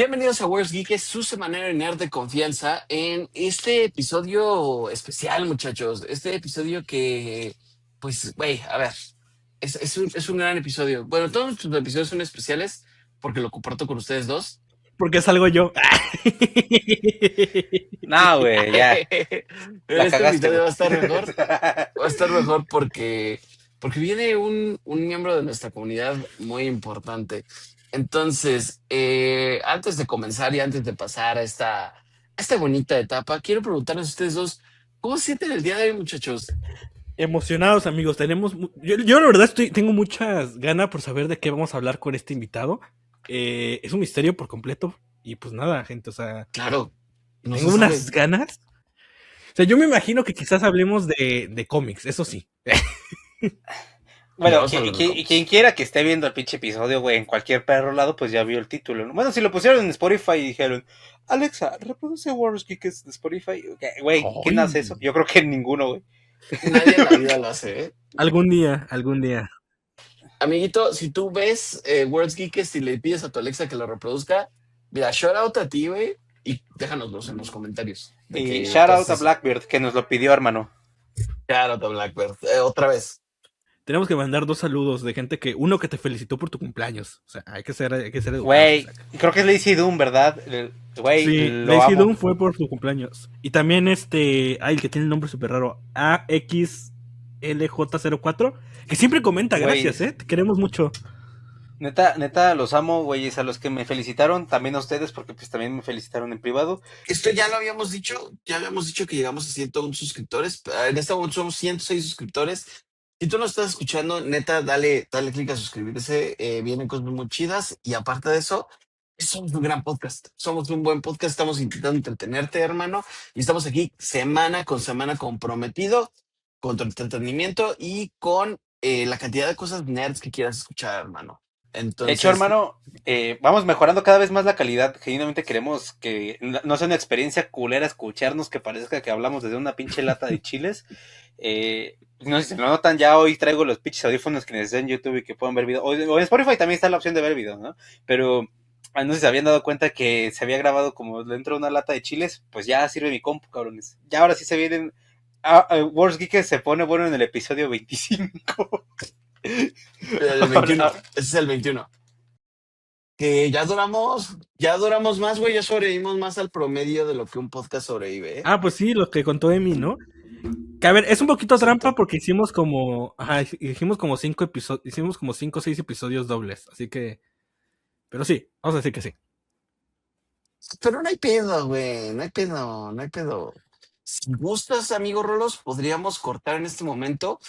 Bienvenidos a Words Geek, su semanario nerd de confianza en este episodio especial, muchachos. Este episodio que, pues, güey, a ver, es un gran episodio. Bueno, todos nuestros episodios son especiales porque lo comparto con ustedes dos. Porque salgo yo. No, güey, ya. Pero La este cagaste, episodio güey. va a estar mejor. Va a estar mejor porque viene un miembro de nuestra comunidad muy importante. Entonces, antes de comenzar y antes de pasar a esta bonita etapa, quiero preguntarles a ustedes dos, ¿cómo se sienten el día de hoy, muchachos? Emocionados, amigos. Yo la verdad tengo muchas ganas por saber de qué vamos a hablar con este invitado. Es un misterio por completo. Y pues nada, gente, o sea, Claro, no se tengo sabe. unas ganas. O sea, yo me imagino que quizás hablemos de cómics, eso sí. Bueno, Vamos a hablar de quien cómics. quiera que esté viendo el pinche episodio, güey, en cualquier perro lado, pues ya vio el título, ¿no? Bueno, si lo pusieron en Spotify y dijeron, Alexa, reproduce Wars Geeks de Spotify. Güey, ¿quién hace eso? Ay. Yo creo que ninguno, güey. Nadie en la vida lo hace, ¿eh? Algún día, algún día. Amiguito, si tú ves Words Geekes y le pides a tu Alexa que lo reproduzca, mira, shout out a ti, güey, y déjanoslos en los comentarios de Y que shout tú out haces a eso. Blackbeard, que nos lo pidió, hermano. Shout out a Blackbird. Otra vez. Tenemos que mandar dos saludos de gente uno que te felicitó por tu cumpleaños. O sea, hay que ser educados, Güey, Isaac. creo que es Lazy Doom, ¿verdad? Güey, Sí, lo Lazy amo. Doom fue por su cumpleaños. Y también el que tiene el nombre súper raro, AXLJ04, que siempre comenta, Güey, gracias, te queremos mucho. neta, los amo, güeyes, a los que me felicitaron, también a ustedes, porque pues también me felicitaron en privado. Esto ya habíamos dicho que llegamos a 101 suscriptores. En este momento somos 106 suscriptores. Si tú nos estás escuchando, neta, dale click a suscribirse. Vienen cosas muy chidas. Y aparte de eso, somos un gran podcast. Somos un buen podcast. Estamos intentando entretenerte, hermano. Y estamos aquí semana con semana comprometido con tu entretenimiento y con la cantidad de cosas nerds que quieras escuchar, hermano. De hecho, Entonces, hermano, vamos mejorando cada vez más la calidad. Genuinamente queremos que no sea una experiencia culera escucharnos, que parezca que hablamos desde una pinche lata de chiles. No sé si se lo notan, ya hoy traigo los pinches audífonos que necesitan en YouTube y que puedan ver video. O en Spotify también está la opción de ver video, ¿no? Pero no sé si se habían dado cuenta que se había grabado como dentro de una lata de chiles. Pues ya sirve mi compu, cabrones. Ya ahora sí se vienen. Worst Geek se pone bueno en el episodio 25. el Ahora, 21. Ese es el 21. Que ya duramos más, güey, ya sobrevivimos más al promedio de lo que un podcast sobrevive, ¿eh? Ah, pues sí, lo que contó Emi, ¿no? Que a ver, es un poquito trampa Exacto. porque hicimos como 5 episodios, hicimos como 5 o 6 episodios dobles, así que, pero sí, vamos a decir que sí. Pero no hay pedo, güey, no hay pedo, no hay pedo. Si gustas, amigo Rolos, podríamos cortar en este momento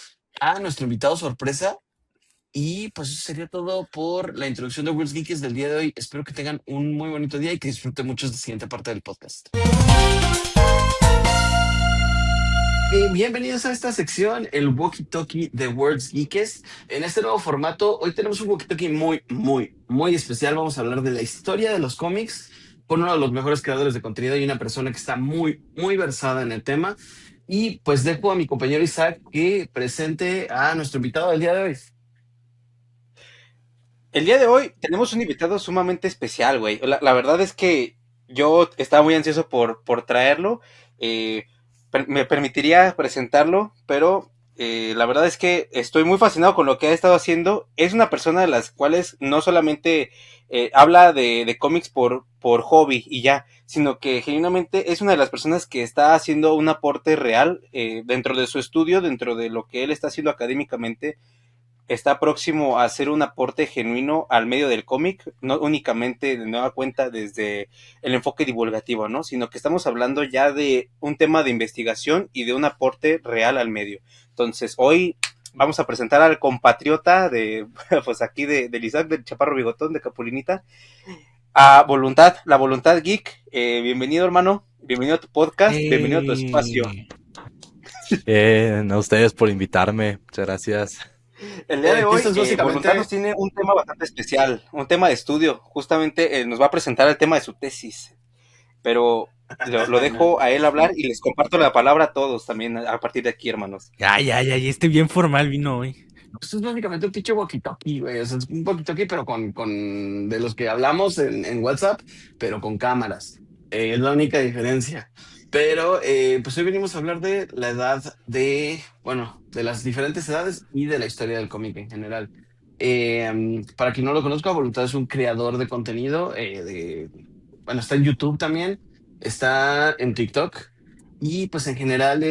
a nuestro invitado sorpresa. Y pues eso sería todo por la introducción de World's Geeks del día de hoy. Espero que tengan un muy bonito día y que disfruten mucho de la siguiente parte del podcast. Bienvenidos a esta sección, el Walkie Talkie de Words Geekes. En este nuevo formato, hoy tenemos un Walkie Talkie muy, muy, muy especial. Vamos a hablar de la historia de los cómics con uno de los mejores creadores de contenido y una persona que está muy, muy versada en el tema. Y pues dejo a mi compañero Isaac que presente a nuestro invitado del día de hoy. el día de hoy tenemos un invitado sumamente especial, güey. La verdad es que yo estaba muy ansioso por traerlo. Eh, Me permitiría presentarlo, pero la verdad es que estoy muy fascinado con lo que ha estado haciendo. Es una persona de las cuales no solamente habla de cómics por hobby y ya, sino que genuinamente es una de las personas que está haciendo un aporte real dentro de su estudio, dentro de lo que él está haciendo académicamente. Está próximo a hacer un aporte genuino al medio del cómic, no únicamente de nueva cuenta desde el enfoque divulgativo, ¿no? Sino que estamos hablando ya de un tema de investigación y de un aporte real al medio. Entonces, hoy vamos a presentar al compatriota de, pues aquí del Isaac, del Chaparro Bigotón, de Capulinita, a Voluntad, la Voluntad Geek. Bienvenido, hermano. Bienvenido a tu podcast. Bienvenido a tu espacio. Eh, A ustedes por invitarme, muchas gracias. El día de Aquí hoy, estás Voluntad básicamente. nos tiene un tema bastante especial, un tema de estudio. Justamente nos va a presentar el tema de su tesis, pero lo dejo a él hablar y les comparto la palabra a todos también a partir de aquí, hermanos. ay, ay, ay, bien formal vino hoy. Pues es básicamente un pinche walkie-talkie, güey. O sea, es un walkie-talkie, pero con de los que hablamos en WhatsApp, pero con cámaras. Es la única diferencia. Pero pues hoy venimos a hablar de la edad de, bueno, de las diferentes edades y de la historia del cómic en general. Para quien no lo conozca, Voluntad es un creador de contenido, bueno, está en YouTube también, está en TikTok y pues en general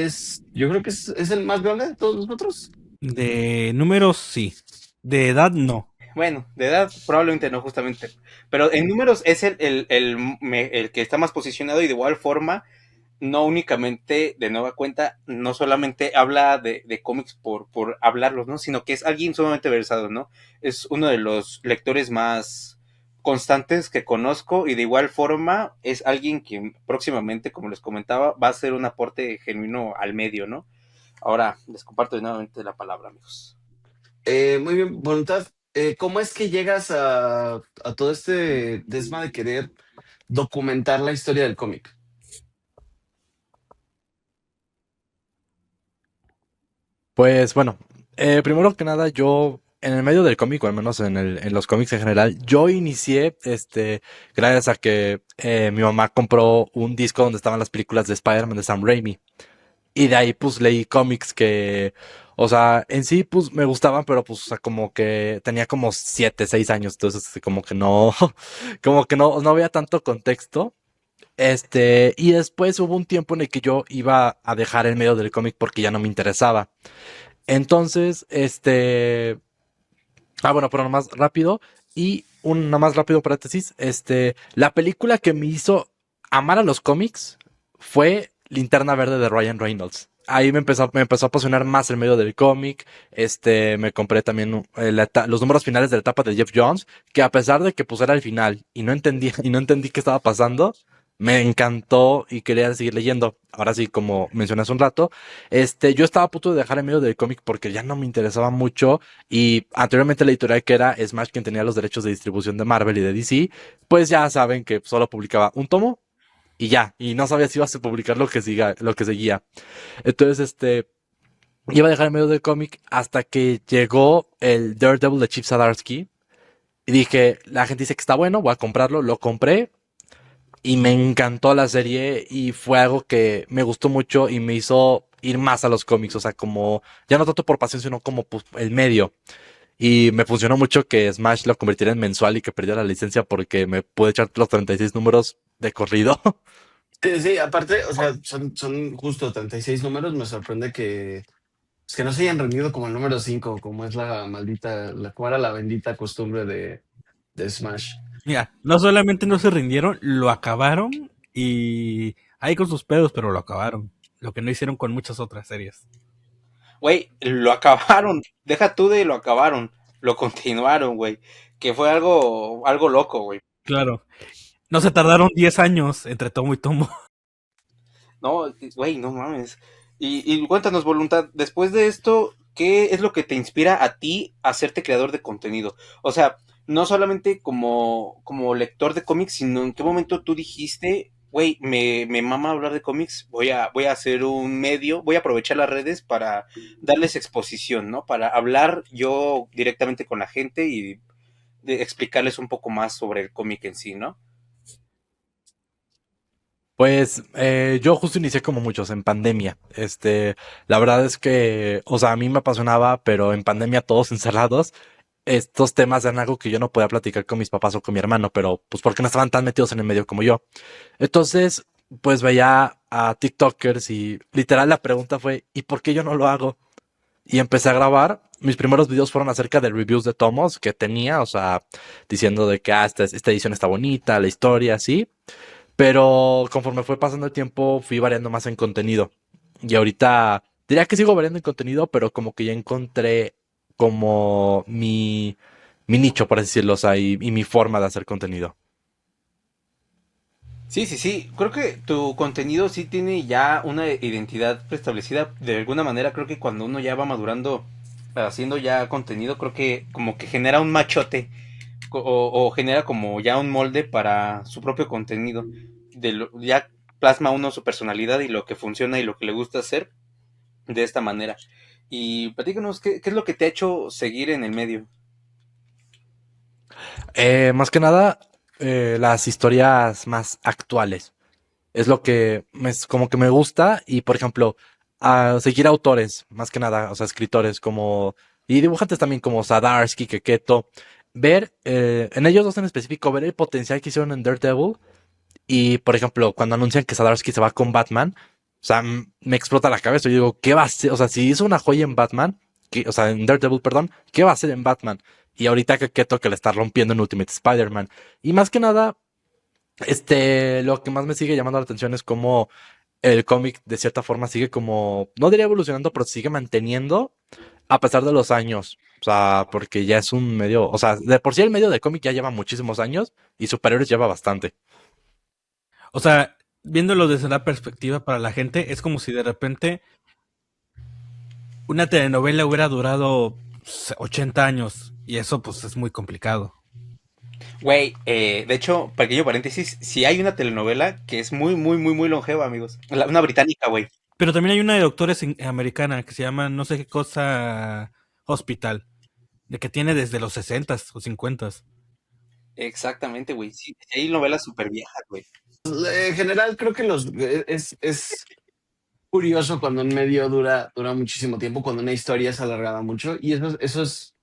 yo creo que es el más grande de todos nosotros. De números, sí. De edad, no. Bueno, de edad probablemente no, justamente. Pero en números es el que está más posicionado y de igual forma, no únicamente de nueva cuenta, no solamente habla de cómics por hablarlos, ¿no? Sino que es alguien sumamente versado, ¿no? Es uno de los lectores más constantes que conozco y de igual forma es alguien que próximamente, como les comentaba, va a hacer un aporte genuino al medio, ¿no? Ahora les comparto nuevamente la palabra, amigos. Muy bien, Voluntad. ¿Cómo es que llegas a todo este desma de querer documentar la historia del cómic? Pues bueno, primero que nada, yo en el medio del cómic, o al menos en los cómics en general, yo inicié gracias a que mi mamá compró un disco donde estaban las películas de Spider-Man de Sam Raimi. Y de ahí pues leí cómics que, o sea, en sí pues me gustaban, pero pues, o sea, como que tenía como 7, 6 años, entonces como que no, como que no había tanto contexto. Y después hubo un tiempo en el que yo iba a dejar el medio del cómic porque ya no me interesaba. Entonces, bueno, pero nomás rápido. Y un nomás rápido paréntesis. La película que me hizo amar a los cómics fue Linterna Verde de Ryan Reynolds. Ahí me empezó a apasionar más el medio del cómic. Me compré también los números finales de la etapa de Jeff Jones, que a pesar de que pues era el final y no entendía y no entendí qué estaba pasando, me encantó y quería seguir leyendo. Ahora sí, como mencioné hace un rato, yo estaba a punto de dejar el medio del cómic porque ya no me interesaba mucho y anteriormente la editorial que era Smash, quien tenía los derechos de distribución de Marvel y de DC, pues ya saben que solo publicaba un tomo y ya, y no sabía si ibas a publicar lo que seguía. Entonces, iba a dejar el medio del cómic hasta que llegó el Daredevil de Chip Zdarsky y dije, la gente dice que está bueno, voy a comprarlo, lo compré y me encantó la serie y fue algo que me gustó mucho y me hizo ir más a los cómics, o sea, como ya no tanto por pasión, sino como pues, el medio. Y me funcionó mucho que Smash lo convirtiera en mensual y que perdiera la licencia porque me pude echar los 36 números de corrido. Sí, sí, aparte, o sea, son justo 36 números. Me sorprende que no se hayan rendido como el número 5 como es como era la bendita costumbre de Smash. Mira, no solamente no se rindieron, lo acabaron y ahí con sus pedos, pero lo acabaron. Lo que no hicieron con muchas otras series. Güey, lo acabaron. Deja tú de lo acabaron. Lo continuaron, güey. Que fue algo loco, güey. Claro. No se tardaron 10 años entre tomo y tomo. No, güey, no mames. Y cuéntanos, Voluntad, después de esto, ¿qué es lo que te inspira a ti a hacerte creador de contenido? O sea, no solamente como lector de cómics, sino en qué momento tú dijiste, güey, me mama hablar de cómics, voy a hacer un medio, voy a aprovechar las redes para darles exposición, ¿no? Para hablar yo directamente con la gente y explicarles un poco más sobre el cómic en sí, ¿no? Pues yo justo inicié como muchos en pandemia. La verdad es que, o sea, a mí me apasionaba, pero en pandemia todos encerrados. Estos temas eran algo que yo no podía platicar con mis papás o con mi hermano, pero pues porque no estaban tan metidos en el medio como yo. Entonces, pues veía a TikTokers y literal la pregunta fue, ¿y por qué yo no lo hago? Y empecé a grabar. Mis primeros videos fueron acerca de reviews de tomos que tenía, o sea, diciendo de que esta edición está bonita, la historia, así. Pero conforme fue pasando el tiempo, fui variando más en contenido. Y ahorita diría que sigo variando en contenido, pero como que ya encontré como mi nicho, por así decirlo, o sea, y mi forma de hacer contenido. Sí, sí, sí. Creo que tu contenido sí tiene ya una identidad preestablecida. De alguna manera, creo que cuando uno ya va madurando haciendo ya contenido, creo que como que genera un machote o genera como ya un molde para su propio contenido. Ya plasma uno su personalidad y lo que funciona y lo que le gusta hacer de esta manera. Y platícanos, ¿qué es lo que te ha hecho seguir en el medio? Más que nada, las historias más actuales. Es lo que como que me gusta y, por ejemplo, a seguir autores, más que nada, o sea, escritores como, y dibujantes también como Zadarsky, Keketo, ver, en ellos dos en específico, ver el potencial que hicieron en Daredevil y, por ejemplo, cuando anuncian que Zadarsky se va con Batman, o sea, me explota la cabeza. Yo digo, ¿qué va a hacer? O sea, si hizo una joya en Batman, o sea, en Daredevil, perdón, ¿qué va a hacer en Batman? Y ahorita Keketo que le está rompiendo en Ultimate Spider-Man. Y más que nada, lo que más me sigue llamando la atención es cómo el cómic de cierta forma sigue como, no diría evolucionando, pero sigue manteniendo a pesar de los años. O sea, porque ya es un medio, o sea, de por sí el medio de cómic ya lleva muchísimos años y superhéroes lleva bastante. O sea, viéndolo desde la perspectiva para la gente, es como si de repente una telenovela hubiera durado 80 años y eso pues es muy complicado. Güey, de hecho, pequeño paréntesis, si hay una telenovela que es muy, muy, muy, muy longeva, amigos. Una británica, güey. Pero también hay una de doctores americana que se llama no sé qué cosa Hospital, de que tiene desde los 60s o 50s. Exactamente, güey. Sí, sí hay novelas súper viejas, güey. En general, creo que es curioso cuando un medio dura muchísimo tiempo, cuando una historia es alargada mucho, y eso es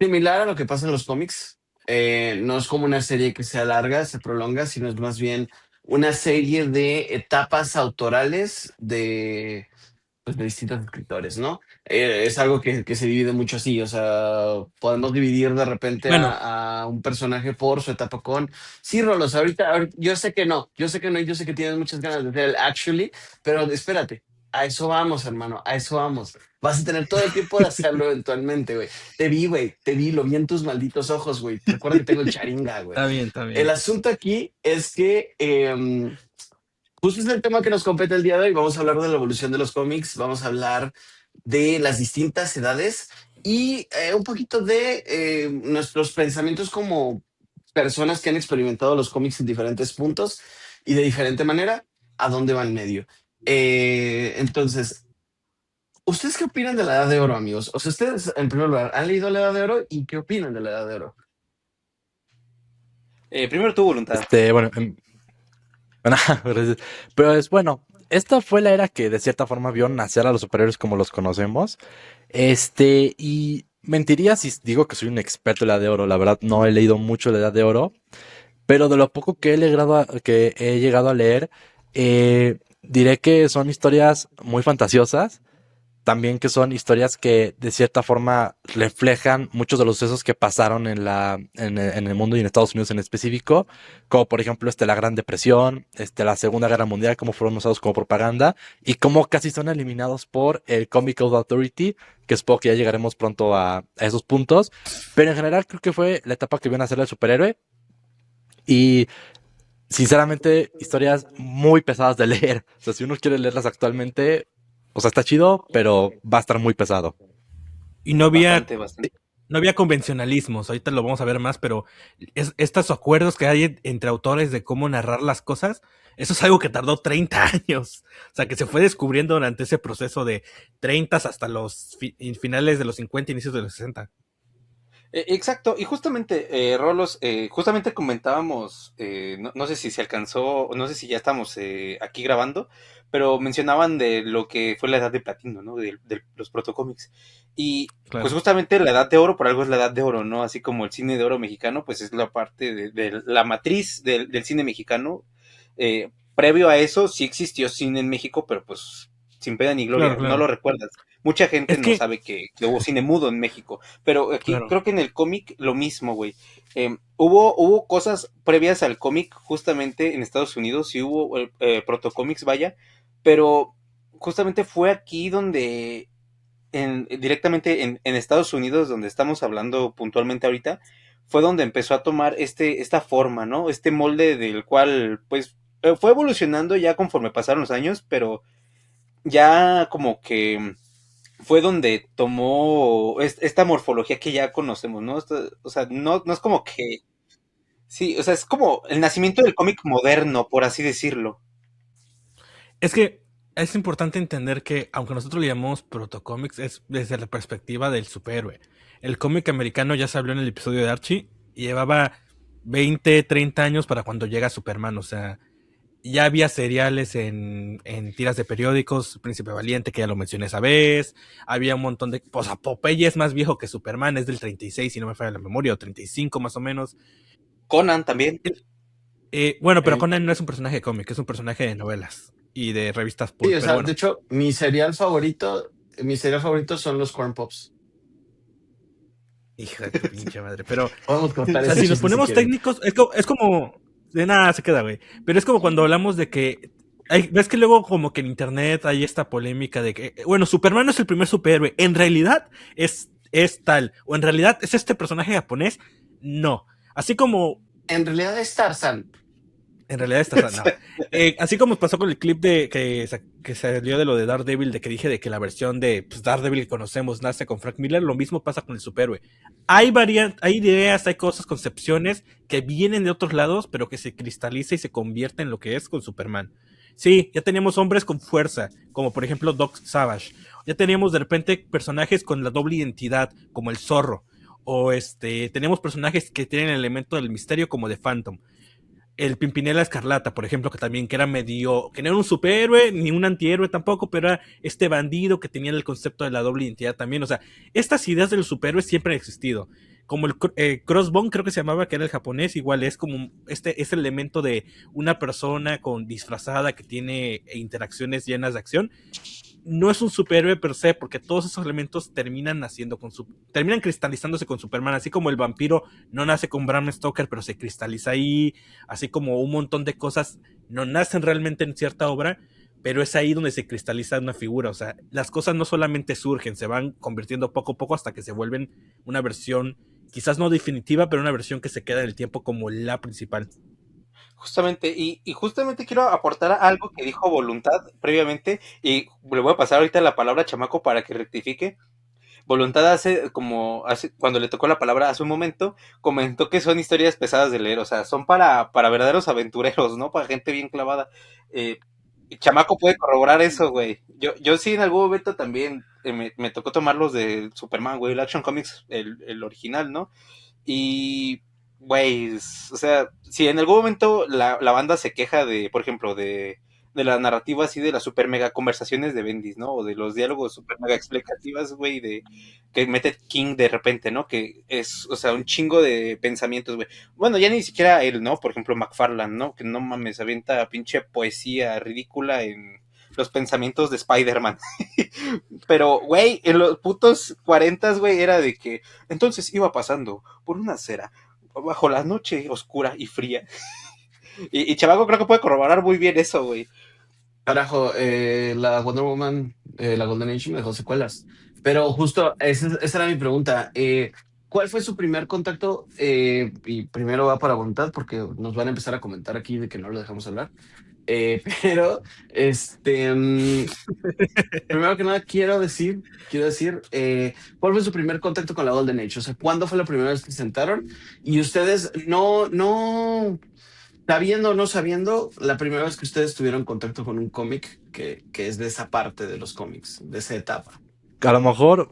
similar a lo que pasa en los cómics. No es como una serie que se alarga, se prolonga, sino es más bien una serie de etapas autorales pues, de distintos escritores, ¿no? Es algo que se divide mucho así, o sea, podemos dividir de repente Bueno, a un personaje por su etapa con... Sí, Rolos, ahorita yo sé que no, yo sé que no, y yo sé que tienes muchas ganas de hacer el actually, pero espérate, a eso vamos, hermano, a eso vamos. Vas a tener todo el tiempo de hacerlo eventualmente, güey. Te vi, güey, te vi, lo vi en tus malditos ojos, güey. Recuerda que tengo el charinga, güey. está bien, está El bien. asunto aquí es que justo es el tema que nos compete el día de hoy. Vamos a hablar de la evolución de los cómics, vamos a hablar de las distintas edades y un poquito de nuestros pensamientos como personas que han experimentado los cómics en diferentes puntos y de diferente manera, a dónde va el medio. Entonces, ¿ustedes qué opinan de la Edad de Oro, amigos? O sea, ustedes, en primer lugar, ¿han leído la Edad de Oro y qué opinan de la Edad de Oro? Primero tu voluntad. Bueno, bueno, pero es bueno, esta fue la era que de cierta forma vio nacer a los superhéroes como los conocemos. Y mentiría si digo que soy un experto en la Edad de Oro, la verdad no he leído mucho la Edad de Oro, pero de lo poco que he llegado a leer, diré que son historias muy fantasiosas, también que son historias que de cierta forma reflejan muchos de los sucesos que pasaron en el mundo y en Estados Unidos en específico, como por ejemplo la Gran Depresión, la Segunda Guerra Mundial, cómo fueron usados como propaganda y cómo casi son eliminados por el Comic Code Authority, que supongo que ya llegaremos pronto a esos puntos, pero en general creo que fue la etapa que vino a ser el superhéroe y sinceramente, historias muy pesadas de leer. O sea, si uno quiere leerlas actualmente, o sea, está chido, pero va a estar muy pesado. Y no había, Bastante, bastante. no había convencionalismos, ahorita lo vamos a ver más, pero estos acuerdos que hay entre autores de cómo narrar las cosas, eso es algo que tardó 30 años. O sea, que se fue descubriendo durante ese proceso de 30 hasta los finales de los 50, inicios de los 60. Exacto, y justamente, Rolos, justamente comentábamos, no sé si se alcanzó, no sé si ya estamos aquí grabando, pero mencionaban de lo que fue la edad de platino, ¿no? De los protocómics. Y pues Claro. justamente la edad de oro, por algo es la edad de oro, ¿no? Así como el cine de oro mexicano, pues es la parte de la matriz del cine mexicano. Previo a eso sí existió cine en México, pero pues sin pena ni Claro, gloria, no claro. lo recuerdas. Mucha gente Es no que, sabe que hubo cine mudo en México. Pero aquí claro. creo que en el cómic lo mismo, güey. Hubo cosas previas al cómic, justamente en Estados Unidos, sí hubo protocómics, vaya, pero justamente fue aquí donde, directamente en Estados Unidos, donde estamos hablando puntualmente ahorita, fue donde empezó a tomar esta forma, ¿no? Este molde del cual, pues, fue evolucionando ya conforme pasaron los años, pero ya como que fue donde tomó esta morfología que ya conocemos, ¿no? O sea, no es como que... Sí, o sea, es como el nacimiento del cómic moderno, por así decirlo. Es que Es importante entender que, aunque nosotros le llamamos protocómics, es desde la perspectiva del superhéroe. El cómic americano ya se habló en el episodio de Archie y llevaba 20, 30 años para cuando llega Superman. O sea, ya había seriales en tiras de periódicos, Príncipe Valiente, que ya lo mencioné esa vez. Había un montón de. O sea, Popeye es más viejo que Superman, es del 36, si no me falla la memoria, o 35 más o menos. Conan también. Bueno, pero Eh, Conan no es un personaje de cómic, es un personaje de novelas y de revistas sí, pulp. o Pero sea, de bueno, hecho, mi cereal favorito son los Corn Pops. hija de tu pinche madre. Pero, Podemos o cortar sea, ese si nos chiste si ponemos quieren. técnicos, es como. De nada se queda, güey. Pero es como cuando hablamos de que. Ves que luego, como que en internet hay esta polémica de que. Bueno, Superman no es el primer superhéroe. En realidad es tal. O en realidad es este personaje japonés. No. Así como En realidad es Tarzan. en realidad está no. Así como pasó con el clip de que salió de lo de Daredevil, de que dije de que la versión de pues, Daredevil que conocemos nace con Frank Miller, lo mismo pasa con el superhéroe. Hay ideas, hay cosas, concepciones que vienen de otros lados, pero que se cristaliza y se convierte en lo que es con Superman. Sí, ya teníamos hombres con fuerza, como por ejemplo Doc Savage. Ya teníamos de repente personajes con la doble identidad, como el Zorro. O tenemos personajes que tienen el elemento del misterio, como The Phantom. El Pimpinela Escarlata, por ejemplo, que también que era medio, que no era un superhéroe ni un antihéroe tampoco, pero era este bandido que tenía el concepto de la doble identidad también. O sea, estas ideas de los superhéroes siempre han existido. Como el Crossbone, creo que se llamaba, que era el japonés, igual es como este elemento de una persona con disfrazada que tiene interacciones llenas de acción. No es un superhéroe per se, porque todos esos elementos terminan cristalizándose con Superman, así como el vampiro no nace con Bram Stoker, pero se cristaliza ahí, así como un montón de cosas no nacen realmente en cierta obra, pero es ahí donde se cristaliza una figura. O sea, las cosas no solamente surgen, se van convirtiendo poco a poco hasta que se vuelven una versión, quizás no definitiva, pero una versión que se queda en el tiempo como la principal. Justamente, y justamente quiero aportar algo que dijo Voluntad previamente, y le voy a pasar ahorita la palabra a Chamaco para que rectifique. Voluntad cuando le tocó la palabra hace un momento, comentó que son historias pesadas de leer, o sea, son para verdaderos aventureros, ¿no? Para gente bien clavada. Y Chamaco puede corroborar eso, güey. Yo sí en algún momento también me tocó tomar los de Superman, güey, el Action Comics, el original, ¿no? Y, güey, o sea, si en algún momento la banda se queja de, por ejemplo, de la narrativa así de las super mega conversaciones de Bendis, ¿no? O de los diálogos super mega explicativas, güey, de que mete King de repente, ¿no? Que es, o sea, un chingo de pensamientos, güey. Bueno, ya ni siquiera él, ¿no? Por ejemplo, McFarlane, ¿no? Que no mames, avienta pinche poesía ridícula en los pensamientos de Spider-Man. Pero, güey, en los putos 40, güey, era de que entonces iba pasando por una acera bajo la noche oscura y fría. Y Chavago creo que puede corroborar muy bien eso, güey. Carajo, la Wonder Woman, la Golden Age me dejó secuelas. Pero justo esa era mi pregunta. ¿Cuál fue su primer contacto? Y primero va para voluntad, porque nos van a empezar a comentar aquí de que no lo dejamos hablar. Pero, primero que nada, quiero decir, ¿cuál fue su primer contacto con la Golden Age? O sea, ¿cuándo fue la primera vez que se sentaron? Y ustedes no, sabiendo o no sabiendo, la primera vez que ustedes tuvieron contacto con un cómic que es de esa parte de los cómics, de esa etapa. A lo mejor,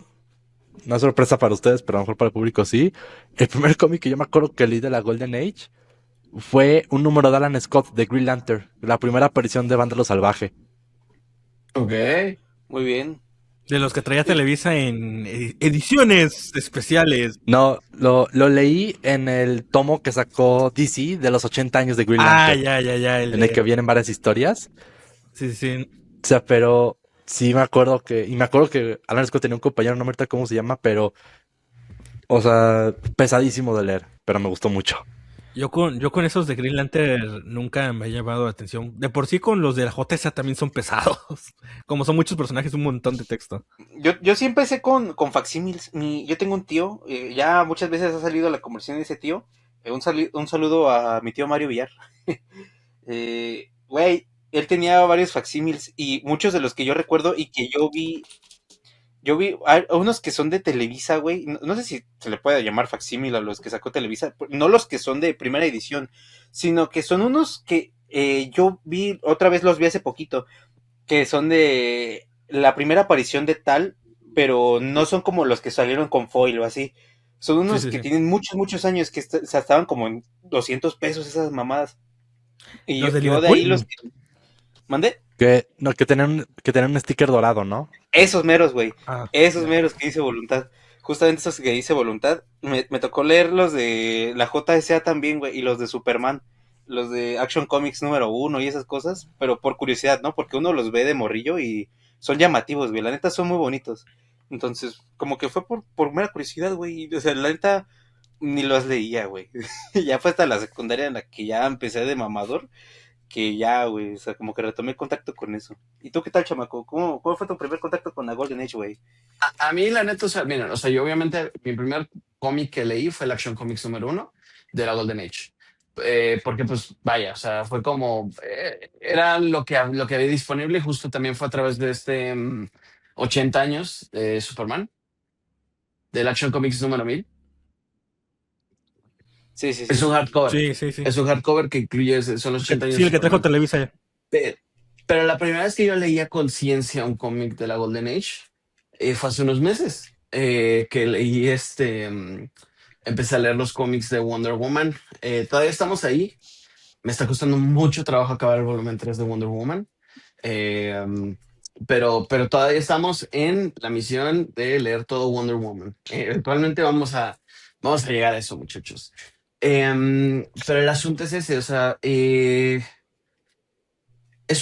no es sorpresa para ustedes, pero a lo mejor para el público sí. El primer cómic que yo me acuerdo que leí de la Golden Age fue un número de Alan Scott de Green Lantern, la primera aparición de Vándalo Salvaje. Ok. Muy bien. De los que traía Televisa en ediciones especiales. No, lo leí en el tomo que sacó DC de los 80 años de Green Ah, Lantern, ya, en el que vienen varias historias. Sí, sí. O sea, pero sí me acuerdo que Alan Scott tenía un compañero, no me acuerdo cómo se llama, pero, o sea, pesadísimo de leer, pero me gustó mucho. Yo con esos de Green Lantern nunca me ha llamado la atención. De por sí con los de la JSA también son pesados. Como son muchos personajes, un montón de texto. Yo sí empecé con facsímiles. Yo tengo un tío, ya muchas veces ha salido la conversión de ese tío. Un saludo a mi tío Mario Villar. Güey, él tenía varios facsímiles y muchos de los que yo recuerdo y que yo vi unos que son de Televisa, güey. No sé si se le puede llamar facsímil a los que sacó Televisa. No los que son de primera edición, sino que son unos que yo vi, otra vez los vi hace poquito, que son de la primera aparición de Tal, pero no son como los que salieron con foil o así. Son Sí, unos sí, que sí. tienen muchos, muchos años, que o sea, estaban como en 200 pesos esas mamadas. Y Los de yo de ahí Liverpool. los que... ¿Mandé? Que, no, que tenían un sticker dorado, ¿no? Esos meros, güey. Ah, Esos ya. meros que dice voluntad. Justamente esos que dice voluntad. Me tocó leer los de la JSA también, güey. Y los de Superman. Los de Action Comics número 1 y esas cosas. Pero por curiosidad, ¿no? Porque uno los ve de morrillo y son llamativos, güey. La neta son muy bonitos. Entonces, como que fue por mera curiosidad, güey. O sea, la neta ni los leía, güey. Ya fue hasta la secundaria en la que ya empecé de mamador que ya, güey, o sea, como que retomé contacto con eso. ¿Y tú qué tal, chamaco? ¿Cómo fue tu primer contacto con la Golden Age, güey? A mí, la neta, o sea, miren, o sea, yo obviamente, mi primer cómic que leí fue el Action Comics número 1 de la Golden Age. Porque, pues, vaya, o sea, fue como, era lo que había disponible y justo también fue a través de 80 años de Superman, del Action Comics número 1000. Sí, sí, Es sí. un hardcover. Sí, sí, sí. Es un hardcover que incluye, son los 80 años Sí, de el que trajo Superman. Televisa ya. Pe- Pero la primera vez que yo leía conciencia un cómic de la Golden Age fue hace unos meses que leí empecé a leer los cómics de Wonder Woman. Todavía estamos ahí. Me está costando mucho trabajo acabar el volumen 3 de Wonder Woman. Eh, um, pero todavía estamos en la misión de leer todo Wonder Woman. Eventualmente vamos a llegar a eso, muchachos. Pero el asunto es ese, o sea, es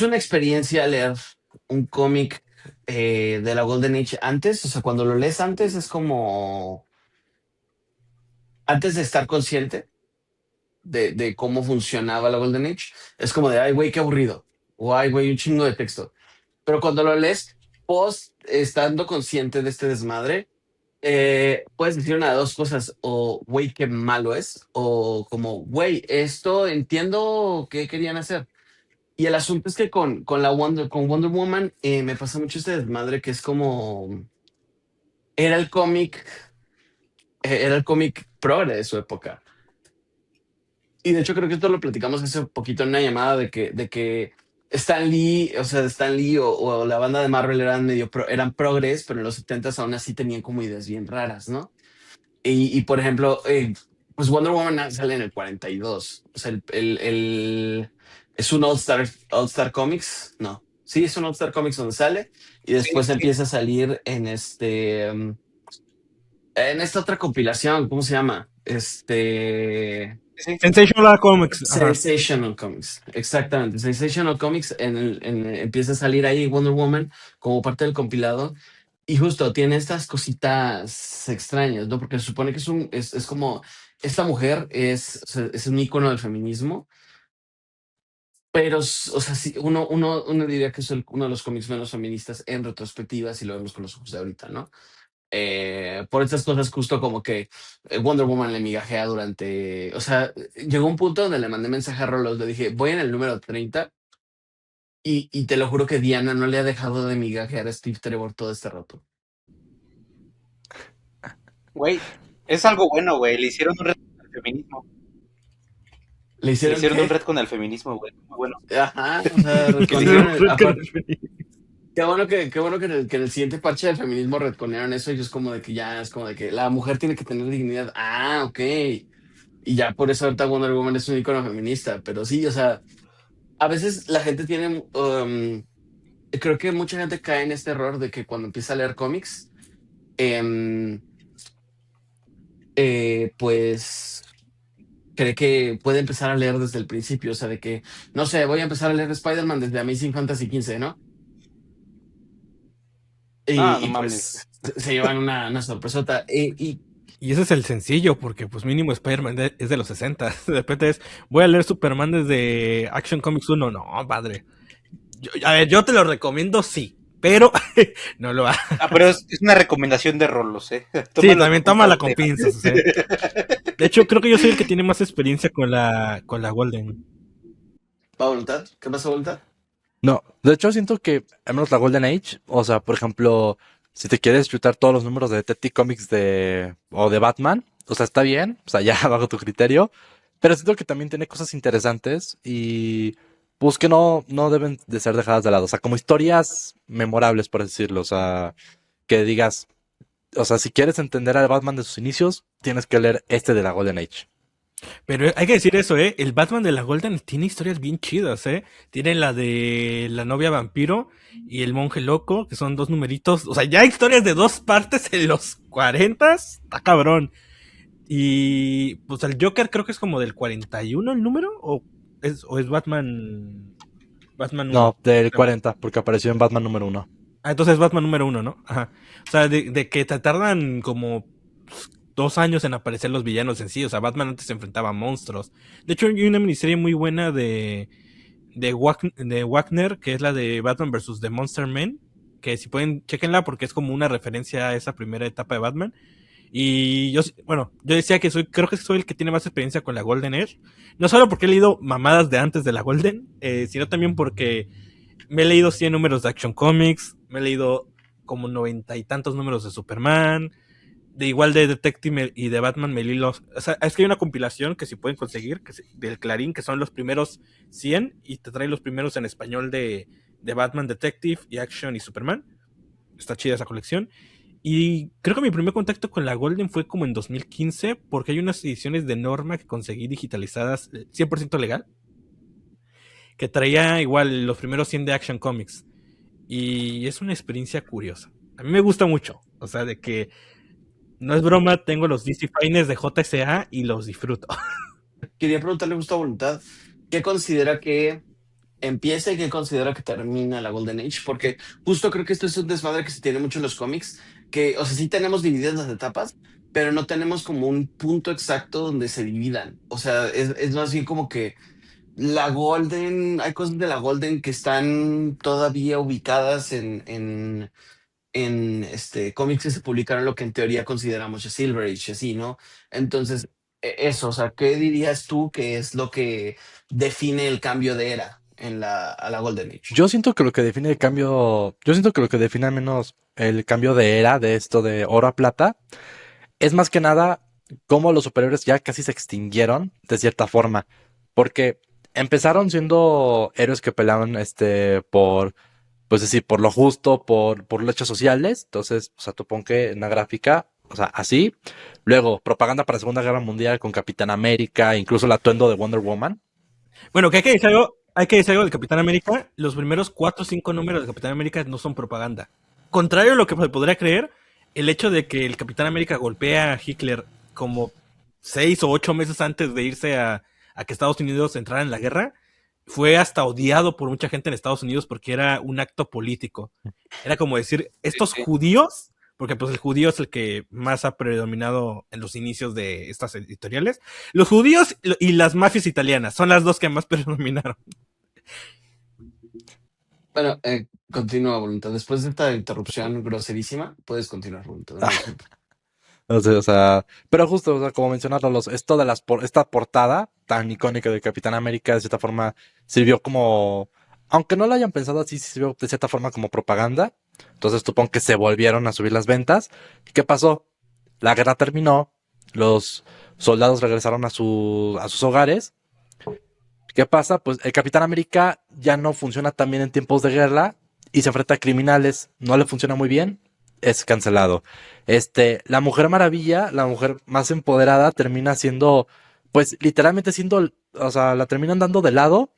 una experiencia leer un cómic de la Golden Age antes. O sea, cuando lo lees antes es como antes de estar consciente de cómo funcionaba la Golden Age, es como de, ay, güey, qué aburrido. O, ay, güey, un chingo de texto. Pero cuando lo lees post, estando consciente de este desmadre, puedes decir una de dos cosas, o, güey, qué malo es, o como, güey, esto entiendo qué querían hacer. Y el asunto es que con Wonder Woman me pasa mucho este desmadre que es como, era el cómic, era el cómic progre de su época. Y de hecho creo que esto lo platicamos hace un poquito en una llamada de que Stan Lee, o sea, Stan Lee o la banda de Marvel eran eran progres, pero en los 70 aún así tenían como ideas bien raras, ¿no? Y por ejemplo, pues Wonder Woman sale en el 42. O sea, es un All Star Comics, no. Sí, es un All Star Comics donde sale y Sí, después sí, empieza a salir en esta otra compilación, ¿cómo se llama? sí. Sensational Comics. Ajá. Sensational Comics, exactamente. Sensational Comics empieza a salir ahí Wonder Woman como parte del compilado y justo tiene estas cositas extrañas, ¿no? Porque se supone que es como esta mujer o sea, es un ícono del feminismo, pero, o sea, sí, uno diría que es uno de los cómics menos feministas en retrospectiva si lo vemos con los ojos de ahorita, ¿no? Por estas cosas justo como que Wonder Woman le migajea durante, o sea, llegó un punto donde le mandé mensaje a Rolos, le dije, voy en el número 30 y te lo juro que Diana no le ha dejado de migajear a Steve Trevor todo este rato. Güey, es algo bueno, güey. Le hicieron un red con el feminismo. ¿Le Le hicieron hicieron un qué? red con el feminismo, güey. Muy bueno. Ajá, o sea, Que le retconearon hicieron... qué bueno que en el siguiente parche del feminismo retconearon eso y es como de que ya, es como de que la mujer tiene que tener dignidad. Ah, ok. Y ya por eso ahorita Wonder Woman es un icono feminista, pero sí, o sea, a veces la gente tiene, creo que mucha gente cae en este error de que cuando empieza a leer cómics, em, pues cree que puede empezar a leer desde el principio, o sea, de que, no sé, voy a empezar a leer Spider-Man desde Amazing Fantasy 15, ¿no? Ah, no Y mames. pues se llevan una sorpresota. Y ese es el sencillo, porque pues mínimo Spider-Man es de los 60. De repente voy a leer Superman desde Action Comics 1. No, padre. A ver, yo te lo recomiendo, sí, pero no lo hagas. Ah, pero es una recomendación de Rolos, ¿eh? Sí, Tómalo también con tómala con cautela. pinzas. O sea. De hecho, creo que yo soy el que tiene más experiencia con la Golden. ¿Va a voluntad? ¿Qué pasa, voluntad? No, de hecho siento que, al menos la Golden Age, o sea, por ejemplo, si te quieres chutar todos los números de Detective Comics o de Batman, o sea, está bien, o sea, ya bajo tu criterio, pero siento que también tiene cosas interesantes y pues que no deben de ser dejadas de lado. O sea, como historias memorables, por decirlo. O sea, que digas, o sea, si quieres entender al Batman de sus inicios, tienes que leer este de la Golden Age. Pero hay que decir eso, ¿eh? El Batman de la Golden tiene historias bien chidas, ¿eh? Tiene la de la novia vampiro y el monje loco, que son 2 numeritos. O sea, ya historias de 2 partes en los 40, está cabrón. Y pues el Joker creo que es como del 41 el número, o es Batman 1. No, del 40, porque apareció en Batman número 1. Ah, entonces es Batman número 1, ¿no? Ajá. O sea, de que te tardan como 2 años en aparecer los villanos en sí. O sea, Batman antes se enfrentaba a monstruos. De hecho, hay una miniserie muy buena de Wagner, que es la de Batman vs. The Monster Man. Que si pueden, chequenla porque es como una referencia a esa primera etapa de Batman. Y yo decía que creo que soy el que tiene más experiencia con la Golden Age. No solo porque he leído mamadas de antes de la Golden, sino también porque me he leído 100 números de Action Comics, me he leído como 90 y tantos números de Superman, de igual de Detective y de Batman me leí o sea, es que hay una compilación que si pueden conseguir, del Clarín, que son los primeros 100 y te trae los primeros en español de Batman, Detective y Action y Superman. Está chida esa colección. Y creo que mi primer contacto con la Golden fue como en 2015, porque hay unas ediciones de Norma que conseguí digitalizadas 100% legal, que traía igual los primeros 100 de Action Comics. Y es una experiencia curiosa. A mí me gusta mucho. O sea, de que no es broma, tengo los DC Finest de JSA y los disfruto. Quería preguntarle justo a Voluntad, ¿qué considera que empieza y qué considera que termina la Golden Age? Porque justo creo que esto es un desmadre que se tiene mucho en los cómics, que, o sea, sí tenemos divididas las etapas, pero no tenemos como un punto exacto donde se dividan. O sea, es más bien como que la Golden, hay cosas de la Golden que están todavía ubicadas en cómics que se publicaron lo que en teoría consideramos ya Silver Age, así, ¿no? Entonces, eso, o sea, ¿qué dirías tú que es lo que define el cambio de era a la Golden Age? Yo siento que lo que define el cambio, yo siento que lo que define al menos el cambio de era de esto de oro a plata es más que nada cómo los superhéroes ya casi se extinguieron de cierta forma, porque empezaron siendo héroes que peleaban por, pues decir, por lo justo, por luchas sociales. Entonces, o sea, tú pon que en la gráfica, o sea, así. Luego, propaganda para la Segunda Guerra Mundial con Capitán América, incluso el atuendo de Wonder Woman. Bueno, que hay que decir algo del Capitán América. Los primeros 4 o 5 números de Capitán América no son propaganda. Contrario a lo que se podría creer, el hecho de que el Capitán América golpea a Hitler como 6 o 8 meses antes de irse a que Estados Unidos entrara en la guerra, fue hasta odiado por mucha gente en Estados Unidos porque era un acto político. Era como decir, estos sí. judíos, porque pues el judío es el que más ha predominado en los inicios de estas editoriales, los judíos y las mafias italianas son las dos que más predominaron. Bueno, continúa, Voluntad. Después de esta interrupción groserísima, puedes continuar, Voluntad. No, O sea, pero justo, o sea, como mencionarlo, esto de esta portada tan icónica de Capitán América, de cierta forma, sirvió como, aunque no lo hayan pensado así, sirvió de cierta forma como propaganda. Entonces, supongo que se volvieron a subir las ventas. ¿Y qué pasó? La guerra terminó, los soldados regresaron a sus hogares. ¿Qué pasa? Pues el Capitán América ya no funciona tan bien en tiempos de guerra y se enfrenta a criminales, no le funciona muy bien, es cancelado. La Mujer Maravilla, la mujer más empoderada, termina siendo, pues literalmente siendo, o sea, la terminan dando de lado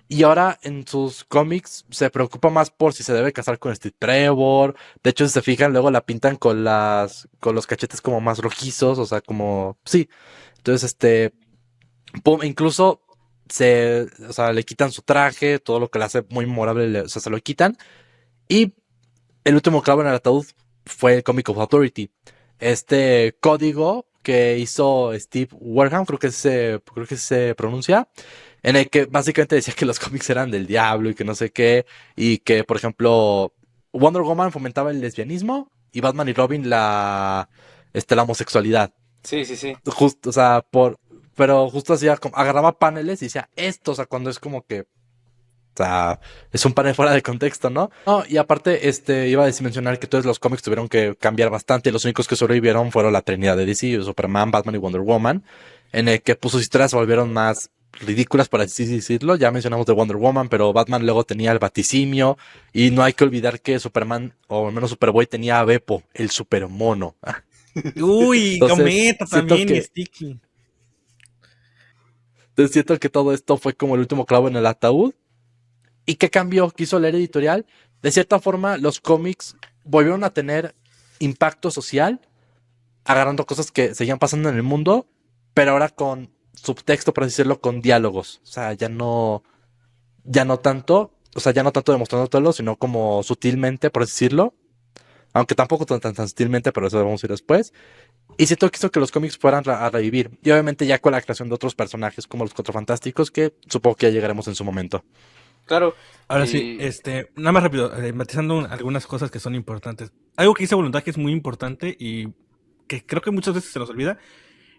y ahora en sus cómics se preocupa más por si se debe casar con Steve Trevor. De hecho, si se fijan, luego la pintan con los cachetes como más rojizos, o sea, como, sí. Entonces, pum, incluso o sea, le quitan su traje, todo lo que le hace muy memorable, o sea, se lo quitan. Y el último clavo en el ataúd fue el Comic of Authority. Este código que hizo Steve Wareham, creo que se pronuncia, en el que básicamente decía que los cómics eran del diablo y que no sé qué, y que, por ejemplo, Wonder Woman fomentaba el lesbianismo y Batman y Robin la homosexualidad. Sí, sí, sí. Justo, o sea, pero justo hacía como, agarraba paneles y decía esto, o sea, cuando es como que, o sea, es un panel fuera de contexto, ¿no? No, y aparte, iba a mencionar que todos los cómics tuvieron que cambiar bastante. Los únicos que sobrevivieron fueron la Trinidad de DC, Superman, Batman y Wonder Woman, en el que pues sus historias se volvieron más ridículas, por así decirlo. Ya mencionamos de Wonder Woman, pero Batman luego tenía el Batisimio. Y no hay que olvidar que Superman, o al menos Superboy, tenía a Beppo, el supermono. Uy, Entonces, Gometa también y Sticky. siento que todo esto fue como el último clavo en el ataúd. ¿Y qué cambió? ¿Qué hizo la era editorial? De cierta forma, los cómics volvieron a tener impacto social, agarrando cosas que seguían pasando en el mundo, pero ahora con subtexto, por así decirlo, con diálogos. O sea, ya no tanto, o sea, ya no tanto demostrándolo, sino como sutilmente, por así decirlo. Aunque tampoco tan sutilmente, pero eso lo vamos a ir después. Y siento que hizo que los cómics fueran a revivir. Y obviamente ya con la creación de otros personajes como los Cuatro Fantásticos, que supongo que ya llegaremos en su momento. Claro, Ahora sí, nada más rápido, matizando algunas cosas que son importantes. Algo que dice Voluntad que es muy importante y que creo que muchas veces se nos olvida.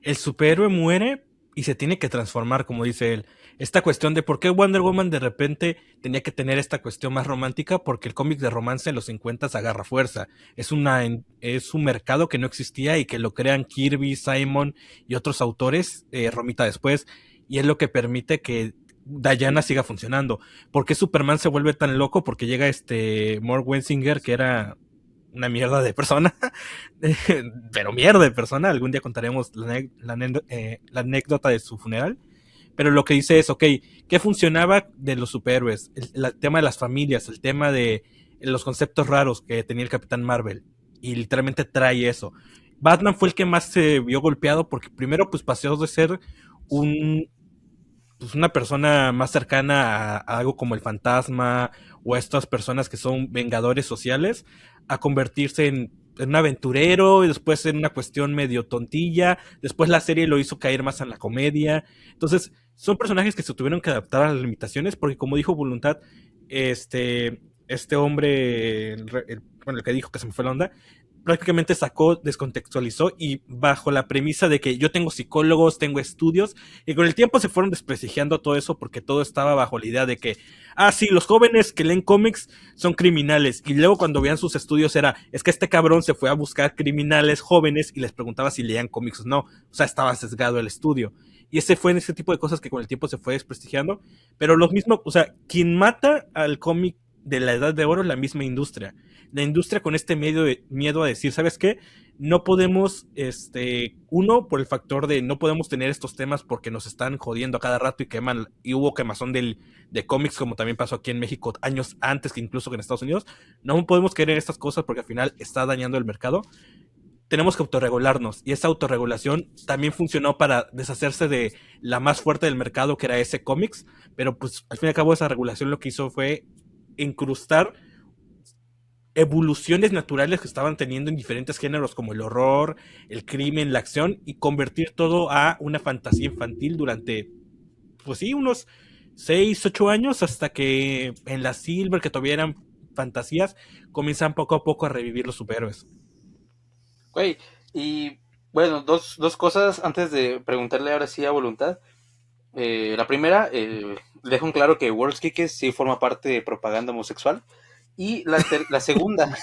El superhéroe muere y se tiene que transformar, como dice él. Esta cuestión de por qué Wonder Woman de repente tenía que tener esta cuestión más romántica, porque el cómic de romance en los 50 agarra fuerza. Es un mercado que no existía y que lo crean Kirby, Simon y otros autores, Romita después, y es lo que permite que Diana siga funcionando. ¿Por qué Superman se vuelve tan loco? Porque llega Mort Wensinger, que era una mierda de persona, pero mierda de persona. Algún día contaremos la anécdota de su funeral. Pero lo que dice es, ok, ¿qué funcionaba de los superhéroes? El tema de las familias, el tema de los conceptos raros que tenía el Capitán Marvel. Y literalmente trae eso. Batman fue el que más se vio golpeado porque primero pues pasó de ser un, pues una persona más cercana a algo como el fantasma o a estas personas que son vengadores sociales, a convertirse en un aventurero y después en una cuestión medio tontilla. Después la serie lo hizo caer más en la comedia. Entonces, son personajes que se tuvieron que adaptar a las limitaciones porque, como dijo Voluntad, este hombre, bueno, el que dijo que se me fue la onda, prácticamente sacó, descontextualizó y bajo la premisa de que yo tengo psicólogos, tengo estudios, y con el tiempo se fueron desprestigiando todo eso porque todo estaba bajo la idea de que, sí, los jóvenes que leen cómics son criminales, y luego cuando veían sus estudios es que este cabrón se fue a buscar criminales jóvenes y les preguntaba si leían cómics o no, o sea, estaba sesgado el estudio. Y ese fue en ese tipo de cosas que con el tiempo se fue desprestigiando, pero los mismos, o sea, quien mata al cómic de la edad de oro es la misma industria. La industria con este miedo a decir, ¿sabes qué? No podemos, uno, por el factor de no podemos tener estos temas porque nos están jodiendo a cada rato y queman, y hubo quemazón de cómics, como también pasó aquí en México años antes que incluso que en Estados Unidos. No podemos querer estas cosas porque al final está dañando el mercado. Tenemos que autorregularnos, y esa autorregulación también funcionó para deshacerse de la más fuerte del mercado, que era ese cómics, pero pues al fin y al cabo esa regulación lo que hizo fue incrustar evoluciones naturales que estaban teniendo en diferentes géneros como el horror, el crimen, la acción, y convertir todo a una fantasía infantil durante, pues sí, unos 6 8 años, hasta que en la Silver, que todavía eran fantasías, comienzan poco a poco a revivir los superhéroes. güey, y bueno, dos cosas antes de preguntarle ahora sí a Voluntad. La primera, dejo en claro que World's Kikes sí forma parte de propaganda homosexual. Y la segunda,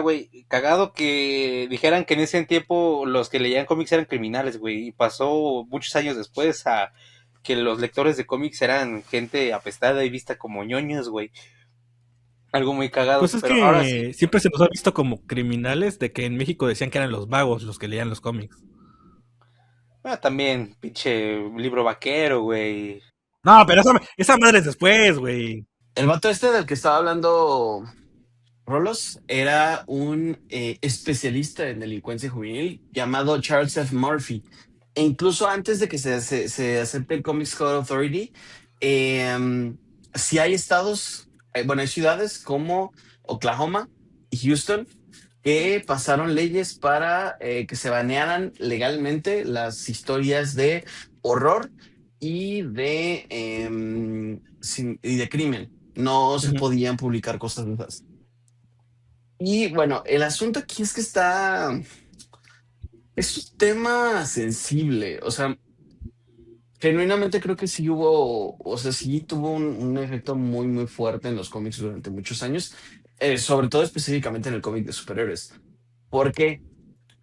güey, cagado que dijeran que en ese tiempo los que leían cómics eran criminales, güey, y pasó muchos años después a que los lectores de cómics eran gente apestada y vista como ñoños, güey. Algo muy cagado, Pues es pero ahora sí. que siempre se nos ha visto como criminales, de que en México decían que eran los vagos los que leían los cómics. También, pinche libro vaquero, güey. No, pero esa madre es después, güey. El vato del que estaba hablando Rolos era un especialista en delincuencia juvenil llamado Charles F. Murphy. E incluso antes de que se acepte el Comics Code Authority, si hay estados, bueno, hay ciudades como Oklahoma y Houston que pasaron leyes para que se banearan legalmente las historias de horror y de crimen. No se Ujú. podían publicar cosas de esas. Y bueno, el asunto aquí es que es un tema sensible. O sea, genuinamente creo que sí o sea, sí tuvo un efecto muy, muy fuerte en los cómics durante muchos años, sobre todo específicamente en el cómic de superhéroes. ¿Por qué?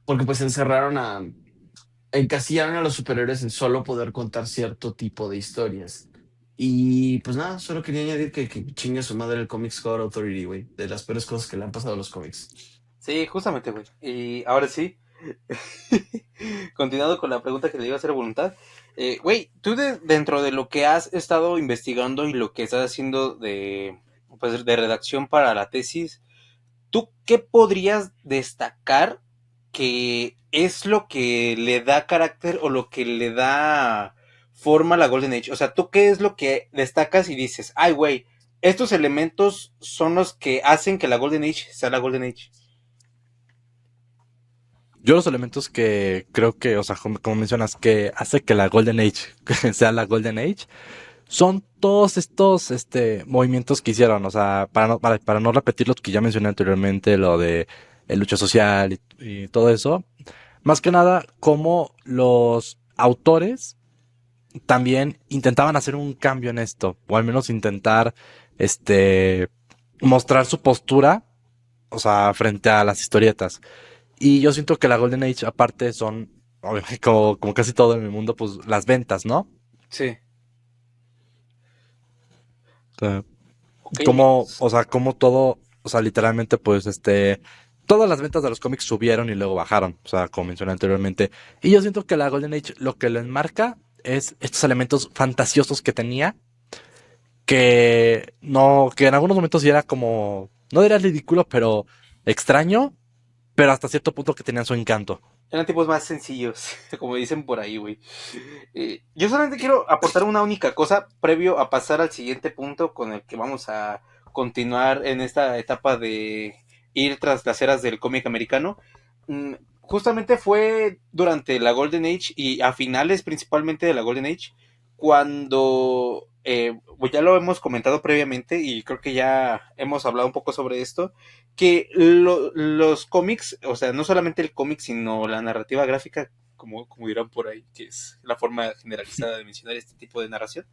Porque pues encerraron encasillaron a los superhéroes en solo poder contar cierto tipo de historias. Y pues nada, solo quería añadir que chingue a su madre el Comics Code Authority, güey, de las peores cosas que le han pasado a los cómics. Sí, justamente, güey. Y ahora sí, continuando con la pregunta que le iba a hacer a voluntad. Güey, tú dentro de lo que has estado investigando y lo que estás haciendo pues, de redacción para la tesis, ¿tú qué podrías destacar que es lo que le da carácter o lo que le da forma a la Golden Age? O sea, ¿tú qué es lo que destacas y dices, ay, güey, estos elementos son los que hacen que la Golden Age sea la Golden Age? Yo los elementos que creo que, o sea, como mencionas, que hace que la Golden Age sea la Golden Age, son todos estos movimientos que hicieron, o sea, para no repetir lo que ya mencioné anteriormente, lo de lucha social y todo eso, más que nada, como los autores también intentaban hacer un cambio en esto, o al menos intentar, mostrar su postura, o sea, frente a las historietas. Y yo siento que la Golden Age, aparte, son, obviamente, como casi todo en el mundo, pues las ventas, ¿no? Sí. O sea, Ok, como, amigos. o sea, como todo, o sea, literalmente, pues, todas las ventas de los cómics subieron y luego bajaron, o sea, como mencioné anteriormente. Y yo siento que la Golden Age lo que lo enmarca es estos elementos fantasiosos que tenía, que no, que en algunos momentos sí era como, no era ridículo, pero extraño, pero hasta cierto punto que tenían su encanto. Eran tipos más sencillos, como dicen por ahí, güey. Yo solamente quiero aportar una única cosa previo a pasar al siguiente punto con el que vamos a continuar en esta etapa de ir tras las eras del cómic americano. Justamente fue durante la Golden Age y a finales principalmente de la Golden Age cuando, pues ya lo hemos comentado previamente y creo que ya hemos hablado un poco sobre esto, que los cómics, o sea, no solamente el cómic, sino la narrativa gráfica, como dirán por ahí, que es la forma generalizada de mencionar este tipo de narración,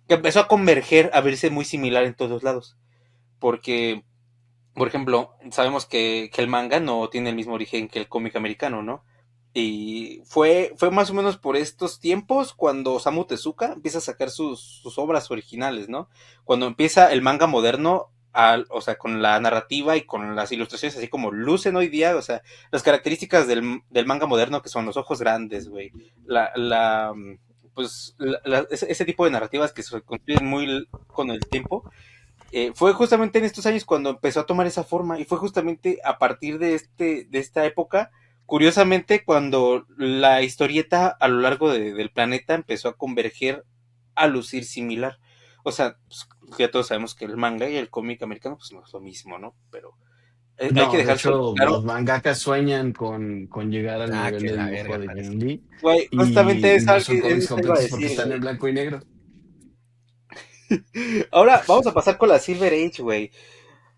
que empezó a converger, a verse muy similar en todos lados. Porque, por ejemplo, sabemos que el manga no tiene el mismo origen que el cómic americano, ¿no? Y fue más o menos por estos tiempos cuando Osamu Tezuka empieza a sacar sus obras originales, ¿no? Cuando empieza el manga moderno, o sea, con la narrativa y con las ilustraciones así como lucen hoy día, o sea, las características del manga moderno que son los ojos grandes, güey, pues ese tipo de narrativas que se construyen muy con el tiempo, fue justamente en estos años cuando empezó a tomar esa forma y fue justamente a partir de esta época, curiosamente, cuando la historieta a lo largo del planeta empezó a converger a lucir similar. O sea, pues, ya todos sabemos que el manga y el cómic americano pues no es lo mismo, ¿no? Pero hay que No, de dejárselo hecho, claro. los mangakas sueñan con llegar al Ah, nivel que de la dibujo verga, de parece. Jim Lee Güey, justamente y no son cómics eso iba a completos porque decir, están güey. en blanco y negro. Ahora vamos a pasar con la Silver Age, güey.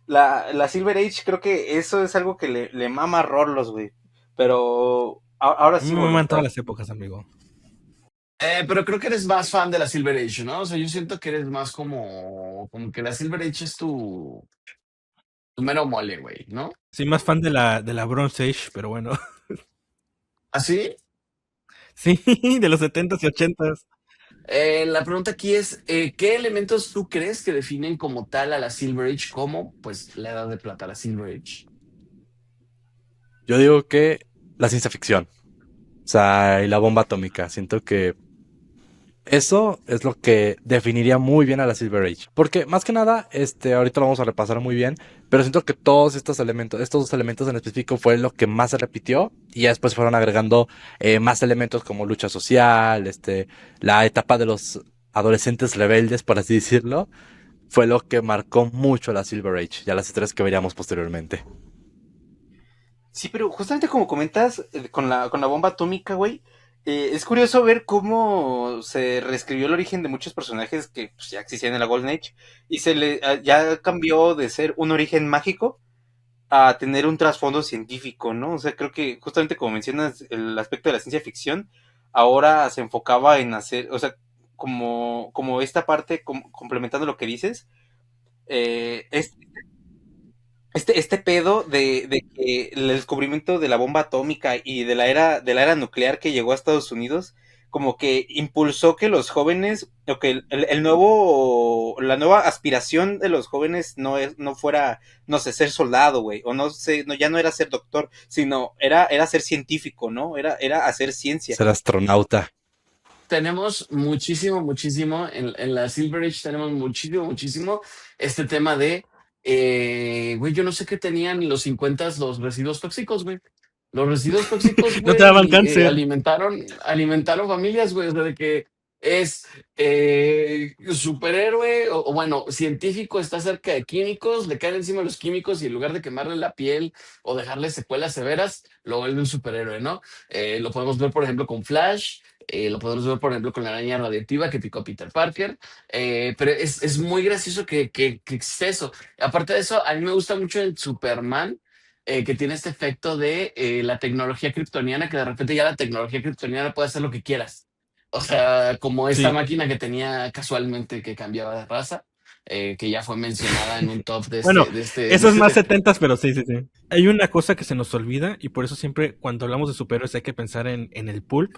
La Silver Age, creo que eso es algo que le mama a Rorlos, güey. Pero ahora A mí sí, me maman voluntad. todas las épocas, amigo. Pero creo que eres más fan de la Silver Age, ¿no? O sea, yo siento que eres más como que la Silver Age es tu mero mole, güey, ¿no? Soy más fan de la Bronze Age, pero bueno. ¿Así? Sí, de los 70s y 80s. La pregunta aquí es, ¿qué elementos tú crees que definen como tal a la Silver Age como, pues, la edad de plata, la Silver Age? Yo digo que la ciencia ficción, o sea, y la bomba atómica. Siento que eso es lo que definiría muy bien a la Silver Age. Porque más que nada, ahorita lo vamos a repasar muy bien, pero siento que todos estos dos elementos en específico fue lo que más se repitió y ya después fueron agregando más elementos como lucha social, la etapa de los adolescentes rebeldes, por así decirlo, fue lo que marcó mucho a la Silver Age y a las historias que veríamos posteriormente. Sí, pero justamente como comentas, con la bomba atómica, güey, es curioso ver cómo se reescribió el origen de muchos personajes que pues, ya existían en la Golden Age y ya cambió de ser un origen mágico a tener un trasfondo científico, ¿no? O sea, creo que justamente como mencionas el aspecto de la ciencia ficción, ahora se enfocaba en hacer, o sea, como esta parte, complementando lo que dices, este pedo de que el descubrimiento de la bomba atómica y de la era nuclear que llegó a Estados Unidos, como que impulsó que los jóvenes, o que la nueva aspiración de los jóvenes no fuera, no sé, ser soldado, güey, o no sé, no, ya no era ser doctor, sino era ser científico, ¿no? Era hacer ciencia. Ser astronauta. Tenemos muchísimo, muchísimo, en la Silver Age tenemos muchísimo, muchísimo este tema de, güey, yo no sé qué tenían en los 50 los residuos tóxicos, güey. Los residuos tóxicos, No te daban güey, cáncer. alimentaron familias, güey, o sea, de que es superhéroe o bueno, científico, está cerca de químicos, le caen encima los químicos y en lugar de quemarle la piel o dejarle secuelas severas, lo vuelve un superhéroe, ¿no? Lo podemos ver, por ejemplo, con Flash. Lo podemos ver, por ejemplo, con la araña radioactiva que picó a Peter Parker. Pero es muy gracioso que existe eso. Aparte de eso, a mí me gusta mucho el Superman, que tiene este efecto de la tecnología kryptoniana, que de repente ya la tecnología kryptoniana puede hacer lo que quieras. O sea, como esta Sí. máquina que tenía casualmente que cambiaba de raza, que ya fue mencionada en un top de Bueno, este, de este, de eso es más este. setentas, pero sí, sí, sí. Hay una cosa que se nos olvida y por eso siempre cuando hablamos de superhéroes hay que pensar en el pulp.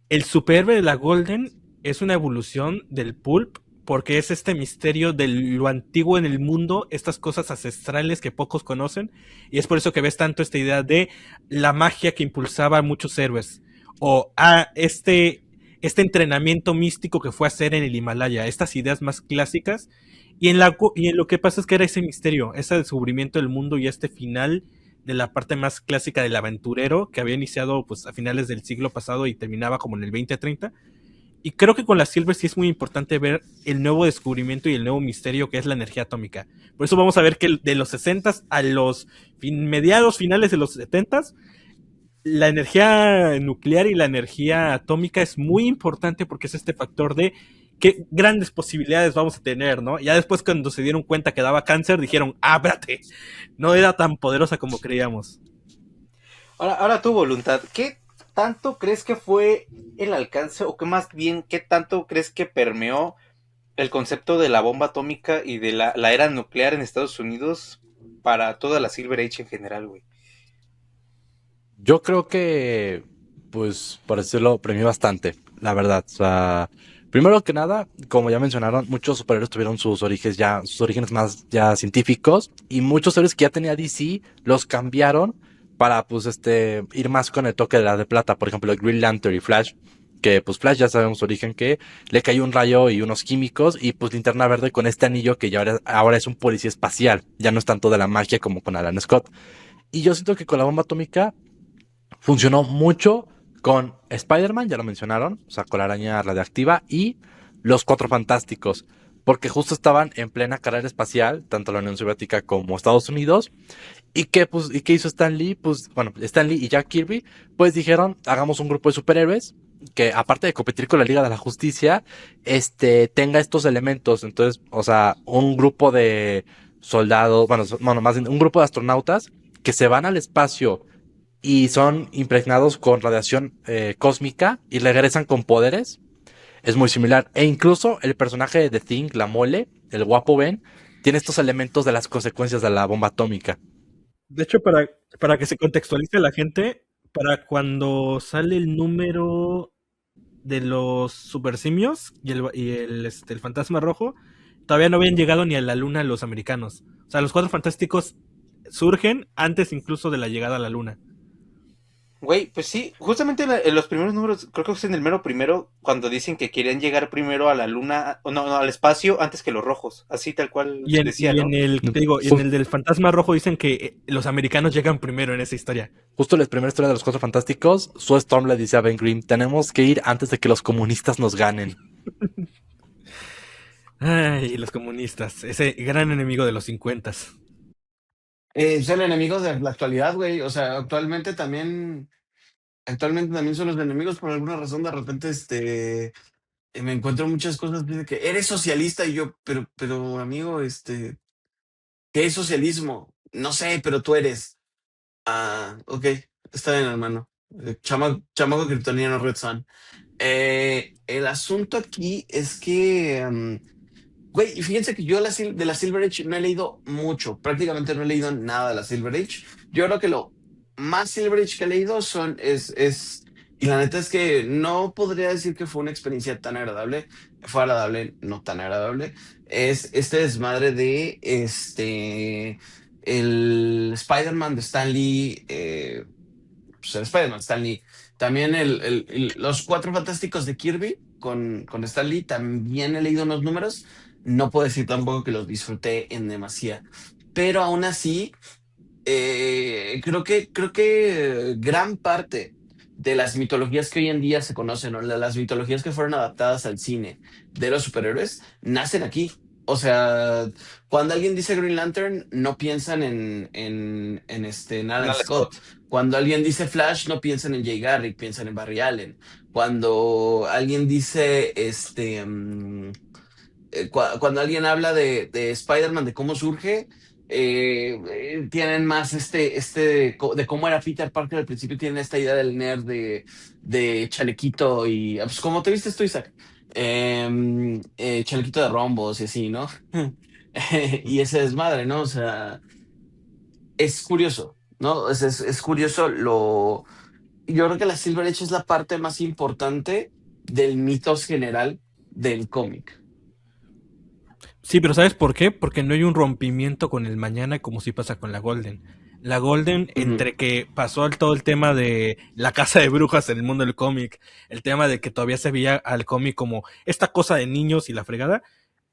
El superhéroe de la Golden es una evolución del pulp porque es este misterio de lo antiguo en el mundo, estas cosas ancestrales que pocos conocen, y es por eso que ves tanto esta idea de la magia que impulsaba a muchos héroes, o este entrenamiento místico que fue a hacer en el Himalaya, estas ideas más clásicas, y en lo que pasa es que era ese misterio, ese descubrimiento del mundo y este final de la parte más clásica del aventurero que había iniciado pues a finales del siglo pasado y terminaba como en el 2030. Y creo que con la Silver sí es muy importante ver el nuevo descubrimiento y el nuevo misterio que es la energía atómica. Por eso vamos a ver que de los 60 a los mediados finales de los 70 la energía nuclear y la energía atómica es muy importante porque es este factor de qué grandes posibilidades vamos a tener, ¿no? Ya después cuando se dieron cuenta que daba cáncer, dijeron, ábrate, no era tan poderosa como creíamos. Ahora tu voluntad, ¿qué tanto crees que fue el alcance, o qué más bien, qué tanto crees que permeó el concepto de la bomba atómica y de la era nuclear en Estados Unidos para toda la Silver Age en general, güey? Yo creo que, pues, por decirlo, premió bastante, la verdad. O sea, primero que nada, como ya mencionaron, muchos superhéroes tuvieron sus orígenes más ya científicos, y muchos héroes que ya tenía DC los cambiaron para, pues, ir más con el toque de la de plata. Por ejemplo, Green Lantern y Flash, que, pues, Flash ya sabemos su origen, que le cayó un rayo y unos químicos, y pues Linterna Verde con este anillo que ya ahora es un policía espacial, ya no es tanto de la magia como con Alan Scott. Y yo siento que con la bomba atómica funcionó mucho con Spider-Man, ya lo mencionaron, o sea, con la araña radiactiva y los Cuatro Fantásticos, porque justo estaban en plena carrera espacial, tanto la Unión Soviética como Estados Unidos, y qué hizo Stan Lee, pues, bueno, Stan Lee y Jack Kirby, pues dijeron, hagamos un grupo de superhéroes que aparte de competir con la Liga de la Justicia, tenga estos elementos, entonces, o sea, un grupo de soldados, bueno, más bien un grupo de astronautas que se van al espacio y son impregnados con radiación cósmica y regresan con poderes, es muy similar. E incluso el personaje de The Thing, la mole, el guapo Ben, tiene estos elementos de las consecuencias de la bomba atómica. De hecho, para que se contextualice la gente, para cuando sale el número de los supersimios y el fantasma rojo, todavía no habían llegado ni a la luna los americanos. O sea, los Cuatro Fantásticos surgen antes incluso de la llegada a la luna. Güey, pues sí, justamente en los primeros números, creo que es en el mero primero, cuando dicen que querían llegar primero a la luna, o no, al espacio antes que los rojos, así tal cual Y en, decía, y en ¿no? el, te digo, y en el del fantasma rojo dicen que los americanos llegan primero en esa historia. Justo en la primera historia de los Cuatro Fantásticos, Sue Storm le dice a Ben Grimm, tenemos que ir antes de que los comunistas nos ganen. Ay, los comunistas, ese gran enemigo de los 50. Son enemigos de la actualidad, güey. O sea, actualmente también son los enemigos por alguna razón. De repente, me encuentro muchas cosas de que eres socialista y yo, pero amigo, ¿qué es socialismo? No sé, pero tú eres. Ah, ok, está bien, hermano. Chamaco kryptoniano Red Sun. El asunto aquí es que, Güey, y fíjense que yo de la Silver Age no he leído mucho, prácticamente no he leído nada de la Silver Age. Yo creo que lo más Silver Age que he leído y la neta es que no podría decir que fue una experiencia tan agradable, fue agradable, no tan agradable. Es este desmadre de el Spider-Man de Stan Lee, pues el Spider-Man Stan Lee. También los Cuatro Fantásticos de Kirby con Stan Lee, también he leído unos números. No puedo decir tampoco que los disfruté en demasía. Pero aún así, creo que gran parte de las mitologías que hoy en día se conocen, o las mitologías que fueron adaptadas al cine de los superhéroes, nacen aquí. O sea, cuando alguien dice Green Lantern, no piensan en Alan Alan Scott. Scott. Cuando alguien dice Flash, no piensan en Jay Garrick, piensan en Barry Allen. Cuando alguien dice cuando alguien habla de Spider-Man, de cómo surge, tienen más de cómo era Peter Parker al principio, tienen esta idea del nerd de chalequito y, pues como te viste tú, Isaac, chalequito de rombos y así, ¿no? Y ese desmadre, ¿no? O sea, es curioso, ¿no? Es curioso yo creo que la Silver Age es la parte más importante del mitos general del cómic. Sí, pero ¿sabes por qué? Porque no hay un rompimiento con el mañana como si pasa con la Golden. La Golden, Ujú. entre que pasó todo el tema de la casa de brujas en el mundo del cómic, el tema de que todavía se veía al cómic como esta cosa de niños y la fregada,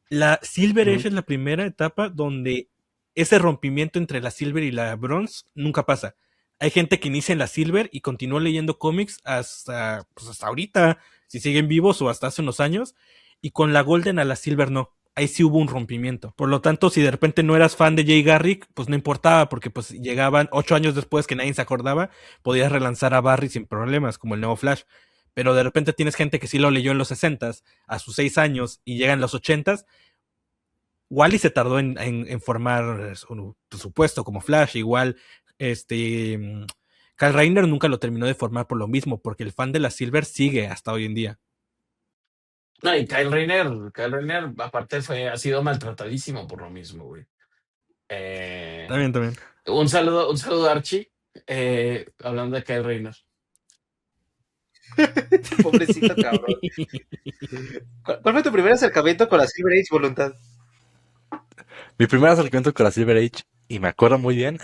la Silver Ujú. Age es la primera etapa donde ese rompimiento entre la Silver y la Bronze nunca pasa. Hay gente que inicia en la Silver y continúa leyendo cómics hasta ahorita, si siguen vivos o hasta hace unos años, y con la Golden a la Silver no. Ahí sí hubo un rompimiento. Por lo tanto, si de repente no eras fan de Jay Garrick, pues no importaba, porque pues llegaban 8 años después que nadie se acordaba, podías relanzar a Barry sin problemas, como el nuevo Flash. Pero de repente tienes gente que sí lo leyó en los 60s, a sus 6 años, y llega en los 80s. Wally se tardó en formar su puesto como Flash. Igual, Kyle Rayner nunca lo terminó de formar por lo mismo, porque el fan de la Silver sigue hasta hoy en día. No, y Kyle Rayner, aparte ha sido maltratadísimo por lo mismo, güey. Eh, También, también. un saludo a Archie, hablando de Kyle Rayner. Pobrecito cabrón. ¿Cuál fue tu primer acercamiento con la Silver Age, Voluntad? Mi primer acercamiento con la Silver Age, y me acuerdo muy bien,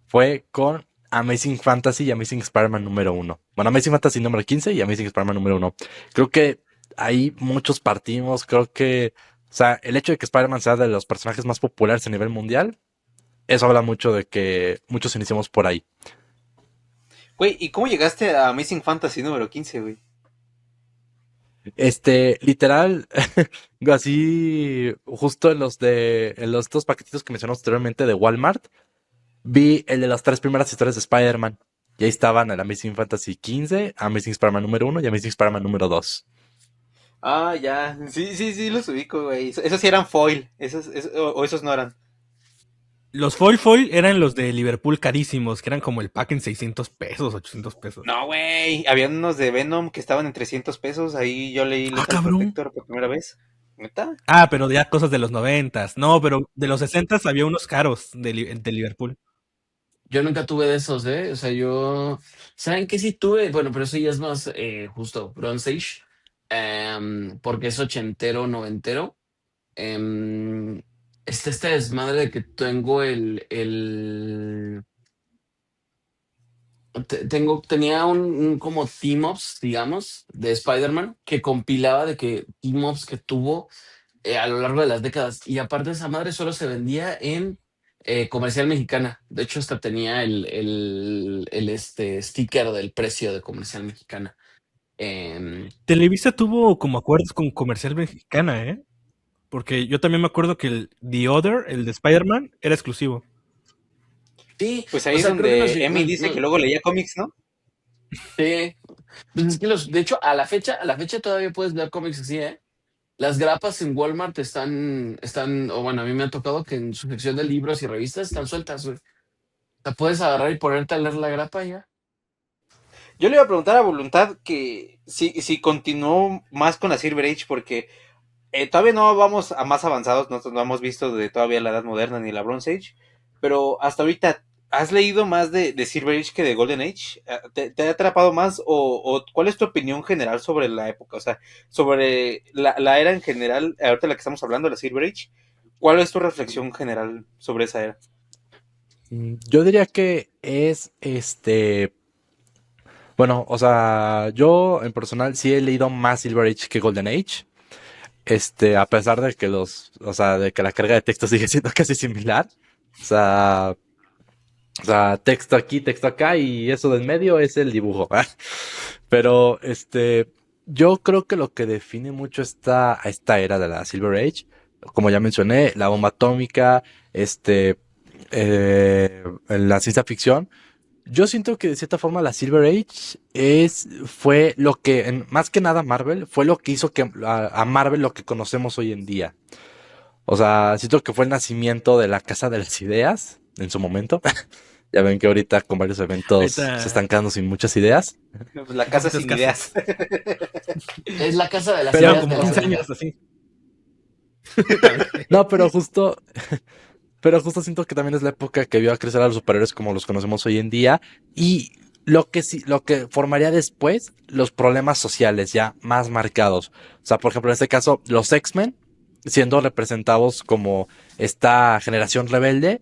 fue con Amazing Fantasy y Amazing Spider-Man número 1. Bueno, Amazing Fantasy número 15 y Amazing Spider-Man número 1. Creo que ahí muchos partimos, creo que, o sea, el hecho de que Spider-Man sea de los personajes más populares a nivel mundial, eso habla mucho de que muchos iniciamos por ahí. Güey, ¿y cómo llegaste a Amazing Fantasy número 15, güey? Literal, así, justo en los dos paquetitos que mencionamos anteriormente de Walmart, vi el de las tres primeras historias de Spider-Man. Y ahí estaban el Amazing Fantasy 15, Amazing Spider-Man número 1 y Amazing Spider-Man número 2. Ah, ya. Sí, sí, sí, los ubico, güey. Esos sí eran foil. O esos no eran. Los foil eran los de Liverpool carísimos, que eran como el pack en 600 pesos, 800 pesos. No, güey. Habían unos de Venom que estaban en 300 pesos. Ahí yo leí Ah, Lethal cabrón. Protector por primera vez. ¿Neta? Ah, pero ya cosas de los 90s. No, pero de los 60s había unos caros de Liverpool. Yo nunca tuve de esos, ¿eh? O sea, ¿saben qué sí tuve? Bueno, pero eso ya es más justo, Bronze Age, porque es ochentero, noventero. Em, este desmadre de que tengo tenía un como team-ups, digamos, de Spider-Man, que compilaba de que team-ups que tuvo a lo largo de las décadas. Y aparte esa madre solo se vendía en Comercial Mexicana. De hecho, hasta tenía el sticker del precio de Comercial Mexicana. Em, Televisa tuvo como acuerdos con Comercial Mexicana, ¿eh? Porque yo también me acuerdo que el The Other, el de Spider-Man, era exclusivo. sí, Pues o ahí es sea, creo que donde Emi dice que luego leía cómics, ¿no? sí. Pues es que de hecho, a la fecha todavía puedes leer cómics así, ¿eh? Las grapas en Walmart o bueno, a mí me ha tocado que en su sección de libros y revistas están sueltas, güey. La puedes agarrar y ponerte a leer la grapa y ya. Yo le iba a preguntar a Voluntad que si continuó más con la Silver Age porque Todavía no vamos a más avanzados, no hemos visto de todavía la Edad Moderna ni la Bronze Age, pero hasta ahorita, ¿has leído más de Silver Age que de Golden Age? ¿Te ha atrapado más o cuál es tu opinión general sobre la época? O sea, sobre la era en general, ahorita la que estamos hablando, la Silver Age, ¿cuál es tu reflexión general sobre esa era? Yo diría que es bueno, o sea, yo en personal sí he leído más Silver Age que Golden Age. A pesar de que o sea, de que la carga de texto sigue siendo casi similar. O sea, texto aquí, texto acá y eso de en medio es el dibujo. Pero, yo creo que lo que define mucho esta era de la Silver Age, como ya mencioné, la bomba atómica, la ciencia ficción, yo siento que de cierta forma la Silver Age fue lo que, más que nada Marvel, fue lo que hizo que a Marvel lo que conocemos hoy en día. O sea, siento que fue el nacimiento de la Casa de las Ideas en su momento. Ya ven que ahorita con varios eventos se Ahorita están quedando sin muchas ideas. Pues la son casa muchas sin ideas. casas. Es la casa de las Llevan Pero, ideas de como la 15 abuelita. años así. También. no, pero justo siento que también es la época que vio a crecer a los superhéroes como los conocemos hoy en día. Y lo que sí, lo que formaría después, los problemas sociales ya más marcados. O sea, por ejemplo, en este caso, los X-Men siendo representados como esta generación rebelde,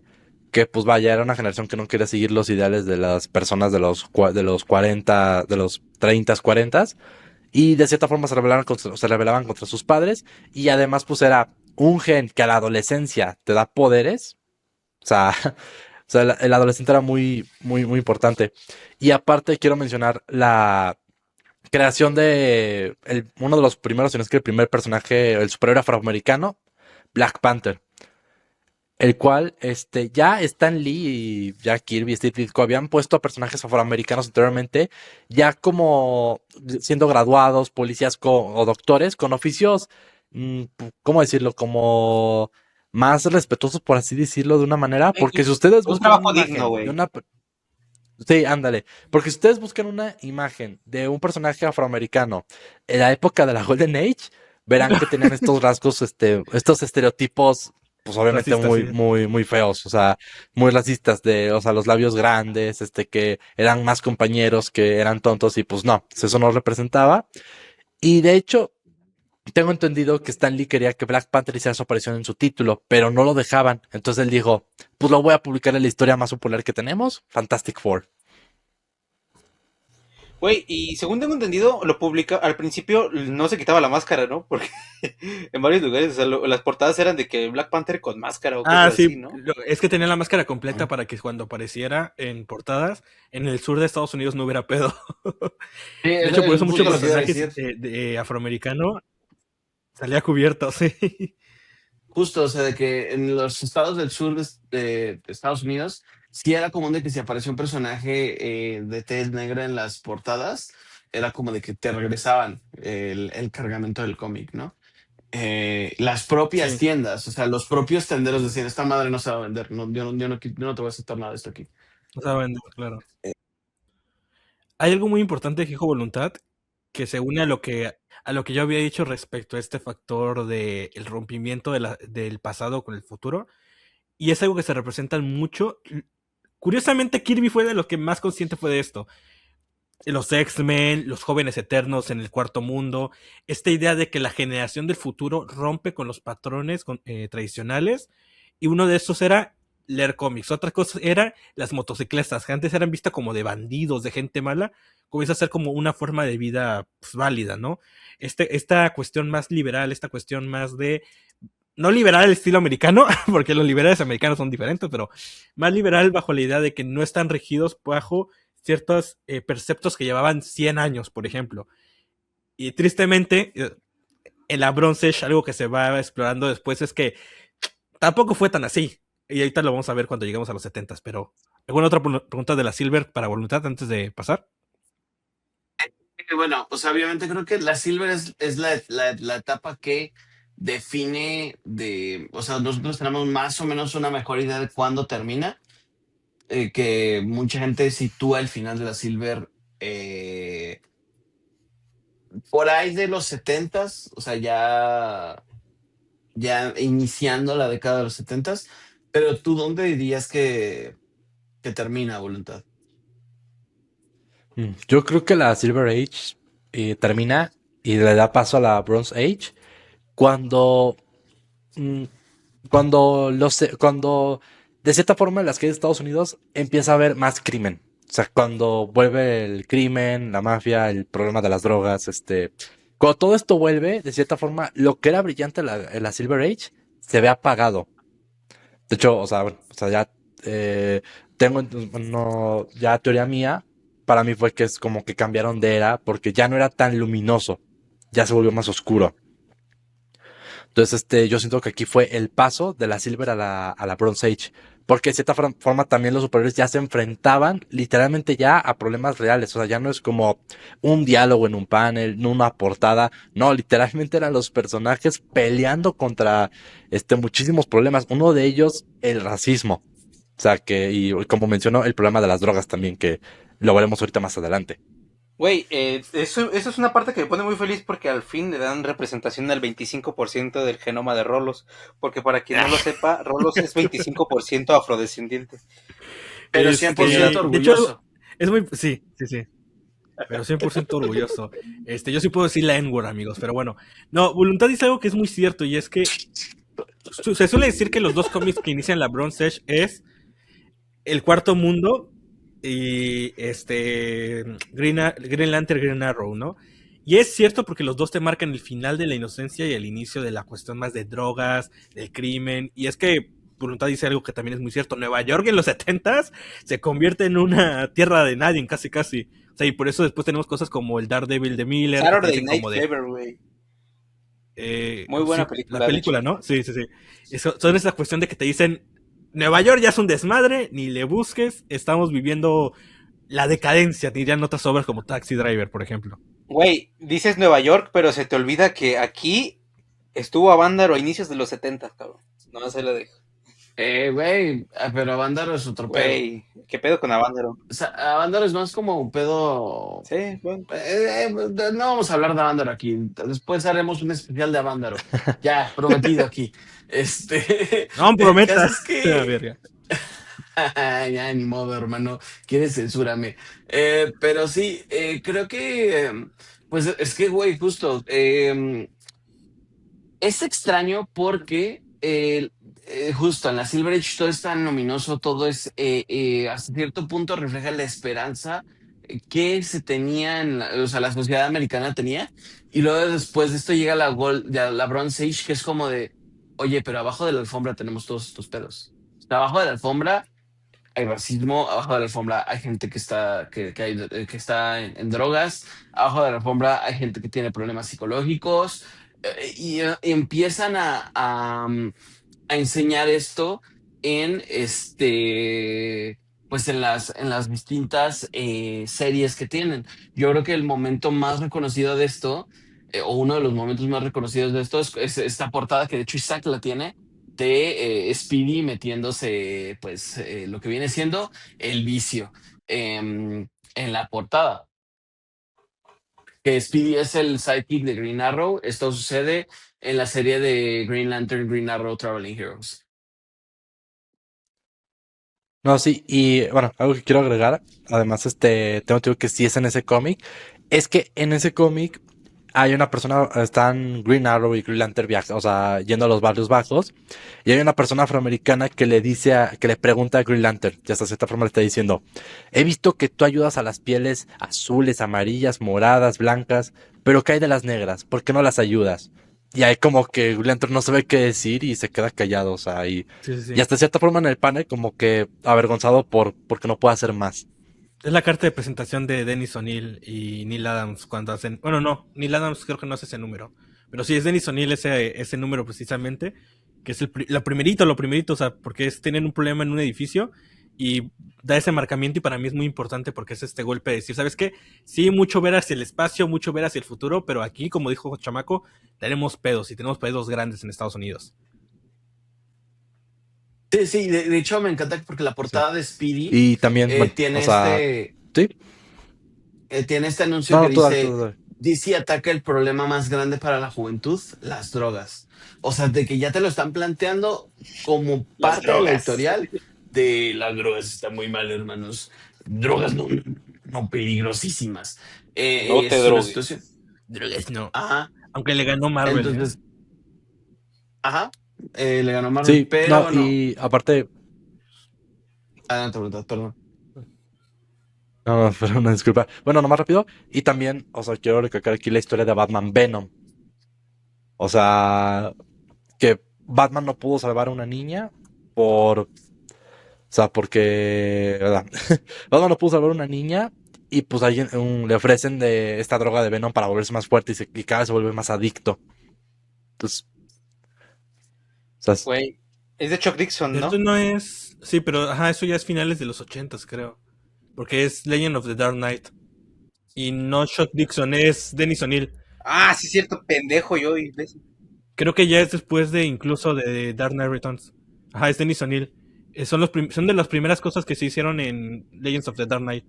que pues vaya, era una generación que no quería seguir los ideales de las personas de los 40, de los 30, 40, y de cierta forma se rebelaban contra sus padres, y además pues era un gen que a la adolescencia te da poderes, o sea, o sea el adolescente era muy, muy, muy importante. Y aparte quiero mencionar la creación de uno de los primeros, si no es que el primer personaje, el superhéroe afroamericano, Black Panther, el cual ya Stan Lee y Jack Kirby y Steve Ditko habían puesto a personajes afroamericanos anteriormente, ya como siendo graduados, policías o doctores con oficios, ¿cómo decirlo? Como más respetuosos, por así decirlo de una manera, porque si ustedes Un buscan una trabajo digno, imagen de güey. una... Sí, ándale. Porque si ustedes buscan una imagen de un personaje afroamericano en la época de la Golden Age, verán que tenían estos rasgos, estos estereotipos, pues obviamente Racista, muy, sí. muy, muy feos, o sea, muy racistas o sea, los labios grandes, que eran más compañeros, que eran tontos y pues no, eso no representaba. Y de hecho, tengo entendido que Stan Lee quería que Black Panther hiciera su aparición en su título, pero no lo dejaban. Entonces él dijo, pues lo voy a publicar en la historia más popular que tenemos, Fantastic Four. Güey, y según tengo entendido, lo publica, al principio no se quitaba la máscara, ¿no? Porque en varios lugares, o sea, las portadas eran de que Black Panther con máscara o Ah, cosas así, sí. ¿no? Es que tenía la máscara completa para que cuando apareciera en portadas, en el sur de Estados Unidos no hubiera pedo. Sí, De es hecho, por eso muchos justo lo que iba a personajes decir. de afroamericano salía cubierto, sí. Justo, o sea, de que en los estados del sur de Estados Unidos, sí era común de que si aparecía un personaje de tez negra en las portadas, era como de que te regresaban el cargamento del cómic, ¿no? Las propias Sí, tiendas, o sea, los propios tenderos decían, esta madre no se va a vender, no, yo no te voy a aceptar nada de esto aquí. o sea, vender, claro. Hay algo muy importante de Hijo Voluntad que se une a lo que yo había dicho respecto a este factor de el rompimiento del pasado con el futuro. Y es algo que se representa mucho. Curiosamente, Kirby fue de los que más consciente fue de esto. Los X-Men, los jóvenes eternos en el cuarto mundo, esta idea de que la generación del futuro rompe con los patrones tradicionales, y uno de estos era leer cómics. Otra cosa era las motocicletas, que antes eran vistas como de bandidos, de gente mala, comienza a ser como una forma de vida pues, válida, ¿no? Esta cuestión más liberal, esta cuestión más de no liberal al estilo americano, porque los liberales americanos son diferentes, pero más liberal bajo la idea de que no están regidos bajo ciertos preceptos que llevaban 100 años, por ejemplo. Y tristemente, en la Bronze Age, algo que se va explorando después es que tampoco fue tan así. Y ahorita lo vamos a ver cuando lleguemos a los 70, pero ¿alguna otra pregunta de la Silver para voluntad antes de pasar? Bueno, o sea, obviamente creo que la Silver es la etapa que define o sea, nosotros tenemos más o menos una mejor idea de cuándo termina, que mucha gente sitúa el final de la Silver por ahí de los setentas, o sea, ya. ya iniciando la década de los 70s. Pero tú, ¿dónde dirías que termina Voluntad? Yo creo que la Silver Age termina y le da paso a la Bronze Age cuando, mm, cuando de cierta forma en las calles de Estados Unidos empieza a haber más crimen. O sea, cuando vuelve el crimen, la mafia, el problema de las drogas, cuando todo esto vuelve, de cierta forma, lo que era brillante en la Silver Age se ve apagado. De hecho, o sea, bueno, o sea, ya tengo no, ya teoría mía, para mí fue que es como que cambiaron de era porque ya no era tan luminoso, ya se volvió más oscuro. Entonces, yo siento que aquí fue el paso de la Silver a la Bronze Age. Porque de cierta forma también los superhéroes ya se enfrentaban literalmente ya a problemas reales. O sea, ya no es como un diálogo en un panel, no una portada. No, literalmente eran los personajes peleando contra muchísimos problemas. Uno de ellos, el racismo. O sea, y como mencionó, el problema de las drogas también, que lo veremos ahorita más adelante. Güey, eso es una parte que me pone muy feliz porque al fin le dan representación al 25% del genoma de Rolos. Porque para quien no lo sepa, Rolos es 25% afrodescendiente. Pero 100% De hecho, orgulloso. es muy... Sí, sí, sí. Pero 100% orgulloso. Yo sí puedo decir la N-word, amigos, pero bueno. No, Voluntad dice algo que es muy cierto y es que se suele decir que los dos cómics que inician la Bronze Age es El Cuarto Mundo y Green Lantern, Green Arrow, ¿no? Y es cierto porque los dos te marcan el final de la inocencia y el inicio de la cuestión más de drogas, del crimen. Y es que Voluntad dice algo que también es muy cierto. Nueva York en los 70s se convierte en una tierra de nadie, casi casi. O sea, y por eso después tenemos cosas como el Daredevil de Miller, que te Saturday dicen Night como de... Fever, güey. Muy sí, buena la película, de hecho. película, ¿no? Sí, sí, sí. Son esa cuestión de que te dicen, Nueva York ya es un desmadre, ni le busques, estamos viviendo la decadencia, dirían otras obras como Taxi Driver, por ejemplo. Güey, dices Nueva York, pero se te olvida que aquí estuvo Avándaro a inicios de los 70, cabrón. No se lo dejo. Güey, pero Avándaro es otro pedo. Güey, ¿qué pedo con Avándaro? O sea, Avándaro es más como un pedo. Sí, bueno. No vamos a hablar de Avándaro aquí. Después haremos un especial de Avándaro. Ya, prometido aquí. No me El caso prometas. es que. Verga. Ya, ni modo, hermano. Quieres censúrame. Pero sí, creo que. Pues es que, güey, justo. Es extraño porque justo en la Silver Age todo es tan luminoso, todo es hasta cierto punto refleja la esperanza que se tenía o sea, la sociedad americana tenía. Y luego después de esto llega ya la Bronze Age, que es como de, oye, pero abajo de la alfombra tenemos todos estos pedos. O sea, abajo de la alfombra hay racismo, abajo de la alfombra hay gente que está en drogas, abajo de la alfombra hay gente que tiene problemas psicológicos y empiezan a enseñar esto en pues en las distintas series que tienen. Yo creo que el momento más reconocido de esto, o uno de los momentos más reconocidos de esto, es esta portada que de hecho Isaac la tiene de Speedy metiéndose, pues, lo que viene siendo el vicio en la portada. Que Speedy es el sidekick de Green Arrow. Esto sucede en la serie de Green Lantern, Green Arrow Traveling Heroes. No, sí, y bueno, algo que quiero agregar, además, tengo que que sí es en ese cómic, es que en ese cómic hay una persona, están Green Arrow y Green Lantern o sea, yendo a los barrios bajos, y hay una persona afroamericana que le dice, que le pregunta a Green Lantern, y hasta cierta forma le está diciendo, he visto que tú ayudas a las pieles azules, amarillas, moradas, blancas, pero ¿qué hay de las negras? ¿Por qué no las ayudas? Y ahí como que Green Lantern no sabe qué decir y se queda callado, o sea, Sí, sí, sí. y hasta cierta forma en el panel como que avergonzado porque no puede hacer más. Es la carta de presentación de Dennis O'Neill y Neil Adams cuando hacen... Bueno, no, Neil Adams creo que no hace ese número. Pero sí, es Dennis O'Neill ese número precisamente, que es lo primerito, o sea, porque tienen un problema en un edificio y da ese marcamiento y para mí es muy importante porque es este golpe de decir, ¿sabes qué? Sí, mucho ver hacia el espacio, mucho ver hacia el futuro, pero aquí, como dijo Chamaco, tenemos pedos y tenemos pedos grandes en Estados Unidos. Sí, sí, de hecho me encanta porque la Sí. portada de Speedy Y también, bueno, o tiene sea, sí. tiene este anuncio No, que no, tú dale, dice, tú dale. DC ataca el problema más grande para la juventud, las drogas. O sea, de que ya te lo están planteando como Las parte de la drogas. editorial de las drogas está muy mal, hermanos. Drogas no peligrosísimas. No te Es una situación. drogues. Drogas no. Ajá. Aunque le ganó Marvel, ¿eh? Entonces, ajá. Le ganó Marvel, Sí, no, pero no. y aparte, Adelante, perdón. no, pero una disculpa. Bueno, nomás rápido. Y también, o sea, quiero recalcar aquí la historia de Batman Venom. O sea, que Batman no pudo salvar a una niña o sea, porque, ¿verdad? Batman no pudo salvar a una niña y pues alguien le ofrecen de esta droga de Venom para volverse más fuerte y cada vez se vuelve más adicto. Entonces, o sea, Güey, es de Chuck Dixon, Esto ¿no? no es. Sí, pero ajá, eso ya es finales de los 80, creo. Porque es Legend of the Dark Knight. Y no Chuck Dixon, es Dennis O'Neill. Ah, sí, cierto, pendejo yo. Creo que ya es después de incluso de Dark Knight Returns. Ajá, es Dennis O'Neill. Son de las primeras cosas que se hicieron en Legends of the Dark Knight.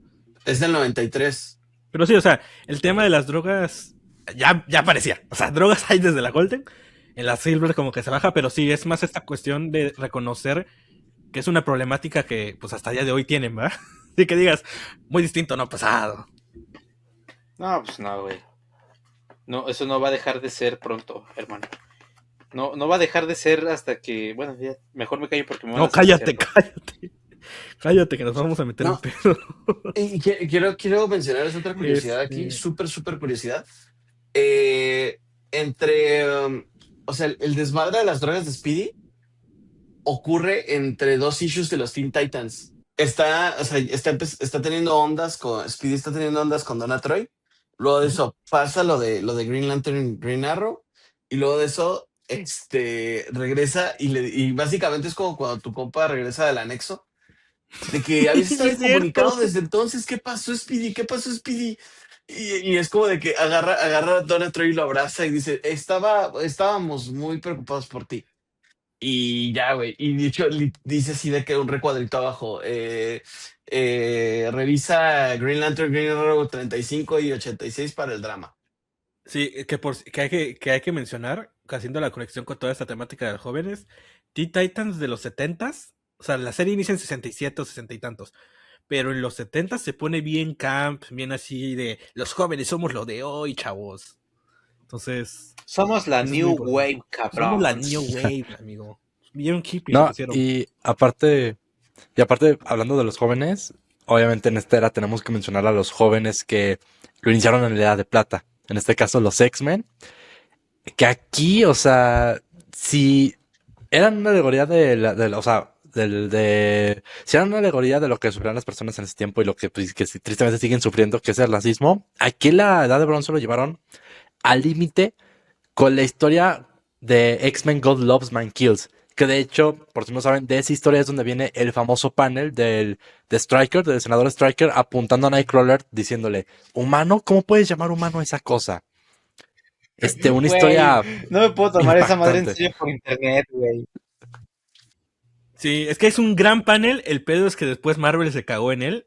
Es del 93. Pero sí, o sea, el tema de las drogas ya aparecía. O sea, drogas hay desde la Golden. En la Silver como que se baja, pero sí, es más esta cuestión de reconocer que es una problemática que pues hasta el día de hoy tienen, ¿verdad? Así que digas, muy distinto, no pasado. No, pues no, güey. No, eso no va a dejar de ser pronto, hermano. No, no va a dejar de ser hasta que, bueno, ya, mejor me callo porque me van No, a cállate, silenciar, cállate. Cállate, que nos vamos a meter en No, pedo. y quiero mencionar otra curiosidad aquí, Este, súper curiosidad. Eh, o sea, el desmadre de las drogas de Speedy ocurre entre dos issues de los Teen Titans. O sea, está teniendo ondas Speedy está teniendo ondas con Donna Troy. Luego de eso pasa lo de Green Lantern, Green Arrow. Y luego de eso, regresa y básicamente es como cuando tu compa regresa del anexo. De que habías sí, estado es cierto. incomunicado desde entonces. ¿Qué pasó, Speedy? ¿Qué pasó, Speedy? Y es como de que agarra a Donna Troy y lo abraza y dice, estábamos muy preocupados por ti. Y ya, güey. Y dicho, dice así de que un recuadrito abajo. Revisa Green Lantern, Green Arrow 35 y 86 para el drama. Sí, que hay que mencionar, haciendo la conexión con toda esta temática de los jóvenes, Teen Titans de los 70s, o sea, la serie inicia en 67 o 60 y tantos, pero en los 70s se pone bien camp, bien así de los jóvenes somos lo de hoy, chavos. Entonces, Somos la eso es muy New importante. Wave, Somos la cabrón. New Wave, amigo. Bien hippie lo no, pusieron. y aparte, hablando de los jóvenes, obviamente en esta era tenemos que mencionar a los jóvenes que lo iniciaron en la Edad de Plata. En este caso, los X-Men, que aquí, o sea, si eran una alegoría o sea, si eran una alegoría de lo que sufrían las personas en ese tiempo y lo que, pues, que tristemente siguen sufriendo, que es el racismo, aquí la Edad de Bronce lo llevaron al límite con la historia de X-Men God Loves Man Kills. Que de hecho, por si no saben, de esa historia es donde viene el famoso panel de Stryker, del senador Stryker, apuntando a Nightcrawler diciéndole, humano, ¿cómo puedes llamar humano a esa cosa? Una Güey, historia no me puedo tomar esa madre en impactante. serio por internet, güey. Sí, es que es un gran panel, el pedo es que después Marvel se cagó en él,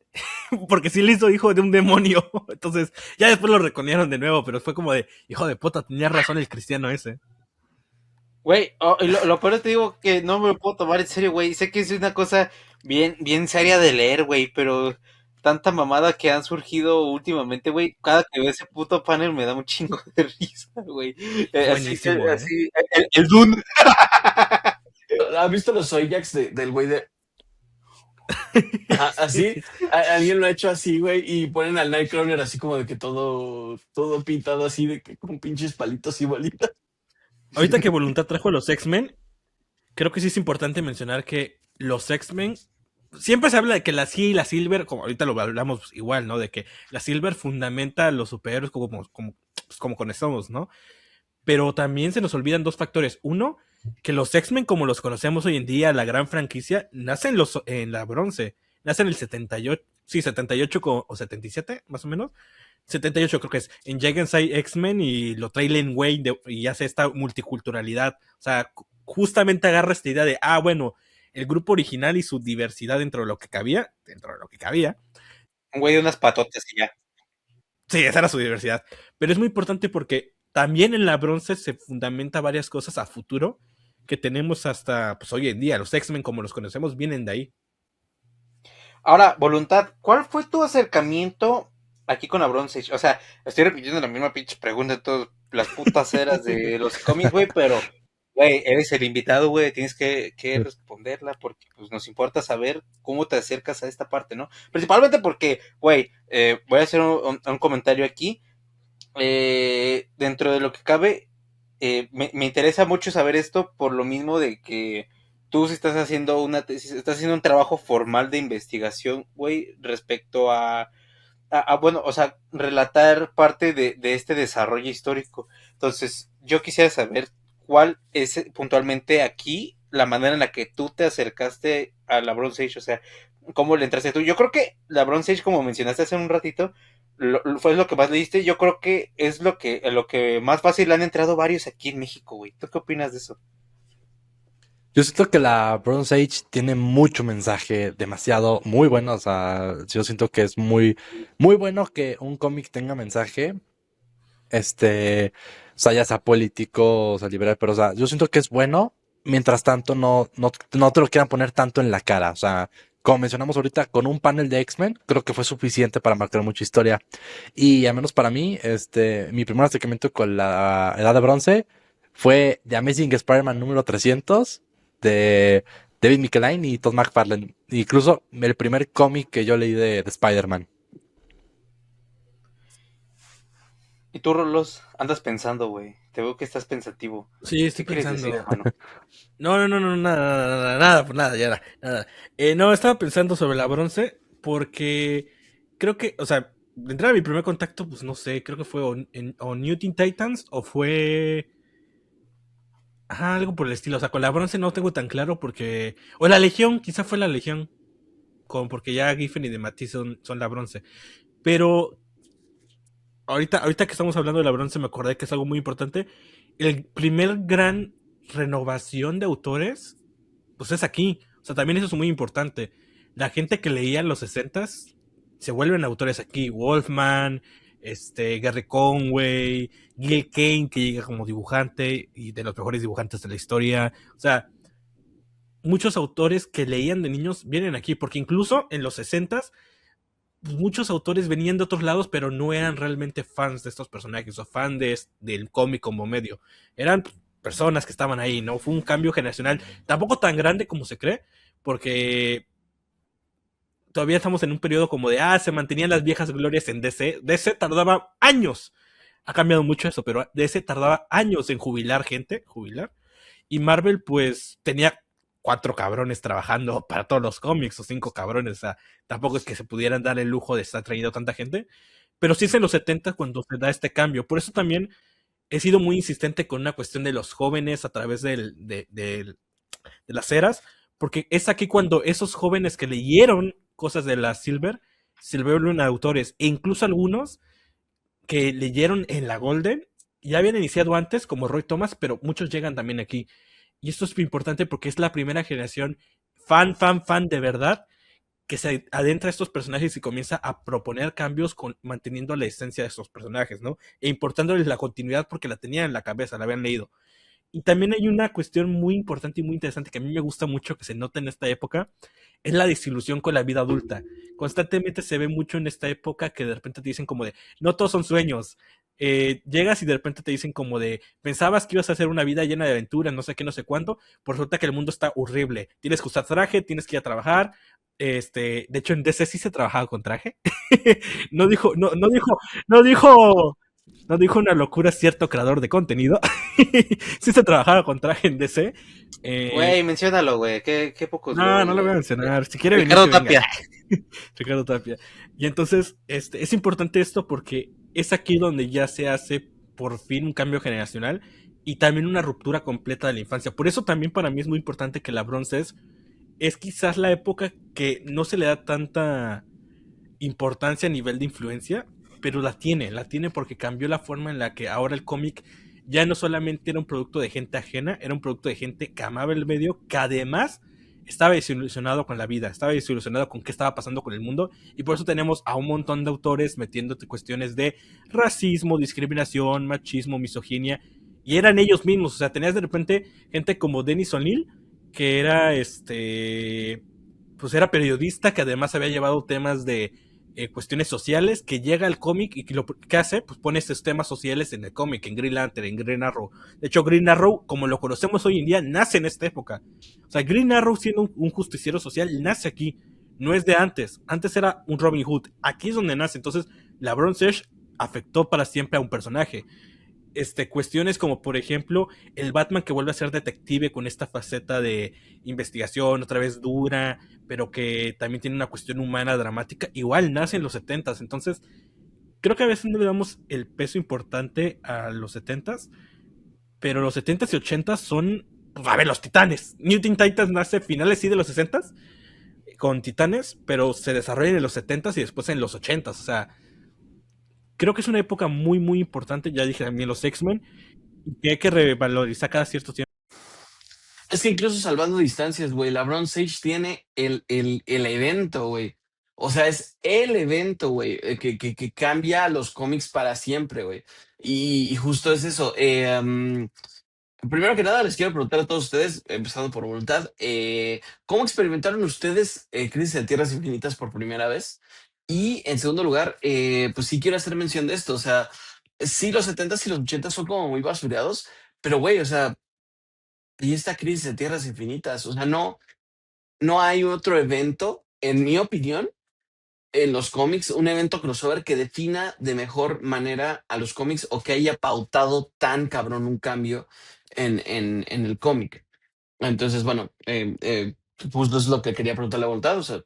porque sí le hizo hijo de un demonio, entonces ya después lo reconocieron de nuevo, pero fue como de, hijo de puta, tenía razón el cristiano ese. Güey, y lo peor te digo que no me lo puedo tomar en serio, güey. Sé que es una cosa bien, bien seria de leer, güey, pero tanta mamada que han surgido últimamente, güey. Cada que veo ese puto panel me da un chingo de risa, güey. Es Así, buenísimo, ¿eh? así, el Dune. ¿Has visto los Zoijax del güey de... Ajá, así, Sí. alguien lo ha hecho así, güey, y ponen al Nightcrawler así como de que todo pintado así, de que con pinches palitos y bolitas. Ahorita que Voluntad trajo a los X-Men, creo que sí es importante mencionar que los X-Men, siempre se habla de que la C y la Silver, como ahorita lo hablamos igual, ¿no? De que la Silver fundamenta a los superhéroes como conocemos, ¿no? Pero también se nos olvidan dos factores. Uno, que los X-Men, como los conocemos hoy en día, la gran franquicia, nacen en la bronce. Nacen en el 78, sí, 78 o 77, más o menos. 78 creo que es. En Giants hay X-Men y lo trae Len Wayne y hace esta multiculturalidad. O sea, justamente agarra esta idea de, bueno, el grupo original y su diversidad dentro de lo que cabía, Un güey de unas patotas y ya. Sí, esa era su diversidad. Pero es muy importante porque también en la bronce se fundamenta varias cosas a futuro que tenemos hasta pues, hoy en día. Los X-Men, como los conocemos, vienen de ahí. Ahora, Voluntad, ¿cuál fue tu acercamiento aquí con la Bronze Age? O sea, estoy repitiendo la misma pinche pregunta de todas las putas eras de los cómics, güey, pero, güey, eres el invitado, güey, tienes que responderla porque pues, nos importa saber cómo te acercas a esta parte, ¿no? Principalmente porque, güey, voy a hacer un comentario aquí. Dentro de lo que cabe, me interesa mucho saber esto por lo mismo de que tú si estás haciendo una tesis, estás haciendo un trabajo formal de investigación, güey, respecto bueno, o sea, relatar parte de este desarrollo histórico. Entonces, yo quisiera saber cuál es puntualmente aquí la manera en la que tú te acercaste a la Bronze Age, o sea, cómo le entraste tú. Yo creo que la Bronze Age, como mencionaste hace un ratito, fue lo que más leíste. Yo creo que es lo que más fácil han entrado varios aquí en México, güey. ¿Tú qué opinas de eso? Yo siento que la Bronze Age tiene mucho mensaje, demasiado, muy bueno. O sea, yo siento que es muy, muy bueno que un cómic tenga mensaje. O sea, ya sea político, o sea, liberal, pero, o sea, yo siento que es bueno. Mientras tanto, no te lo quieran poner tanto en la cara. O sea, como mencionamos ahorita, con un panel de X-Men, creo que fue suficiente para marcar mucha historia. Y al menos para mí, mi primer acercamiento con la Edad de Bronce fue The Amazing Spider-Man número 300 de David Michelinie y Todd McFarlane. Incluso el primer cómic que yo leí de Spider-Man. Y tú, Rolos, andas pensando, güey. Te veo que estás pensativo. Sí, estoy ¿Qué quieres decir, pensando. hermano? No, nada, pues nada, ya nada. No, estaba pensando sobre la bronce porque creo que, o sea, de entrada mi primer contacto, pues no sé, creo que fue o New Teen Titans o fue... Ajá, algo por el estilo. O sea, con la bronce no tengo tan claro porque... O la Legión, quizá fue la Legión. Porque ya Giffen y de Matisse son la bronce. Pero ahorita que estamos hablando de la bronce me acordé que es algo muy importante. El primer gran renovación de autores, pues es aquí. O sea, también eso es muy importante. La gente que leía en los 60s se vuelven autores aquí. Wolfman, Gary Conway, Gil Kane, que llega como dibujante y de los mejores dibujantes de la historia. O sea, muchos autores que leían de niños vienen aquí, porque incluso en los 60s pues, muchos autores venían de otros lados, pero no eran realmente fans de estos personajes o fans del cómic como medio. Eran personas que estaban ahí, ¿no? Fue un cambio generacional, tampoco tan grande como se cree, porque todavía estamos en un periodo como de, se mantenían las viejas glorias en DC. DC tardaba años. Ha cambiado mucho eso, pero DC tardaba años en jubilar. Y Marvel, pues, tenía 4 cabrones trabajando para todos los cómics, o 5 cabrones. O sea, tampoco es que se pudieran dar el lujo de estar trayendo tanta gente. Pero sí es en los 70 cuando se da este cambio. Por eso también he sido muy insistente con una cuestión de los jóvenes a través de las eras. Porque es aquí cuando esos jóvenes que leyeron cosas de la Silver se vuelven autores. E incluso algunos que leyeron en la Golden ya habían iniciado antes, como Roy Thomas, pero muchos llegan también aquí. Y esto es muy importante porque es la primera generación fan de verdad que se adentra a estos personajes y comienza a proponer cambios manteniendo la esencia de estos personajes, ¿no? E importándoles la continuidad porque la tenían en la cabeza, la habían leído. Y también hay una cuestión muy importante y muy interesante que a mí me gusta mucho que se nota en esta época, es la desilusión con la vida adulta. Constantemente se ve mucho en esta época que de repente te dicen como de, no todos son sueños. Llegas y de repente te dicen como de, pensabas que ibas a hacer una vida llena de aventuras, no sé qué, no sé cuánto, por resulta que el mundo está horrible. Tienes que usar traje, tienes que ir a trabajar. De hecho en DC sí se trabajaba con traje. No dijo, no dijo una locura cierto creador de contenido. Sí se trabajaba con traje en DC. Güey, menciónalo, güey. Qué pocos, No lo voy a mencionar. Si quiere venir, Ricardo que venga. Tapia. Ricardo Tapia. Y entonces, es importante esto porque es aquí donde ya se hace por fin un cambio generacional y también una ruptura completa de la infancia. Por eso también para mí es muy importante que la bronce es quizás la época que no se le da tanta importancia a nivel de influencia, pero la tiene porque cambió la forma en la que ahora el cómic ya no solamente era un producto de gente ajena, era un producto de gente que amaba el medio, que además estaba desilusionado con la vida, estaba desilusionado con qué estaba pasando con el mundo, y por eso tenemos a un montón de autores metiéndote cuestiones de racismo, discriminación, machismo, misoginia, y eran ellos mismos. O sea, tenías de repente gente como Dennis O'Neill, que era pues era periodista, que además había llevado temas de cuestiones sociales, que llega al cómic y que lo que hace, pues pone estos temas sociales en el cómic, en Green Lantern, en Green Arrow. De hecho, Green Arrow, como lo conocemos hoy en día, nace en esta época. O sea, Green Arrow, siendo un justiciero social, nace aquí. No es de antes. Antes era un Robin Hood. Aquí es donde nace. Entonces, la Bronze Age afectó para siempre a un personaje. Cuestiones como, por ejemplo, el Batman que vuelve a ser detective con esta faceta de investigación, otra vez dura, pero que también tiene una cuestión humana dramática, igual nace en los 70s. Entonces, creo que a veces no le damos el peso importante a los 70s, pero los 70s y 80s son, pues, a ver, los Titanes. New Teen Titans nace finales sí de los 60s con Titanes, pero se desarrollan en los 70s y después en los 80s. O sea, creo que es una época muy, muy importante. Ya dije también los X-Men, que hay que revalorizar cada cierto tiempo. Es que incluso salvando distancias, güey, la Bronze Age tiene el evento, güey. O sea, es el evento, güey, que cambia a los cómics para siempre, güey. Y justo es eso. Primero que nada, les quiero preguntar a todos ustedes, empezando por voluntad, ¿cómo experimentaron ustedes Crisis en Tierras Infinitas por primera vez? Y en segundo lugar, pues sí quiero hacer mención de esto. O sea, sí, los 70s y los 80s son como muy basureados, pero güey, o sea, y esta Crisis de Tierras Infinitas, o sea, no hay otro evento, en mi opinión, en los cómics, un evento crossover que defina de mejor manera a los cómics o que haya pautado tan cabrón un cambio en el cómic. Entonces, bueno, justo es lo que quería preguntarle a Voluntad. O sea,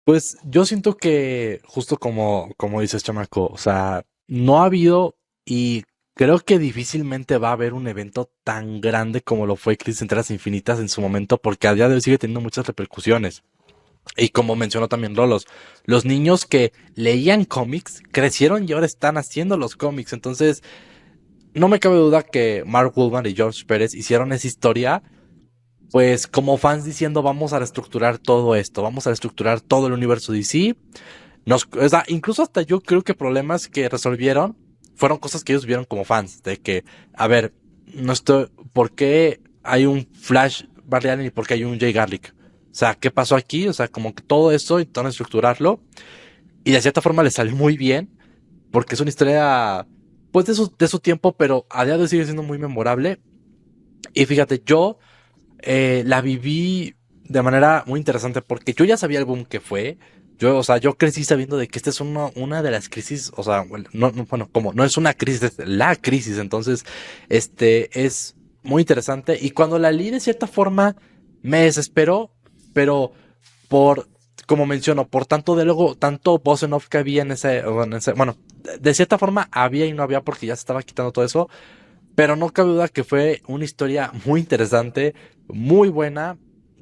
Pues yo siento que, justo como dices, chamaco, o sea, no ha habido y creo que difícilmente va a haber un evento tan grande como lo fue Crisis en Tierras Infinitas en su momento, porque a día de hoy sigue teniendo muchas repercusiones. Y como mencionó también Rolos, los niños que leían cómics crecieron y ahora están haciendo los cómics. Entonces, no me cabe duda que Mark Wolfman y George Pérez hicieron esa historia, pues como fans diciendo, vamos a reestructurar todo esto, vamos a reestructurar todo el universo DC. O sea, incluso hasta yo creo que problemas que resolvieron fueron cosas que ellos vieron como fans, de que, a ver, no estoy, ¿por qué hay un Flash Barry Allen y por qué hay un Jay Garlic? O sea, ¿qué pasó aquí? O sea, como que todo eso, intentaron estructurarlo y de cierta forma le salió muy bien, porque es una historia, pues de su tiempo, pero a día de hoy sigue siendo muy memorable. Y fíjate, yo la viví de manera muy interesante porque yo ya sabía el boom que fue. Yo, o sea, yo crecí sabiendo de que esta es una de las crisis, o sea, bueno, como no es una crisis, es la crisis. Entonces, es muy interesante. Y cuando la leí de cierta forma, me desesperó, pero por, como menciono, por tanto diálogo, tanto voz en off que había bueno, de cierta forma había y no había porque ya se estaba quitando todo eso, pero no cabe duda que fue una historia muy interesante, muy buena,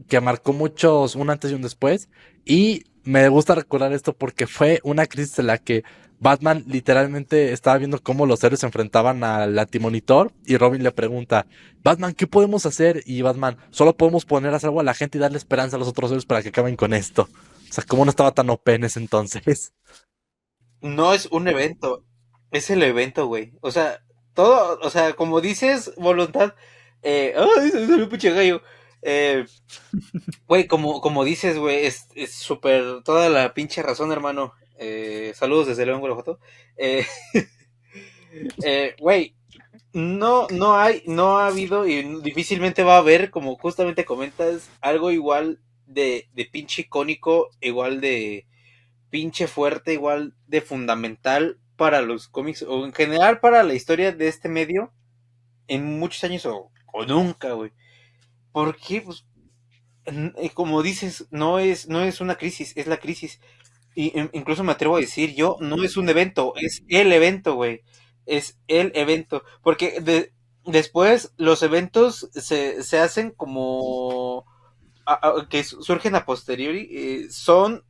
que marcó muchos un antes y un después. Y me gusta recordar esto porque fue una crisis en la que Batman literalmente estaba viendo cómo los héroes se enfrentaban al Antimonitor y Robin le pregunta, Batman, ¿qué podemos hacer? Y Batman, solo podemos poner a salvo a la gente y darle esperanza a los otros héroes para que acaben con esto. O sea, cómo no estaba tan OP en ese entonces. No es un evento, es el evento, güey. O sea, todo, o sea, como dices, voluntad. Ay, se me salió un pinche gallo. Eh, Güey, como dices, güey, es súper toda la pinche razón, hermano. Saludos desde León, Guanajuato. Eh, güey, no ha habido y difícilmente va a haber, como justamente comentas, algo igual de pinche icónico, igual de pinche fuerte, igual de fundamental para los cómics o en general para la historia de este medio en muchos años o nunca, güey. ¿Por qué? Pues, como dices, no es una crisis, es la crisis. Y incluso me atrevo a decir yo, no es un evento, es el evento, güey. Es el evento. Porque después los eventos se hacen como que surgen a posteriori, son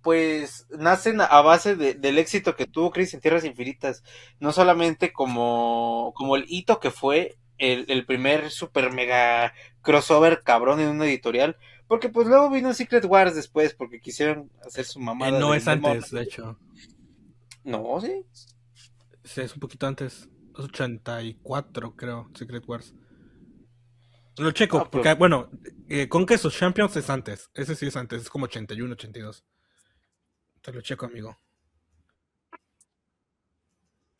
pues nacen a base del éxito que tuvo Crisis en Tierras Infinitas, no solamente como el hito que fue el primer super mega crossover cabrón en una editorial. Porque pues luego vino Secret Wars después, porque quisieron hacer su mamada No del es demonio. antes, de hecho. No, sí. Sí, es un poquito antes. Es 84, creo, Secret Wars. Lo checo, No, pero porque, bueno, Conquest of Champions es antes. Ese sí es antes, es como 81, 82. Te lo checo, amigo.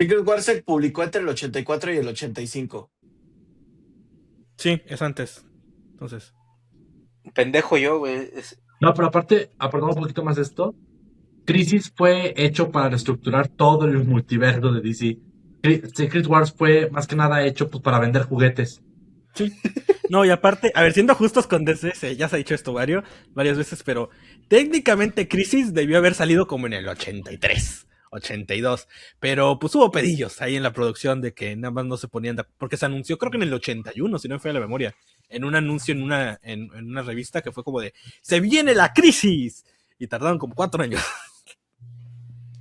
Secret Wars se publicó entre el 84 y el 85. Sí, es antes. Entonces. pendejo yo, güey. No, pero aparte, apartando un poquito más de esto, Crisis fue hecho para reestructurar todo el multiverso de DC. Secret Wars fue más que nada hecho pues, para vender juguetes. Sí. No, y aparte, a ver, siendo justos con DC, ya se ha dicho esto varias veces, pero técnicamente Crisis debió haber salido como en el 83, 82, pero pues hubo pedillos ahí en la producción de que nada más no se ponían, porque se anunció creo que en el 81, si no me falla la memoria, en un anuncio en una revista que fue como de, ¡se viene la crisis! Y tardaron como 4 años.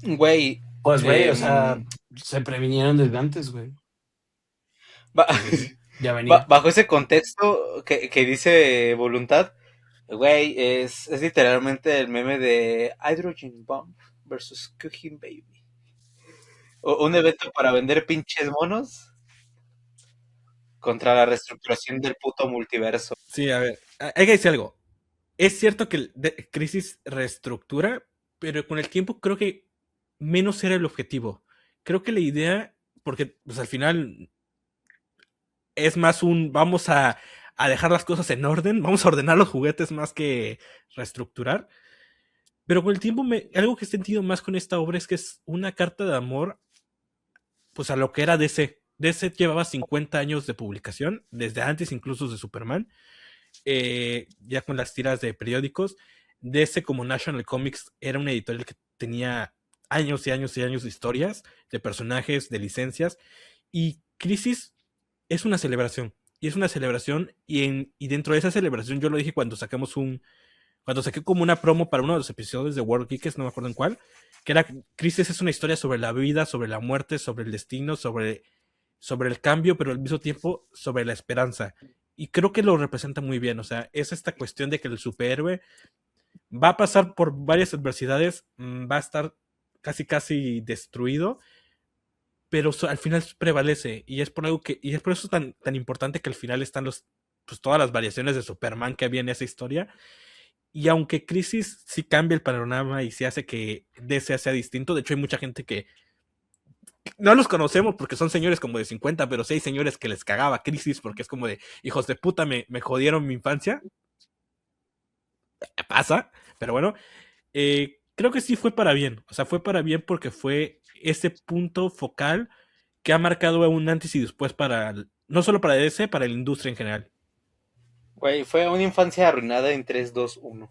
Güey. Pues, güey, o em, sea, se previnieron desde antes, güey. ba- Ya venía. bajo ese contexto que dice voluntad, güey, es literalmente el meme de Hydrogen Bomb versus Cooking Baby. Un evento para vender pinches monos contra la reestructuración del puto multiverso. Sí, a ver, hay que decir algo. Es cierto que Crisis reestructura, pero con el tiempo creo que menos era el objetivo. Creo que la idea, porque pues al final es más vamos a dejar las cosas en orden, vamos a ordenar los juguetes más que reestructurar. Pero con el tiempo, algo que he sentido más con esta obra es que es una carta de amor pues a lo que era DC. DC llevaba 50 años de publicación, desde antes incluso de Superman, ya con las tiras de periódicos. DC como National Comics era una editorial que tenía años y años y años de historias, de personajes, de licencias, y Crisis es una celebración. Y es una celebración, y dentro de esa celebración, yo lo dije cuando saqué como una promo para uno de los episodios de World Geeks, no me acuerdo en cuál, que era Crisis es una historia sobre la vida, sobre la muerte, sobre el destino, sobre el cambio, pero al mismo tiempo sobre la esperanza. Y creo que lo representa muy bien. O sea, es esta cuestión de que el superhéroe va a pasar por varias adversidades, va a estar casi casi destruido, pero al final prevalece. Y es por algo y es por eso tan, tan importante que al final están pues todas las variaciones de Superman que había en esa historia. Y aunque Crisis sí cambia el panorama y se hace que DC sea distinto, de hecho hay mucha gente que no los conocemos porque son señores como de 50, pero sí hay señores que les cagaba Crisis porque es como de, hijos de puta, me jodieron mi infancia. Pasa, pero bueno, creo que sí fue para bien. O sea, fue para bien porque fue ese punto focal que ha marcado un antes y después no solo para DC, para la industria en general. Güey, fue una infancia arruinada en 3, 2, 1.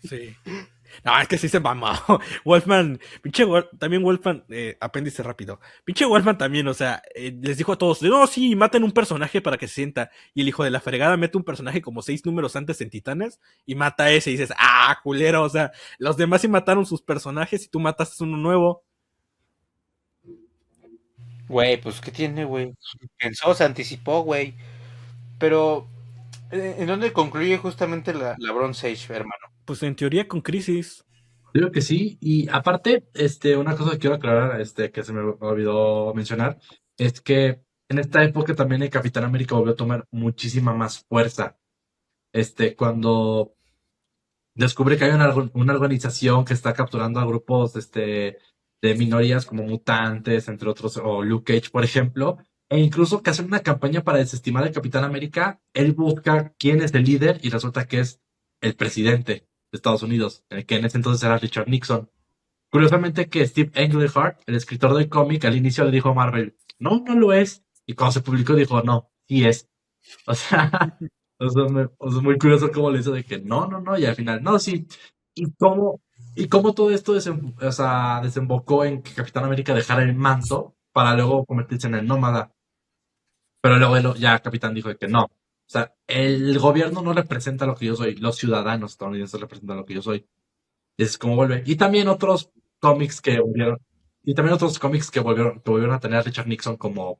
Sí. No, es que sí se mamó. Wolfman, pinche también Wolfman, apéndice rápido. Pinche Wolfman también, o sea, les dijo a todos, no, sí, maten un personaje para que se sienta. Y el hijo de la fregada mete un personaje como 6 números antes en Titanes y mata a ese. Y dices, ah, culero, o sea, los demás sí mataron sus personajes y tú mataste uno nuevo. Güey, pues, ¿qué tiene, güey? Pensó, se anticipó, güey. Pero, ¿en dónde concluye justamente la Bronze Age, hermano? Pues en teoría con Crisis. Creo que sí. Y aparte, una cosa que quiero aclarar, que se me olvidó mencionar, es que en esta época también el Capitán América volvió a tomar muchísima más fuerza. Cuando descubre que hay una organización que está capturando a grupos, de minorías como mutantes, entre otros, o Luke Cage, por ejemplo, e incluso que hacen una campaña para desestimar al Capitán América, él busca quién es el líder y resulta que es el presidente de Estados Unidos, el que en ese entonces era Richard Nixon. Curiosamente que Steve Englehart, el escritor del cómic, al inicio le dijo a Marvel, no, no lo es. Y cuando se publicó dijo, no, sí es. O sea, o sea, muy curioso cómo le hizo de que no, no, no, y al final, no, sí. Y cómo todo esto o sea, desembocó en que Capitán América dejara el manto para luego convertirse en el nómada. Pero luego ya Capitán dijo de que no. O sea, el gobierno no representa lo que yo soy, los ciudadanos estadounidenses representan lo que yo soy. Y es como vuelve. Y también otros cómics que volvieron, y también otros cómics que volvieron a tener a Richard Nixon como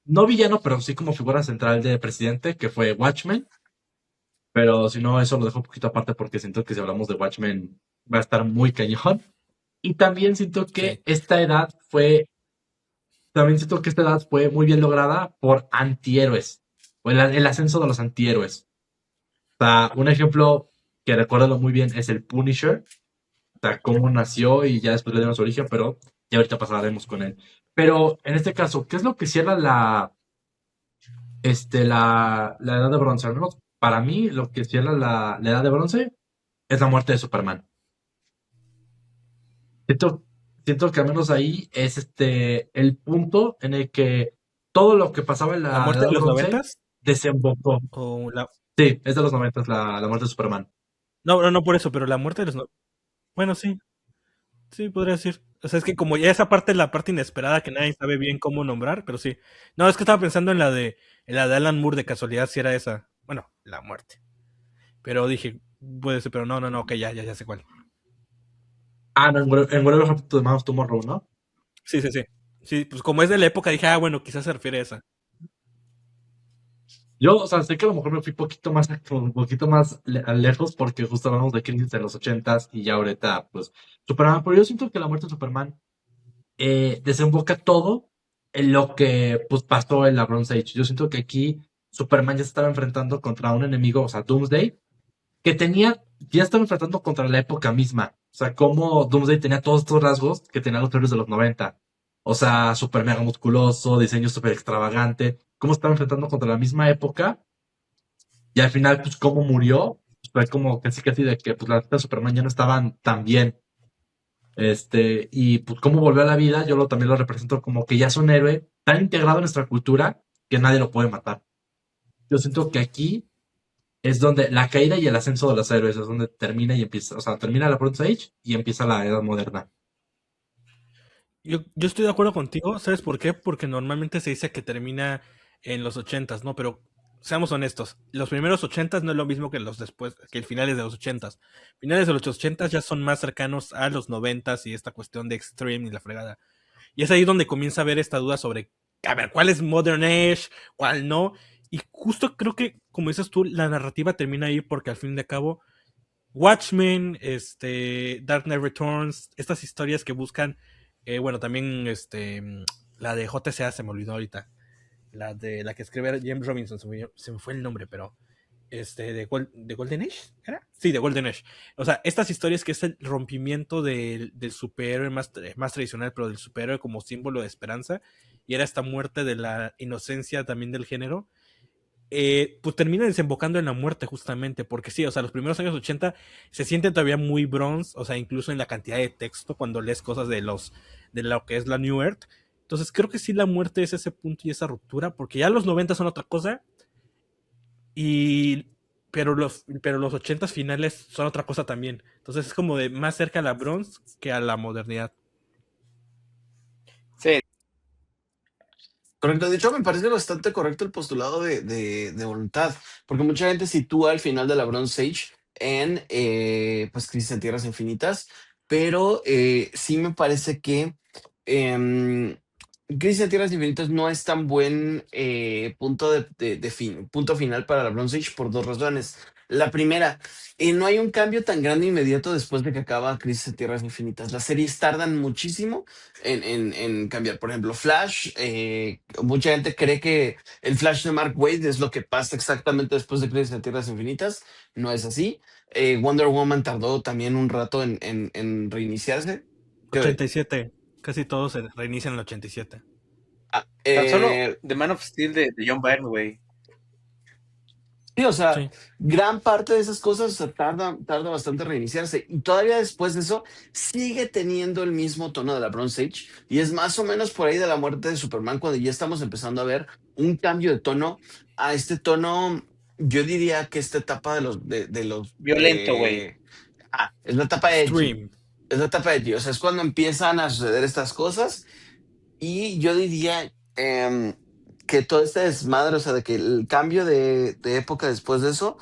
no villano, pero sí como figura central de presidente, que fue Watchmen. Pero si no, eso lo dejo un poquito aparte porque siento que si hablamos de Watchmen va a estar muy cañón. Y también siento que Sí. esta edad fue muy bien lograda por antihéroes, o el ascenso de los antihéroes. O sea, un ejemplo que recuerdo muy bien es el Punisher, o sea, cómo nació y ya después le dieron su origen, pero ya ahorita pasaremos con él. Pero en este caso, ¿qué es lo que cierra la edad de bronce? Al menos para mí, lo que cierra la edad de bronce es la muerte de Superman. Siento, siento que al menos ahí es el punto en el que todo lo que pasaba en ¿La la muerte edad de los bronce noventas? desembocó. O la... Sí, es de los 90 la muerte de Superman. No, no, no por eso, pero la muerte de los... Bueno, sí, sí, podría decir. O sea, es que como ya esa parte es la parte inesperada que nadie sabe bien cómo nombrar, pero sí. No, es que estaba pensando en la de Alan Moore de casualidad si era esa. Bueno, la muerte. Pero dije, puede ser, pero no, no, no, ok, ya sé cuál. Ah, no, en Whatever Happened to the Man of Tomorrow, ¿no? Sí, sí, sí. Sí, pues como es de la época, dije, ah, bueno, quizás se refiere a esa. Yo, o sea, sé que a lo mejor me fui un poquito más lejos porque justo hablamos de crisis de los ochentas y ya ahorita, pues, Superman. Pero yo siento que la muerte de Superman desemboca todo en lo que pues pasó en la Bronze Age. Yo siento que aquí Superman ya se estaba enfrentando contra un enemigo, o sea, Doomsday, que ya estaba enfrentando contra la época misma. O sea, como Doomsday tenía todos estos rasgos que tenían los héroes de los 90. O sea, super mega musculoso, diseño súper extravagante. Cómo estaba enfrentando contra la misma época. Y al final, pues, cómo murió. Pues, fue como casi de que pues, las de Superman ya no estaban tan bien. Y pues cómo volvió a la vida, también lo represento como que ya es un héroe tan integrado en nuestra cultura que nadie lo puede matar. Yo siento que aquí es donde la caída y el ascenso de los héroes es donde termina y empieza, o sea, termina la Bronze Age y empieza la Edad Moderna. Yo estoy de acuerdo contigo, ¿sabes por qué? Porque normalmente se dice que termina en los ochentas, ¿no? Pero seamos honestos, los primeros ochentas no es lo mismo que los después, que el finales de los ochentas. Finales de los ochentas ya son más cercanos a los noventas y esta cuestión de Extreme y la fregada. Y es ahí donde comienza a haber esta duda sobre, a ver, ¿cuál es Modern Age? ¿Cuál no? Y justo creo que, como dices tú, la narrativa termina ahí porque al fin y al cabo, Watchmen, Dark Knight Returns, estas historias que buscan, bueno, también la de JCA se me olvidó ahorita, la de la que escribe James Robinson, se me fue el nombre, pero de Golden Age, ¿era? Sí, de Golden Age. O sea, estas historias que es el rompimiento del superhéroe más tradicional, pero del superhéroe como símbolo de esperanza, y era esta muerte de la inocencia también del género, pues termina desembocando en la muerte justamente, porque sí, o sea, los primeros años 80 se sienten todavía muy bronze, o sea, incluso en la cantidad de texto cuando lees cosas de lo que es la New Earth. Entonces creo que sí la muerte es ese punto y esa ruptura, porque ya los 90 son otra cosa, y pero los 80 finales son otra cosa también. Entonces es como de más cerca a la bronze que a la modernidad. Sí, Correcto, de hecho me parece bastante correcto el postulado de voluntad, porque mucha gente sitúa el final de la Bronze Age en pues Crisis en Tierras Infinitas, pero sí me parece que em, Crisis en Tierras Infinitas no es tan buen punto punto final para la Bronze Age por dos razones. La primera, no hay un cambio tan grande e inmediato después de que acaba Crisis en Tierras Infinitas. Las series tardan muchísimo en cambiar. Por ejemplo, Flash, mucha gente cree que el Flash de Mark Waid es lo que pasa exactamente después de Crisis en Tierras Infinitas. No es así. Wonder Woman tardó también un rato en reiniciarse. Que, 87, casi todos se reinician en el 87. ah, tan solo The Man of Steel de John Byrne, güey. sí, o sea, Sí. gran parte de esas cosas, o sea, tarda bastante en reiniciarse. Y todavía después de eso, sigue teniendo el mismo tono de la Bronze Age. Y es más o menos por ahí de la muerte de Superman, cuando ya estamos empezando a ver un cambio de tono a este tono. Yo diría que esta etapa Violento, güey. es la etapa edgy. Extreme. Es la etapa edgy. O sea, es cuando empiezan a suceder estas cosas. Y yo diría que todo este desmadre, o sea, de que el cambio de época después de eso,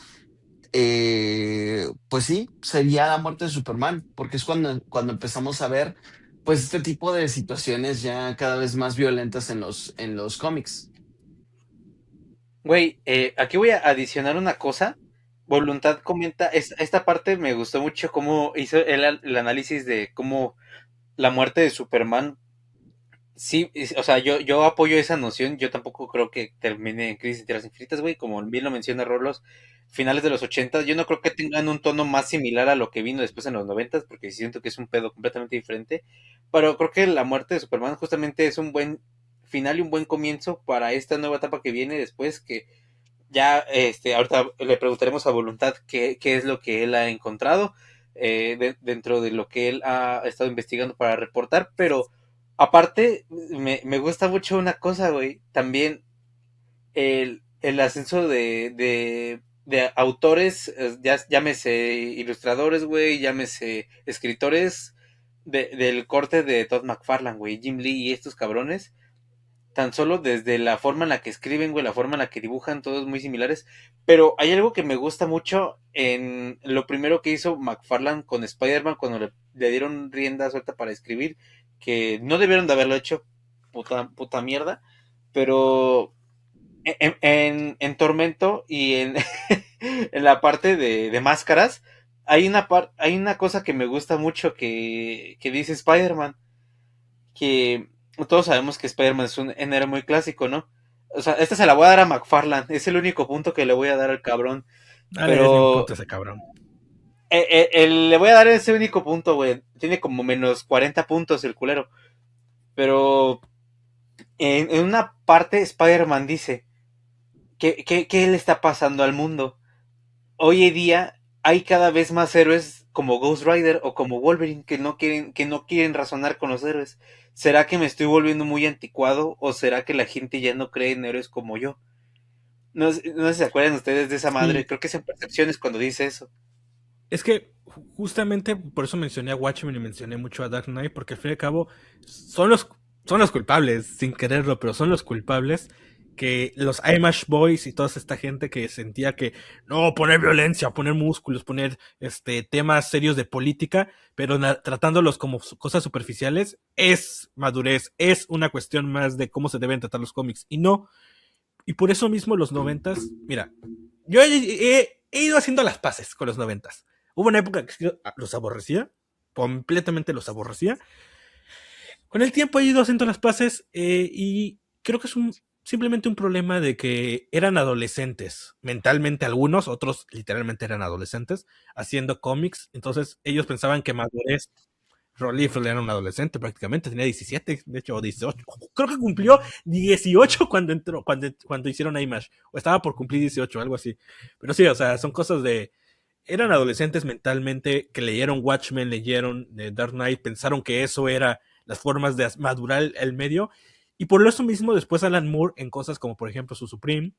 pues sí, sería la muerte de Superman, porque es cuando empezamos a ver, pues, este tipo de situaciones ya cada vez más violentas en los cómics. Güey, aquí voy a adicionar una cosa. Voluntad comenta, esta parte me gustó mucho cómo hizo el análisis de cómo la muerte de Superman. Sí, o sea, yo apoyo esa noción. Yo tampoco creo que termine en Crisis de Tierras Infinitas, güey. Como bien lo menciona Rolos, finales de los 80. Yo no creo que tengan un tono más similar a lo que vino después en los 90, porque siento que es un pedo completamente diferente. Pero creo que la muerte de Superman justamente es un buen final y un buen comienzo para esta nueva etapa que viene después, que ya ahorita le preguntaremos a Voluntad qué es lo que él ha encontrado dentro de lo que él ha estado investigando para reportar, pero aparte me gusta mucho una cosa, güey, también el ascenso de autores, llámese ilustradores, güey, llámese escritores del corte de Todd McFarlane, güey, Jim Lee y estos cabrones, tan solo desde la forma en la que escriben, güey, la forma en la que dibujan, todos muy similares. Pero hay algo que me gusta mucho en lo primero que hizo McFarlane con Spider-Man cuando le dieron rienda suelta para escribir, que no debieron de haberlo hecho, puta mierda, pero en Tormento y en la parte de máscaras, hay una cosa que me gusta mucho que dice Spider-Man, que todos sabemos que Spider-Man es un héroe muy clásico, ¿no? O sea, esta se la voy a dar a McFarlane, es el único punto que le voy a dar al cabrón. No le des ni un Pero punto a ese cabrón. le voy a dar ese único punto, güey. Tiene como menos 40 puntos el culero. Pero en una parte Spider-Man dice, ¿qué le está pasando al mundo? Hoy en día hay cada vez más héroes como Ghost Rider o como Wolverine que no quieren razonar con los héroes. ¿Será que me estoy volviendo muy anticuado o será que la gente ya no cree en héroes como yo? No sé si se acuerdan ustedes de esa madre, Sí, creo que es en Percepciones cuando dice eso. es que justamente por eso mencioné a Watchmen y mencioné mucho a Dark Knight, porque al fin y al cabo son los, son los culpables, sin quererlo, pero son los culpables que los Amish Boys y toda esta gente que sentía que no, poner violencia, poner músculos, poner temas serios de política, pero tratándolos como cosas superficiales, es madurez, es una cuestión más de cómo se deben tratar los cómics. Y no, y por eso mismo los noventas, mira, yo he ido haciendo las paces con los noventas. Hubo una época que los aborrecía, completamente los aborrecía. Con el tiempo he ido haciendo las paces y creo que es simplemente un problema de que eran adolescentes, mentalmente algunos, otros literalmente eran adolescentes, haciendo cómics. Entonces ellos pensaban que madurez. Ron Liefeld era un adolescente prácticamente, tenía 17, de hecho, 18. Creo que cumplió 18 cuando entró, cuando hicieron Image, o estaba por cumplir 18, algo así. Pero sí, o sea, son cosas de. Eran adolescentes mentalmente que leyeron Watchmen, leyeron Dark Knight, pensaron que eso era las formas de madurar el medio. Y por eso mismo, después Alan Moore, en cosas como por ejemplo su Supreme,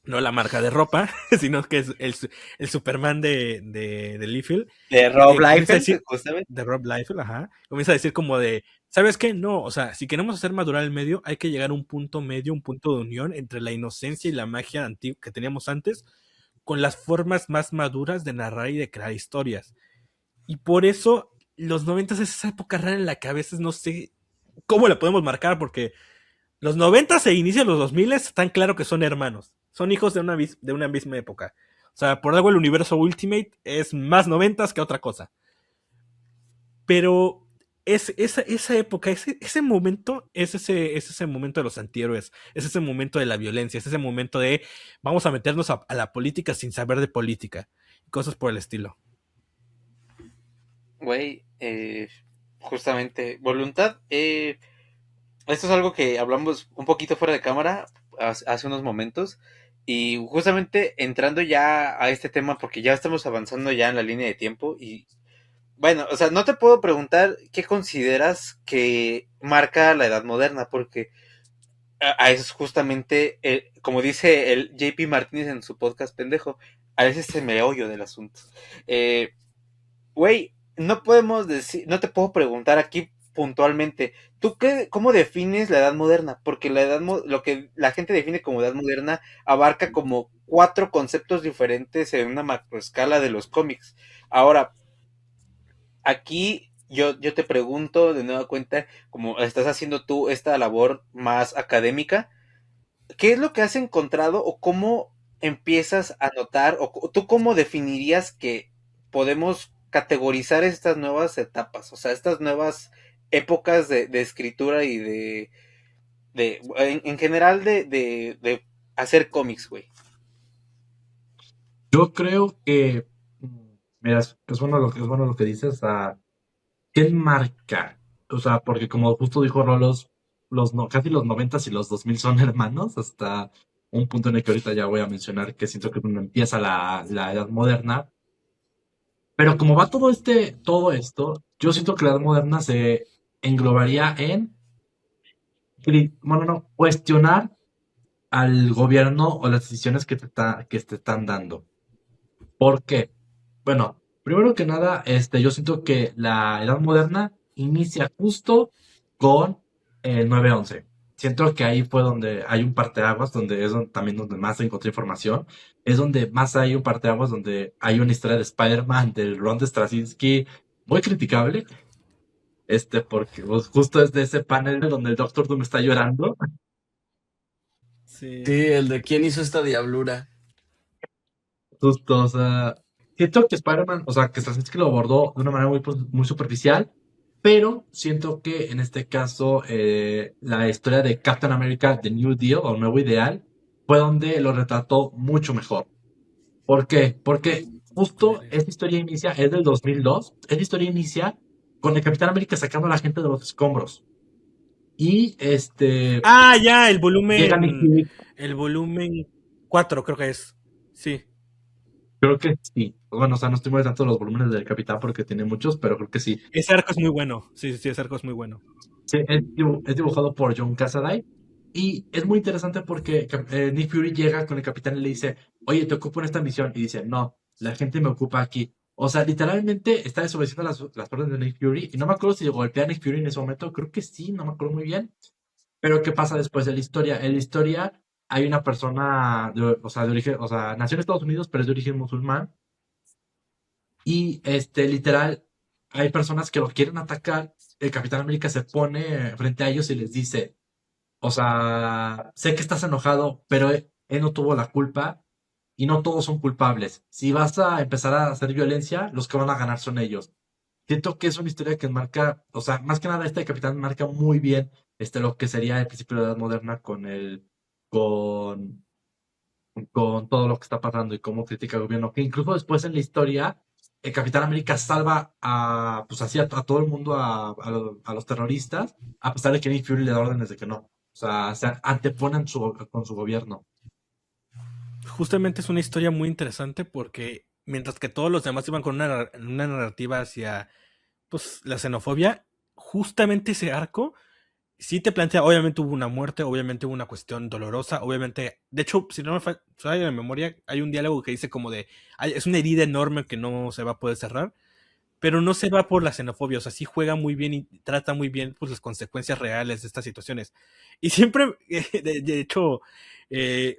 no la marca de ropa, sino que es el Superman de Liefeld, De Rob comienza a Liefeld, decir, justamente. de Rob Liefeld, ajá, comienza a decir como de, ¿sabes qué? No, o sea, si queremos hacer madurar el medio, hay que llegar a un punto medio, un punto de unión entre la inocencia y la magia que teníamos antes, con las formas más maduras de narrar y de crear historias. Y por eso los 90 es esa época rara en la que a veces no sé cómo la podemos marcar, porque los 90 e inicios de los 2000 están claro que son hermanos. Son hijos de una misma época. O sea, por algo el universo Ultimate es más 90 que otra cosa. Pero esa época, ese momento, es ese momento de los antihéroes. Es ese momento de la violencia. Es ese momento de vamos a meternos a la política sin saber de política. Cosas por el estilo. Güey, justamente, voluntad. Esto es algo que hablamos un poquito fuera de cámara hace unos momentos. Y justamente entrando ya a este tema, porque ya estamos avanzando ya en la línea de tiempo. Y bueno, o sea, no te puedo preguntar qué consideras que marca la edad moderna, porque a eso es justamente, como dice el JP Martínez en su podcast pendejo, a veces es el meollo del asunto. Eh, Güey, no podemos decir, no te puedo preguntar aquí puntualmente, ¿cómo defines la edad moderna? Porque lo que la gente define como edad moderna abarca como cuatro conceptos diferentes en una macroescala de los cómics. Ahora, aquí yo te pregunto de nueva cuenta, como estás haciendo tú esta labor más académica, ¿qué es lo que has encontrado o cómo empiezas a notar o tú cómo definirías que podemos categorizar estas nuevas etapas, o sea, estas nuevas épocas de escritura y en general de hacer cómics, güey? Yo creo que, mira, es bueno es bueno lo que dices, o sea, ¿qué marca? O sea, porque como justo dijo Rolos, casi los 90 y los 2000 son hermanos, hasta un punto en el que ahorita ya voy a mencionar que siento que cuando empieza la edad moderna. Pero como va todo esto, yo siento que la edad moderna se englobaría en, bueno, no, cuestionar al gobierno o las decisiones que te están dando. ¿Por qué? Bueno, primero que nada, yo siento que la edad moderna inicia justo con el 9/11. Siento que ahí fue donde hay un parteaguas, donde es también donde más encontré información. Es donde más hay un parteaguas, donde hay una historia de Spider-Man, del Ron de Straczynski, muy criticable. Porque pues, justo es de ese panel donde el Doctor Doom está llorando. Sí. Sí, el de quién hizo esta diablura. Justo, o sea, siento que Spider-Man, o sea, que Straczynski lo abordó de una manera muy superficial, pero siento que en este caso la historia de Captain America, The New Deal o Nuevo Ideal, fue donde lo retrató mucho mejor. ¿Por qué? Porque justo esta historia inicia, es del 2002, esta historia inicia con el Capitán América sacando a la gente de los escombros. Y Ah, ya, llega Nick Fury. el volumen 4 creo que es. Sí. Creo que sí. Bueno, o sea, no estoy muy tanto de los volúmenes del Capitán porque tiene muchos, pero creo que sí. Ese arco es muy bueno. Sí, sí, ese arco es muy bueno. Sí, es dibujado por John Cassaday. Y es muy interesante porque Nick Fury llega con el capitán y le dice, oye, te ocupo en esta misión. Y dice, no, la gente me ocupa aquí. O sea, literalmente está desobedeciendo las órdenes de Nick Fury. Y no me acuerdo si golpea a Nick Fury en ese momento. Creo que sí, no me acuerdo muy bien. Pero ¿qué pasa después de la historia? En la historia hay una persona, o sea, de origen, o sea, nació en Estados Unidos, pero es de origen musulmán. Y literal, hay personas que lo quieren atacar. El Capitán América se pone frente a ellos y les dice, o sea, sé que estás enojado, pero él no tuvo la culpa y no todos son culpables. Si vas a empezar a hacer violencia, los que van a ganar son ellos. Siento que es una historia que marca, o sea, más que nada este capitán marca muy bien lo que sería el principio de la edad moderna con, con todo lo que está pasando y cómo critica el gobierno. Que incluso después en la historia, el Capitán América salva pues así a todo el mundo, a los terroristas, a pesar de que Nick Fury le da órdenes de que no. O sea, se anteponen con su gobierno. Justamente es una historia muy interesante porque mientras que todos los demás iban con una narrativa hacia pues la xenofobia, justamente ese arco sí te plantea, obviamente hubo una muerte, obviamente hubo una cuestión dolorosa, obviamente, de hecho, si no me falla la memoria, hay un diálogo que dice como de, es una herida enorme que no se va a poder cerrar, pero no se va por la xenofobia, o sea, sí juega muy bien y trata muy bien pues las consecuencias reales de estas situaciones. Y siempre, de hecho,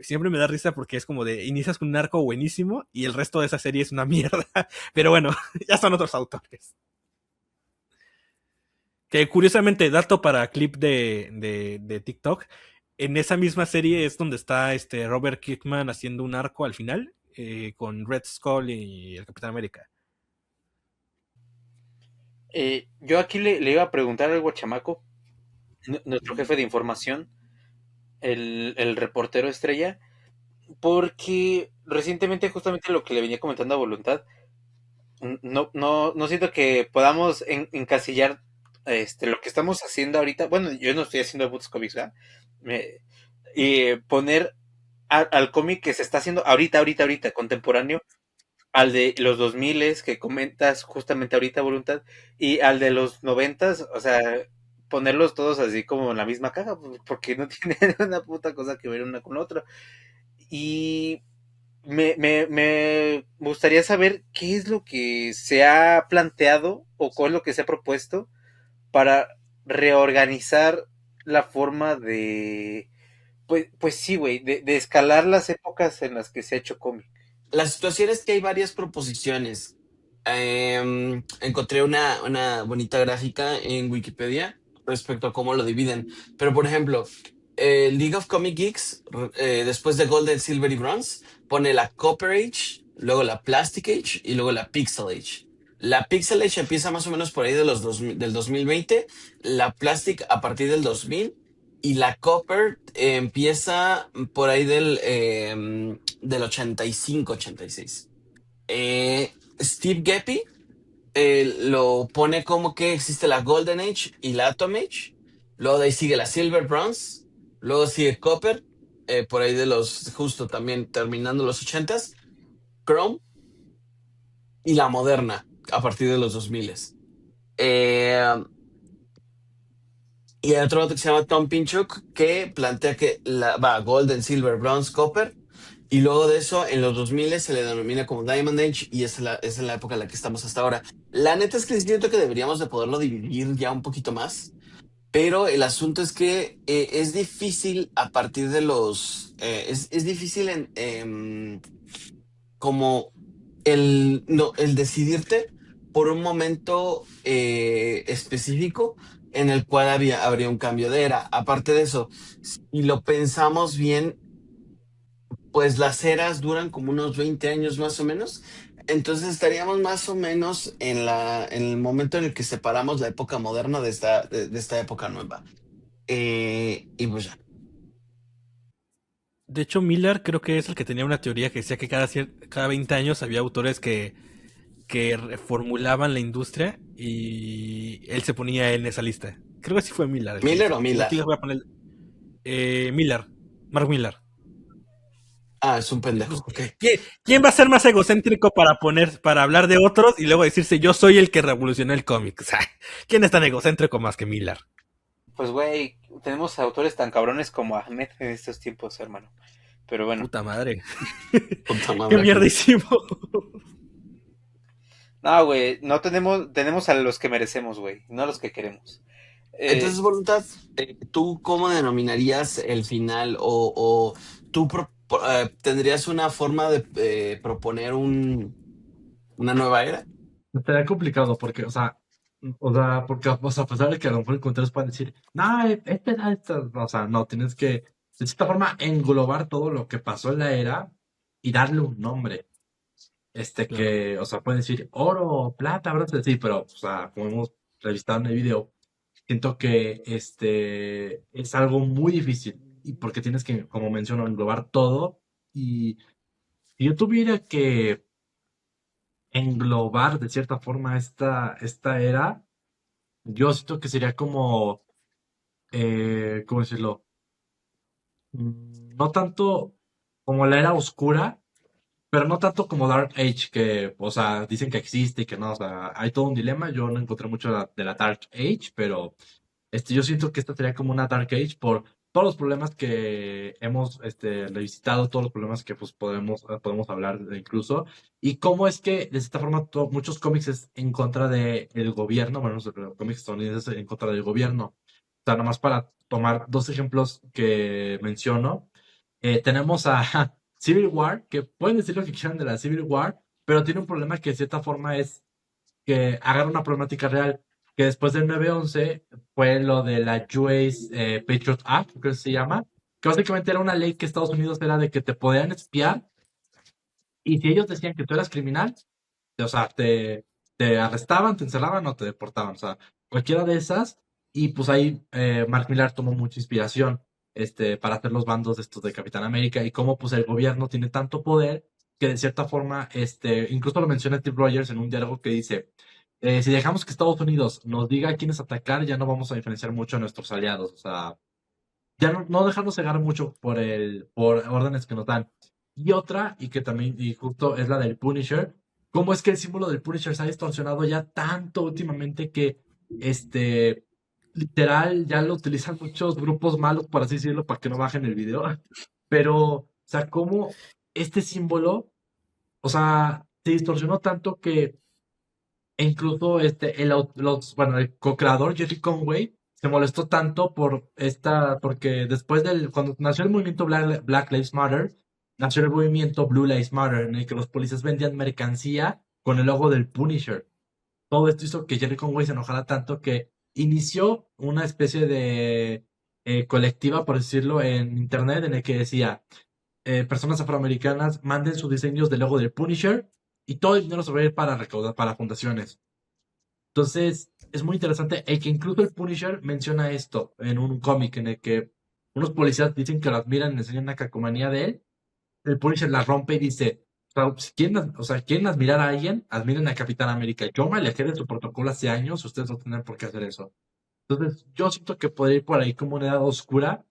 siempre me da risa porque es como de, inicias con un arco buenísimo y el resto de esa serie es una mierda, pero bueno, ya son otros autores. Que curiosamente, dato para clip de TikTok, en esa misma serie es donde está Robert Kirkman haciendo un arco al final con Red Skull y el Capitán América. Yo aquí le iba a preguntar algo a Chamaco, nuestro jefe de información, el reportero estrella, porque recientemente justamente lo que le venía comentando a Voluntad, no siento que podamos encasillar lo que estamos haciendo ahorita. Bueno, yo no estoy haciendo Boots Comics, ¿verdad? Y poner al cómic que se está haciendo ahorita, contemporáneo, al de los 2000 que comentas justamente ahorita, Voluntad, y al de los 90, o sea, ponerlos todos así como en la misma caja, porque no tienen una puta cosa que ver una con otra. Y me gustaría saber qué es lo que se ha planteado o cuál es lo que se ha propuesto para reorganizar la forma pues sí, güey, de escalar las épocas en las que se ha hecho cómic. La situación es que hay varias proposiciones. Encontré una bonita gráfica en Wikipedia respecto a cómo lo dividen. Pero, por ejemplo, League of Comic Geeks, después de Golden, Silver y Bronze, pone la Copper Age, luego la Plastic Age y luego la Pixel Age. La Pixel Age empieza más o menos por ahí de del 2020, la Plastic a partir del 2000 y la Copper empieza por ahí del 85, 86. Steve Geppi lo pone como que existe la Golden Age y la Atom Age. Luego de ahí sigue la Silver Bronze. Luego sigue Copper, por ahí de justo también terminando los 80s. Chrome y la moderna, a partir de los 2000. Y hay otro vato que se llama Tom Pinchuk que plantea que va Golden, Silver, Bronze, Copper. Y luego de eso, en los 2000 se le denomina como Diamond Age y es la época en la que estamos hasta ahora. La neta es que siento que deberíamos de poderlo dividir ya un poquito más, pero el asunto es que es difícil a partir de es difícil como no, el decidirte por un momento específico en el cual habría un cambio de era. Aparte de eso, si lo pensamos bien, pues las eras duran como unos 20 años más o menos. Entonces estaríamos más o menos en el momento en el que separamos la época moderna de esta época nueva. Y pues ya. De hecho, Miller creo que es el que tenía una teoría que decía que cada 20 años había autores que reformulaban la industria y él se ponía en esa lista. Creo que sí fue Miller el que ¿Miller o hizo. Miller? Aquí les voy a poner Miller, Mark Miller. Ah, es un Pues, pendejo. Ok. ¿quién va a ser más egocéntrico para hablar de otros y luego decirse yo soy el que revolucionó el cómic? O sea, ¿quién es tan egocéntrico más que Miller? Pues, güey, tenemos autores tan cabrones como Ahmed en estos tiempos, hermano. Pero bueno. Puta madre. Puta ¿Qué madre. mierda hicimos? No, güey, no tenemos a los que merecemos, güey, no a los que queremos. Entonces, Voluntad, ¿tú cómo denominarías el final o tú tendrías una forma de proponer una nueva era? Estaría complicado porque, porque, a pesar de que a lo mejor encontrarás pueden decir, no, o sea, no, tienes que, de cierta forma, englobar todo lo que pasó en la era y darle un nombre. Claro. O sea, pueden decir oro, plata, bronce, sí, pero, o sea, como hemos revisado en el video, siento que es algo muy difícil y porque tienes que, como menciono, englobar todo y si yo tuviera que englobar de cierta forma esta era, yo siento que sería como, ¿cómo decirlo? No tanto como la era oscura, pero no tanto como Dark Age, que, o sea, dicen que existe y que no, o sea, hay todo un dilema. Yo no encontré mucho de la Dark Age, pero yo siento que esta sería como una Dark Age por todos los problemas que hemos revisitado, todos los problemas que pues podemos hablar incluso, y cómo es que de esta forma muchos cómics es en contra del gobierno, bueno, los cómics estadounidenses en contra del gobierno. O sea, nomás para tomar dos ejemplos que menciono, tenemos a Civil War, que pueden decir lo que quieran de la Civil War, pero tiene un problema que de cierta forma es que agarra una problemática real, que después del 9/11 fue lo de la US Patriot Act, creo que se llama, que básicamente era una ley que Estados Unidos era de que te podían espiar y si ellos decían que tú eras criminal, o sea, te arrestaban, te encerraban o te deportaban, o sea, cualquiera de esas. Y pues ahí Mark Millar tomó mucha inspiración para hacer los bandos de estos de Capitán América y cómo pues el gobierno tiene tanto poder que de cierta forma, incluso lo menciona Steve Rogers en un diálogo que dice, si dejamos que Estados Unidos nos diga a quiénes atacar, ya no vamos a diferenciar mucho a nuestros aliados, o sea, ya no dejarnos cegar mucho por órdenes que nos dan. Y otra, y que también, y justo es la del Punisher, cómo es que el símbolo del Punisher se ha distorsionado ya tanto últimamente que, literal, ya lo utilizan muchos grupos malos, por así decirlo, para que no bajen el video. Pero, o sea, cómo este símbolo, o sea, se distorsionó tanto que incluso bueno, el co-creador Jerry Conway se molestó tanto porque después cuando nació el movimiento Black Lives Matter, nació el movimiento Blue Lives Matter, en el que los policías vendían mercancía con el logo del Punisher. Todo esto hizo que Jerry Conway se enojara tanto que inició una especie de colectiva, por decirlo, en internet, en el que decía, personas afroamericanas manden sus diseños del logo del Punisher y todo el dinero se va a ir para recaudar para fundaciones. Entonces, es muy interesante el que incluso el Punisher menciona esto en un cómic en el que unos policías dicen que lo admiran y enseñan una calcomanía de él. El Punisher la rompe y dice, o sea, si quieren, o sea, quieren admirar a alguien, admiren a Capitán América. Yo me alejé de su protocolo hace años, ustedes no tienen por qué hacer eso. Entonces, yo siento que podría ir por ahí como una edad oscura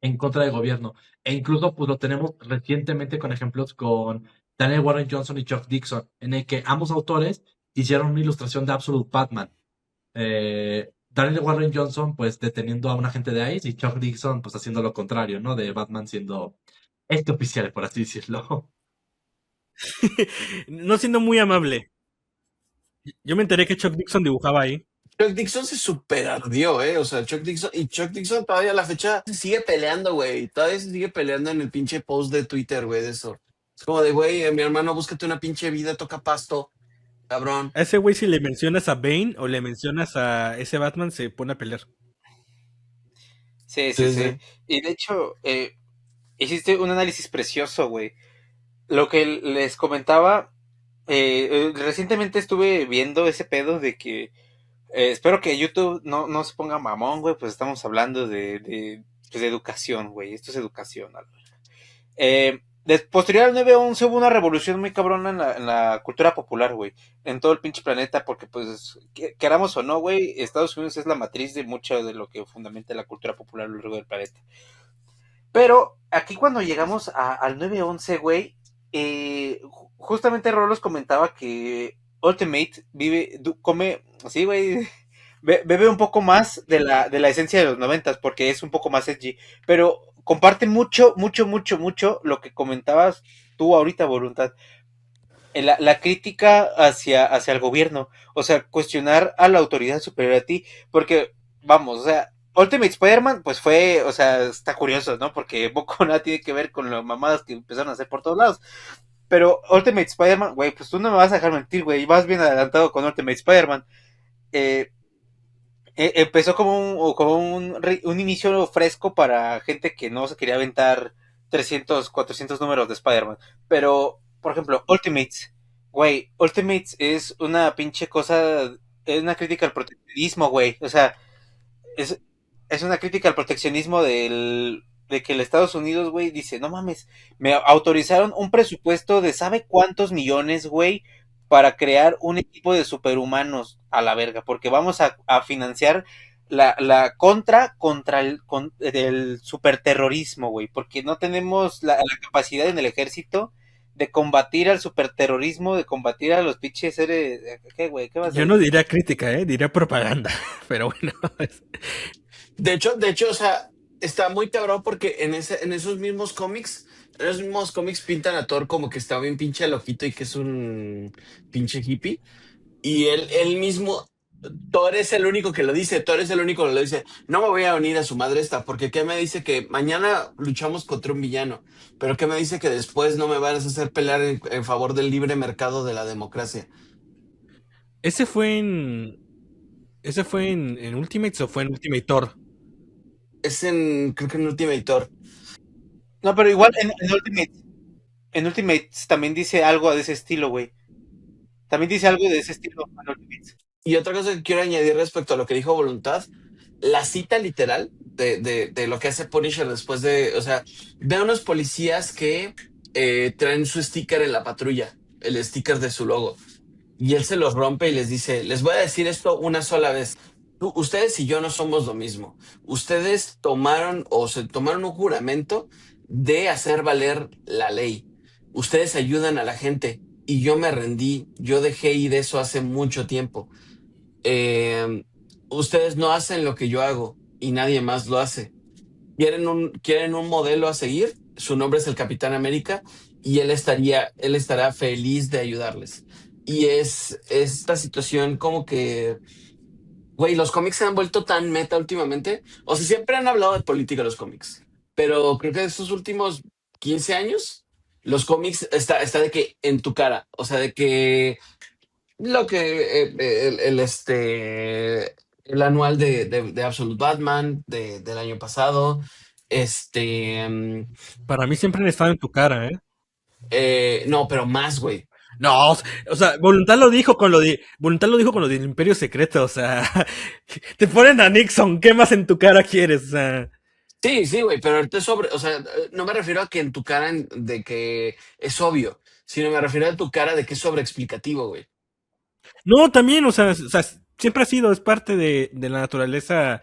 en contra del gobierno. E incluso pues lo tenemos recientemente con ejemplos con Daniel Warren Johnson y Chuck Dixon, en el que ambos autores hicieron una ilustración de Absolute Batman. Daniel Warren Johnson pues deteniendo a un agente de ICE y Chuck Dixon pues haciendo lo contrario, ¿no? De Batman siendo este oficial, por así decirlo. No siendo muy amable. Yo me enteré que Chuck Dixon dibujaba ahí. Chuck Dixon se super ardió, ¿eh? O sea, Chuck Dixon todavía a la fecha se sigue peleando, güey. Todavía se sigue peleando en el pinche post de Twitter, güey, de eso. Es como de, güey, mi hermano, búscate una pinche vida, toca pasto, cabrón. A ese güey, si le mencionas a Bane o le mencionas a ese Batman, se pone a pelear. Sí, sí, Sí, sí. sí. Y de hecho, hiciste un análisis precioso, güey. Lo que les comentaba, recientemente estuve viendo ese pedo de que espero que YouTube no se ponga mamón, güey, pues estamos hablando pues, de educación, güey. Esto es educación, Álvaro. Posterior al 9/11 hubo una revolución muy cabrona en la cultura popular, güey, en todo el pinche planeta, porque pues, queramos o no, güey, Estados Unidos es la matriz de mucho de lo que fundamenta la cultura popular a lo largo del planeta. Pero aquí cuando llegamos al 9/11, güey, justamente Rolos comentaba que Ultimate come, sí, güey, bebe un poco más de la esencia de los 90 porque es un poco más edgy, pero comparte mucho, mucho, mucho, mucho lo que comentabas tú ahorita, Voluntad, la crítica hacia el gobierno, o sea, cuestionar a la autoridad superior a ti, porque, vamos, o sea, Ultimate Spider-Man, pues fue, o sea, está curioso, ¿no? Porque poco nada tiene que ver con las mamadas que empezaron a hacer por todos lados. Pero Ultimate Spider-Man, güey, pues tú no me vas a dejar mentir, güey, vas bien adelantado con Ultimate Spider-Man. Eh, Empezó un inicio fresco para gente que no se quería aventar 300 400 números de Spider-Man. Pero, por ejemplo, Ultimates. Güey, Ultimates es una pinche cosa, es una crítica al proteccionismo, güey. O sea, es, es una crítica al proteccionismo de que el Estados Unidos, güey, dice, no mames, me autorizaron un presupuesto de sabe cuántos millones, güey, para crear un equipo de superhumanos a la verga, porque vamos a financiar la contra el superterrorismo, güey, porque no tenemos la capacidad en el ejército de combatir al superterrorismo, de combatir a los pinches seres. ¿Qué, güey? ¿Qué vas a Yo no decir? diría crítica, diría propaganda. Pero bueno. De hecho, o sea, está muy cabrón porque en esos mismos cómics pintan a Thor como que está bien pinche loquito y que es un pinche hippie. Y él mismo, Thor es el único que lo dice, Thor es el único que lo dice. No me voy a unir a su madre esta, porque ¿qué me dice que mañana luchamos contra un villano? Pero ¿qué me dice que después no me van a hacer pelear en favor del libre mercado de la democracia? ¿Ese fue en. ¿Ese fue en Ultimates o fue en Ultimate Thor? Creo que en Ultimate Thor. No, pero igual en Ultimates también dice algo de ese estilo, güey. También dice algo de ese estilo en Ultimates. Y otra cosa que quiero añadir respecto a lo que dijo Voluntad, la cita literal de lo que hace Punisher después de, o sea, ve a unos policías que traen su sticker en la patrulla, el sticker de su logo, y él se los rompe y les dice, les voy a decir esto una sola vez. Ustedes y yo no somos lo mismo. Ustedes tomaron o se tomaron un juramento de hacer valer la ley. Ustedes ayudan a la gente y yo me rendí. Yo dejé ir eso hace mucho tiempo. eh, Ustedes no hacen lo que yo hago y nadie más lo hace. Quieren un modelo a seguir, su nombre es el Capitán América y él estará feliz de ayudarles. Y es esta situación como que, güey, los cómics se han vuelto tan meta últimamente. O sea, siempre han hablado de política los cómics, pero creo que estos últimos 15 años, los cómics está de que en tu cara, o sea, de que lo que el anual de Absolute Batman del año pasado. Para mí siempre han estado en tu cara, ¿eh? No, pero más, güey. No, o sea, Voluntad lo dijo con lo de, Voluntad lo dijo con lo del Imperio Secreto, o sea, te ponen a Nixon, ¿qué más en tu cara quieres? O sea, Sí, sí, güey, pero ahorita es sobre, o sea, no me refiero a que en tu cara de que es obvio, sino me refiero a tu cara de que es sobreexplicativo, güey. no, también, o sea, siempre ha sido, es parte de la naturaleza,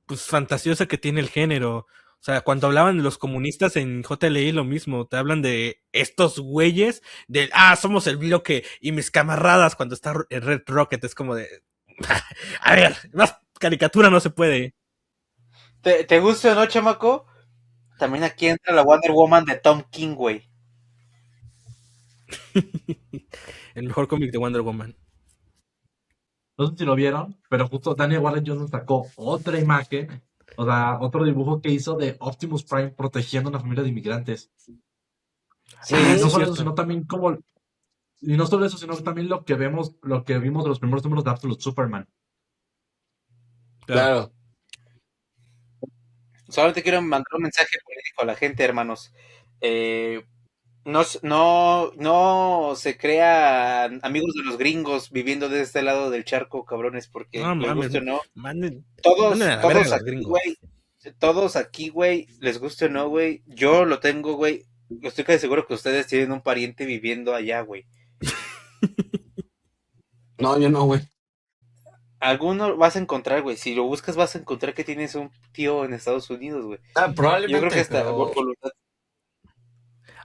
pues, fantasiosa que tiene el género. O sea, cuando hablaban de los comunistas en JLI lo mismo, te hablan de estos güeyes, somos el bloque, y mis camaradas cuando está Red Rocket, es como de, a ver, más caricatura no se puede. ¿Te gusta o no, chamaco? También aquí entra la Wonder Woman de Tom King, güey. El mejor cómic de Wonder Woman. No sé si lo vieron, pero justo Daniel Warren Johnson sacó otra imagen, o sea, otro dibujo que hizo de Optimus Prime protegiendo a una familia de inmigrantes. Sí, Ah, Y sí, no es solo eso, sino cierto. también como, y no solo eso, sino también lo que vimos de los primeros números de Absolute Superman. Claro. Claro. solamente quiero mandar un mensaje político a la gente, hermanos. Eh, no se crean amigos de los gringos viviendo de este lado del charco, cabrones, porque No les mames, guste o no, manden todos, a la verga a todos los aquí, gringos. güey, todos aquí, güey, les guste o no, güey, yo lo tengo, güey, estoy casi seguro que ustedes tienen un pariente viviendo allá, güey. No, yo no, güey. Alguno vas a encontrar, güey, si lo buscas vas a encontrar que tienes un tío en Estados Unidos, güey. Ah, Yo creo que probablemente, hasta pero voluntad.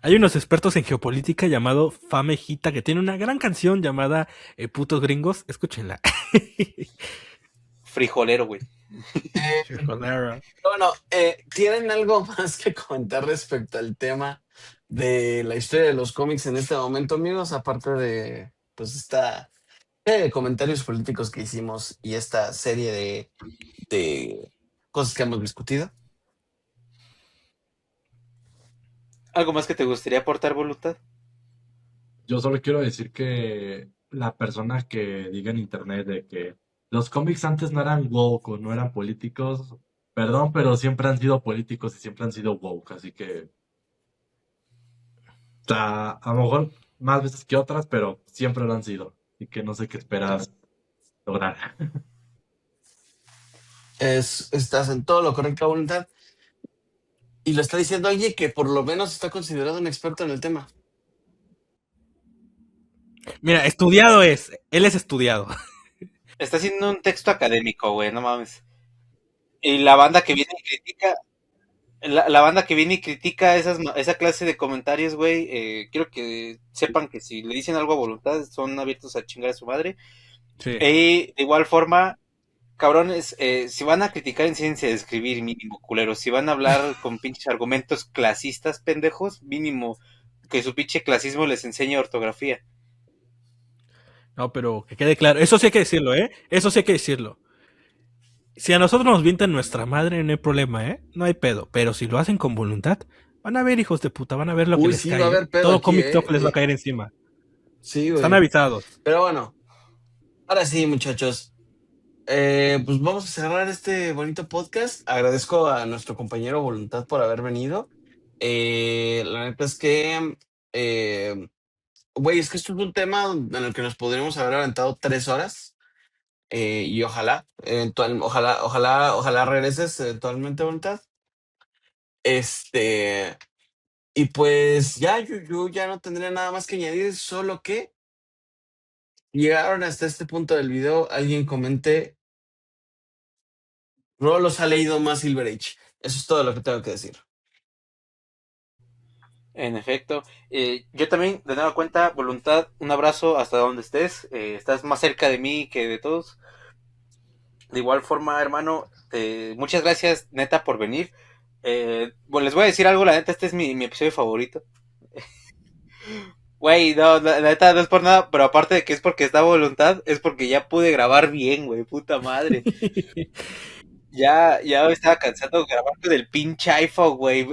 Hay unos expertos en geopolítica llamado Famejita que tiene una gran canción llamada Putos Gringos. Escúchenla. Frijolero, güey. Chicolera. bueno, ¿tienen algo más que comentar respecto al tema de la historia de los cómics en este momento, amigos? Aparte de, pues, esta serie de comentarios políticos que hicimos y esta serie de cosas que hemos discutido. ¿Algo más que te gustaría aportar, voluntad? Yo solo quiero decir que la persona que diga en internet de que los cómics antes no eran woke o no eran políticos, perdón, pero siempre han sido políticos y siempre han sido woke, así que, o sea, a lo mejor más veces que otras, pero siempre lo han sido. Así que no sé qué esperas lograr. Estás en todo lo correcto, voluntad. Y lo está diciendo alguien que por lo menos está considerado un experto en el tema. Mira, estudiado es. Él es estudiado. Está haciendo un texto académico, güey, no mames. Y la banda que viene y critica, la banda que viene y critica esa clase de comentarios, güey, quiero que sepan que si le dicen algo a voluntad, son abiertos a chingar a su madre. Sí. Y de igual forma, cabrones, si van a criticar en ciencia de escribir, mínimo, culeros. Si van a hablar con pinches argumentos clasistas, pendejos, mínimo, que su pinche clasismo les enseñe ortografía. No, pero que quede claro. Eso sí hay que decirlo, ¿eh? Eso sí hay que decirlo. Si a nosotros nos vienten nuestra madre, no hay problema, ¿eh? No hay pedo. Pero si lo hacen con voluntad, van a ver, hijos de puta, van a ver lo que Uy, les sí, va a cae, ¿eh? haber pedo Todo aquí, cómic talk ¿eh? les va a caer encima. Sí, Están güey. avisados. Pero bueno, ahora sí, muchachos. Pues vamos a cerrar este bonito podcast. Agradezco a nuestro compañero Voluntad por haber venido. La neta es que, eh, güey, es que esto es un tema en el que nos podríamos haber aventado 3 horas. Y ojalá regreses eventualmente, Voluntad. Este, y pues ya, yo ya no tendría nada más que añadir, solo que llegaron hasta este punto del video, alguien comente, Rolos ha leído más Silver Age. Eso es todo lo que tengo que decir. En efecto, yo también, de nueva cuenta, voluntad, un abrazo hasta donde estés. Estás más cerca de mí que de todos. De igual forma, hermano, muchas gracias, neta, por venir. Bueno, les voy a decir algo, la neta, este es mi episodio favorito. Güey, no, la neta, no es por nada, pero aparte de que es porque está voluntad, es porque ya pude grabar bien, güey, puta madre. Ya me estaba cansando de grabar con el pinche iPhone, güey.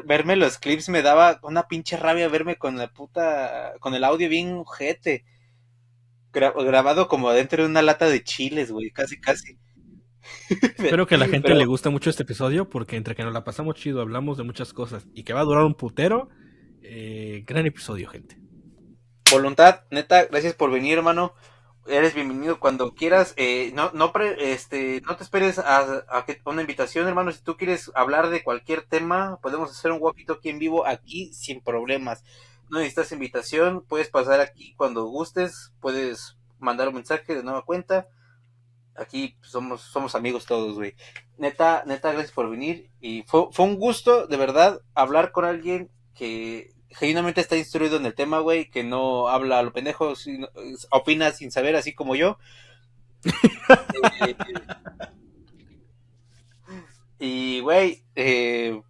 Verme los clips me daba una pinche rabia verme con la puta, con el audio bien ojete. Grabado como adentro de una lata de chiles, güey, casi, casi. Espero que a la gente Pero- le guste mucho este episodio, porque entre que nos la pasamos chido, hablamos de muchas cosas y que va a durar un putero. Gran episodio, gente. Voluntad, neta, gracias por venir, hermano. Eres bienvenido cuando quieras. No te esperes a una invitación, hermano. Si tú quieres hablar de cualquier tema, podemos hacer un walkie-talkie en vivo aquí sin problemas. No necesitas invitación, puedes pasar aquí cuando gustes, puedes mandar un mensaje de nueva cuenta. Aquí pues, somos amigos todos, güey. Neta, gracias por venir. Y fue un gusto, de verdad, hablar con alguien que genuinamente está instruido en el tema, güey, que no habla a lo pendejo, opina sin saber, así como yo. Eh, y, güey, ¿qué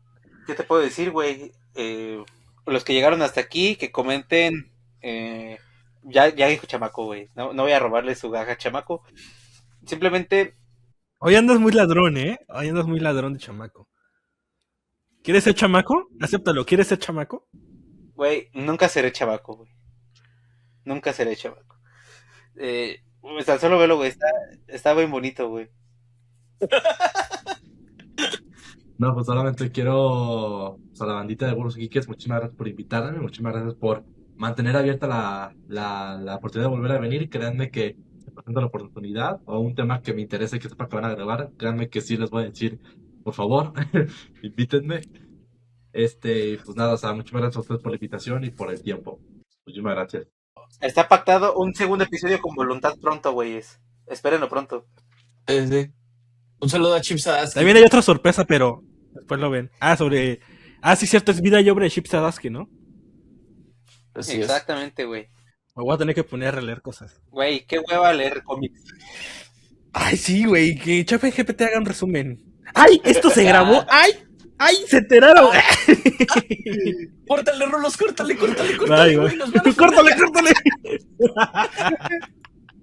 te puedo decir, güey? Los que llegaron hasta aquí, que comenten. Ya dijo Chamaco, güey. No voy a robarle su gaja a Chamaco. Simplemente, Hoy andas muy ladrón, ¿eh? Hoy andas muy ladrón de chamaco. ¿Quieres ser chamaco? Acéptalo. ¿Quieres ser chamaco? güey, nunca seré chavaco, güey. Nunca seré chavaco. Tan solo velo, güey. Está bien bonito, güey. No, pues solamente quiero, a la bandita de Burros Geekers, muchísimas gracias por invitarme, muchísimas gracias por mantener abierta la oportunidad de volver a venir. Créanme que se presenta la oportunidad o un tema que me interese que sepa que van a grabar. Créanme que sí les voy a decir, por favor, invítenme. Pues nada, o sea, muchísimas gracias a ustedes por la invitación y por el tiempo. Muchísimas gracias. Está pactado un segundo episodio con voluntad pronto, güeyes. Espérenlo pronto. Sí. Un saludo a Chip Zdarsky. También hay otra sorpresa, pero después lo ven. Sí, cierto, es vida y obra de Chip Zdarsky, ¿no? Así es. Exactamente, güey. Me voy a tener que poner a releer cosas. Güey, qué hueva leer cómics. Ay, sí, güey, que ChatGPT haga un resumen. ¡Ay, esto se grabó! ¡Ay! ¡Ay, se enteraron! Córtale, Rolos, córtale, Ay, güey. güey. Nos van a ¡Córtale, córtale!